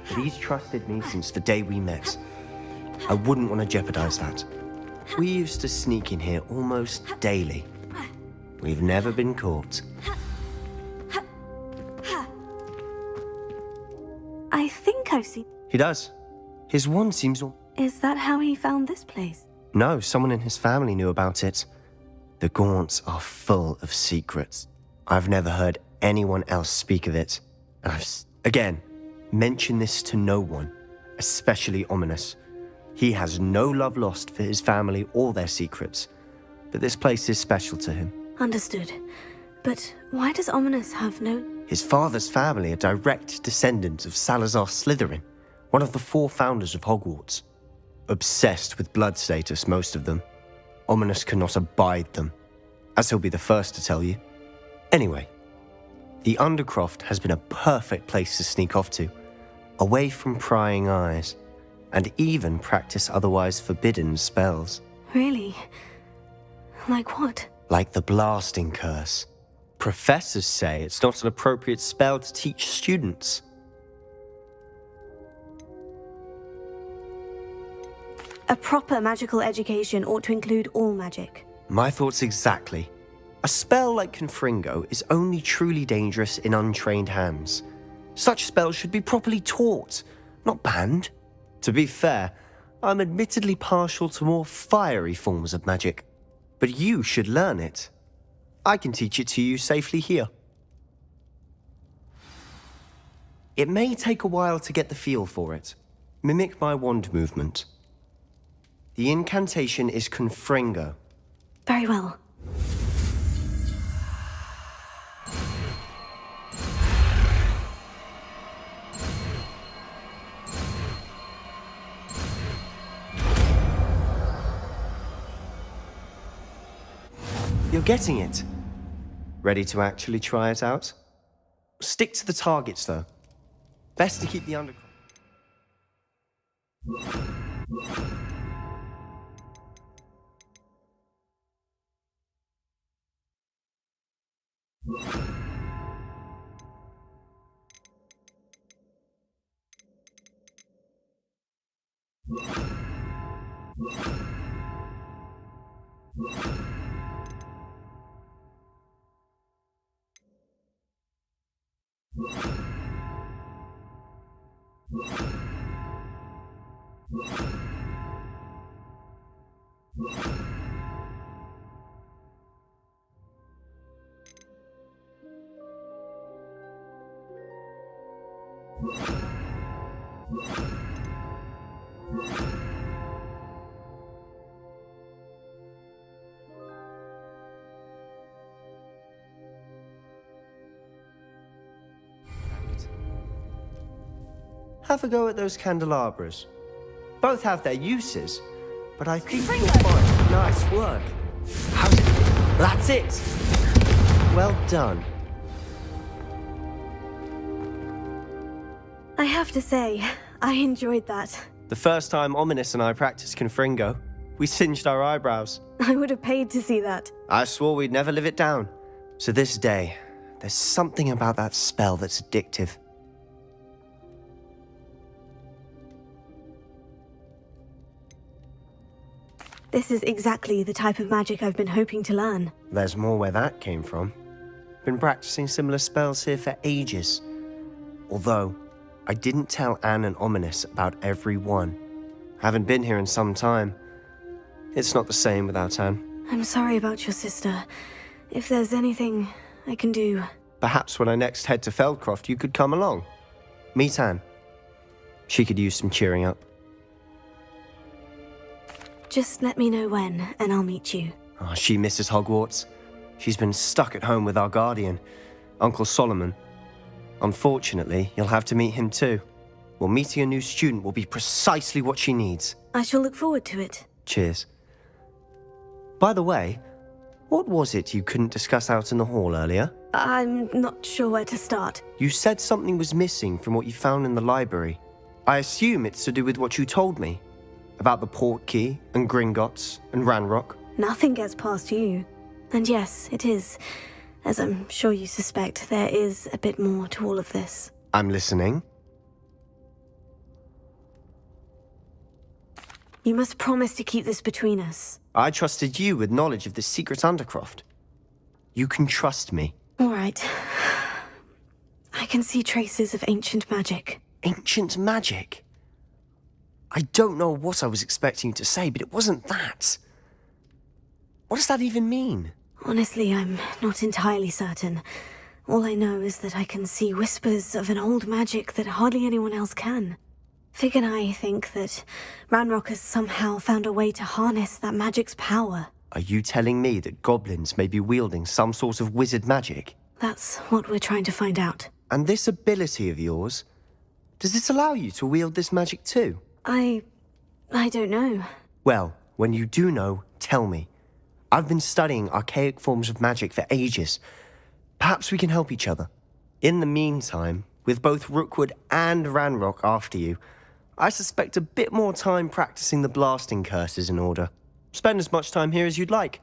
But he's trusted me since the day we met. I wouldn't want to jeopardize that. We used to sneak in here almost daily. We've never been caught. I think I've seen... He does. His wand seems all... Is that how he found this place? No, someone in his family knew about it. The Gaunts are full of secrets. I've never heard anyone else speak of it. And again, mention this to no one, especially Ominous. He has no love lost for his family or their secrets, but this place is special to him. Understood. But why does Ominous have no... His father's family are direct descendants of Salazar Slytherin, one of the 4 founders of Hogwarts. Obsessed with blood status, most of them. Ominous cannot abide them, as he'll be the first to tell you. Anyway, the Undercroft has been a perfect place to sneak off to, away from prying eyes, and even practice otherwise forbidden spells. Really? Like what? Like the blasting curse. Professors say it's not an appropriate spell to teach students. A proper magical education ought to include all magic. My thoughts exactly. A spell like Confringo is only truly dangerous in untrained hands. Such spells should be properly taught, not banned. To be fair, I'm admittedly partial to more fiery forms of magic. But you should learn it. I can teach it to you safely here. It may take a while to get the feel for it. Mimic my wand movement. The incantation is Confringo. Very well. You're getting it. Ready to actually try it out? Stick to the targets, though. Best to keep the under... Have a go at those candelabras. Both have their uses, but I think you'll find... Nice work. How's it? That's it. Well done. I have to say, I enjoyed that. The first time Ominous and I practiced Confringo, we singed our eyebrows. I would have paid to see that. I swore we'd never live it down. So this day, there's something about that spell that's addictive. This is exactly the type of magic I've been hoping to learn. There's more where that came from. Been practicing similar spells here for ages. Although, I didn't tell Anne and Ominous about every one. Haven't been here in some time. It's not the same without Anne. I'm sorry about your sister. If there's anything I can do... Perhaps when I next head to Feldcroft, you could come along. Meet Anne. She could use some cheering up. Just let me know when, and I'll meet you. Oh, she misses Hogwarts. She's been stuck at home with our guardian, Uncle Solomon. Unfortunately, you'll have to meet him too. Well, meeting a new student will be precisely what she needs. I shall look forward to it. Cheers. By the way, what was it you couldn't discuss out in the hall earlier? I'm not sure where to start. You said something was missing from what you found in the library. I assume it's to do with what you told me. About the Portkey, and Gringotts, and Ranrock. Nothing gets past you. And yes, it is. As I'm sure you suspect, there is a bit more to all of this. I'm listening. You must promise to keep this between us. I trusted you with knowledge of the secret Undercroft. You can trust me. All right. I can see traces of ancient magic. Ancient magic? I don't know what I was expecting you to say, but it wasn't that. What does that even mean? Honestly, I'm not entirely certain. All I know is that I can see whispers of an old magic that hardly anyone else can. Fig and I think that Ranrock has somehow found a way to harness that magic's power. Are you telling me that goblins may be wielding some sort of wizard magic? That's what we're trying to find out. And this ability of yours, does it allow you to wield this magic too? I don't know. Well, when you do know, tell me. I've been studying archaic forms of magic for ages. Perhaps we can help each other. In the meantime, with both Rookwood and Ranrock after you, I suspect a bit more time practicing the blasting curse is in order. Spend as much time here as you'd like.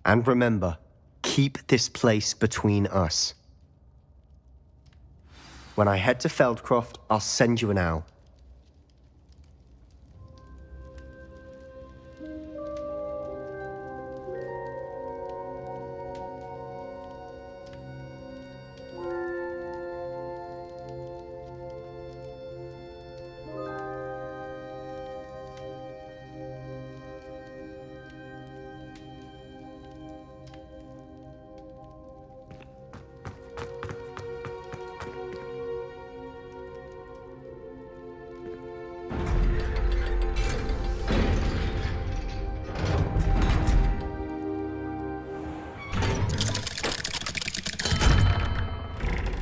And remember, keep this place between us. When I head to Feldcroft, I'll send you an owl.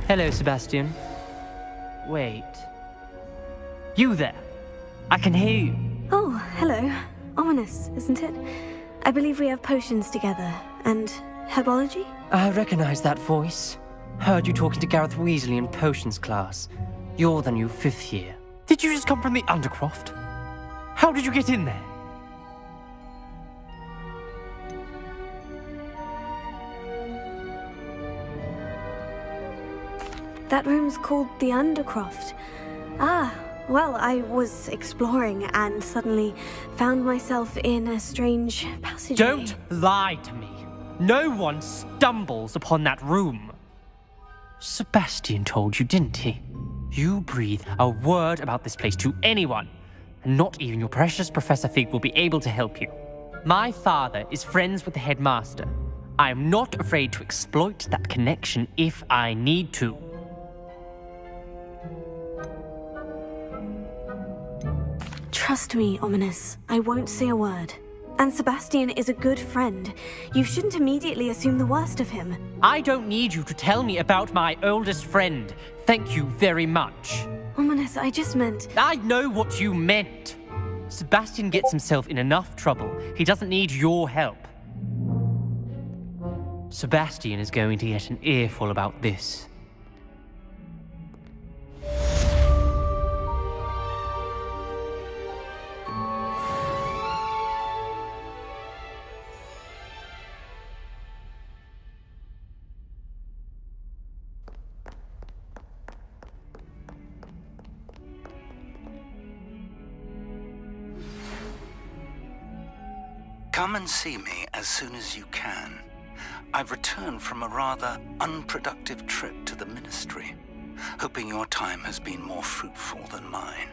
Hello, Sebastian. Wait. You there? I can hear you. Oh, hello. Ominous, isn't it? I believe we have potions together. And herbology? I recognize that voice. Heard you talking to Gareth Weasley in potions class. You're the new 5th year. Did you just come from the Undercroft? How did you get in there? That room's called the Undercroft. Ah, well, I was exploring and suddenly found myself in a strange passageway. Don't lie to me. No one stumbles upon that room. Sebastian told you, didn't he? You breathe a word about this place to anyone, and not even your precious Professor Fig will be able to help you. My father is friends with the headmaster. I am not afraid to exploit that connection if I need to. Trust me, Ominous. I won't say a word. And Sebastian is a good friend. You shouldn't immediately assume the worst of him. I don't need you to tell me about my oldest friend. Thank you very much. Ominous, I just meant... I know what you meant. Sebastian gets himself in enough trouble. He doesn't need your help. Sebastian is going to get an earful about this. Come and see me as soon as you can. I've returned from a rather unproductive trip to the Ministry, hoping your time has been more fruitful than mine.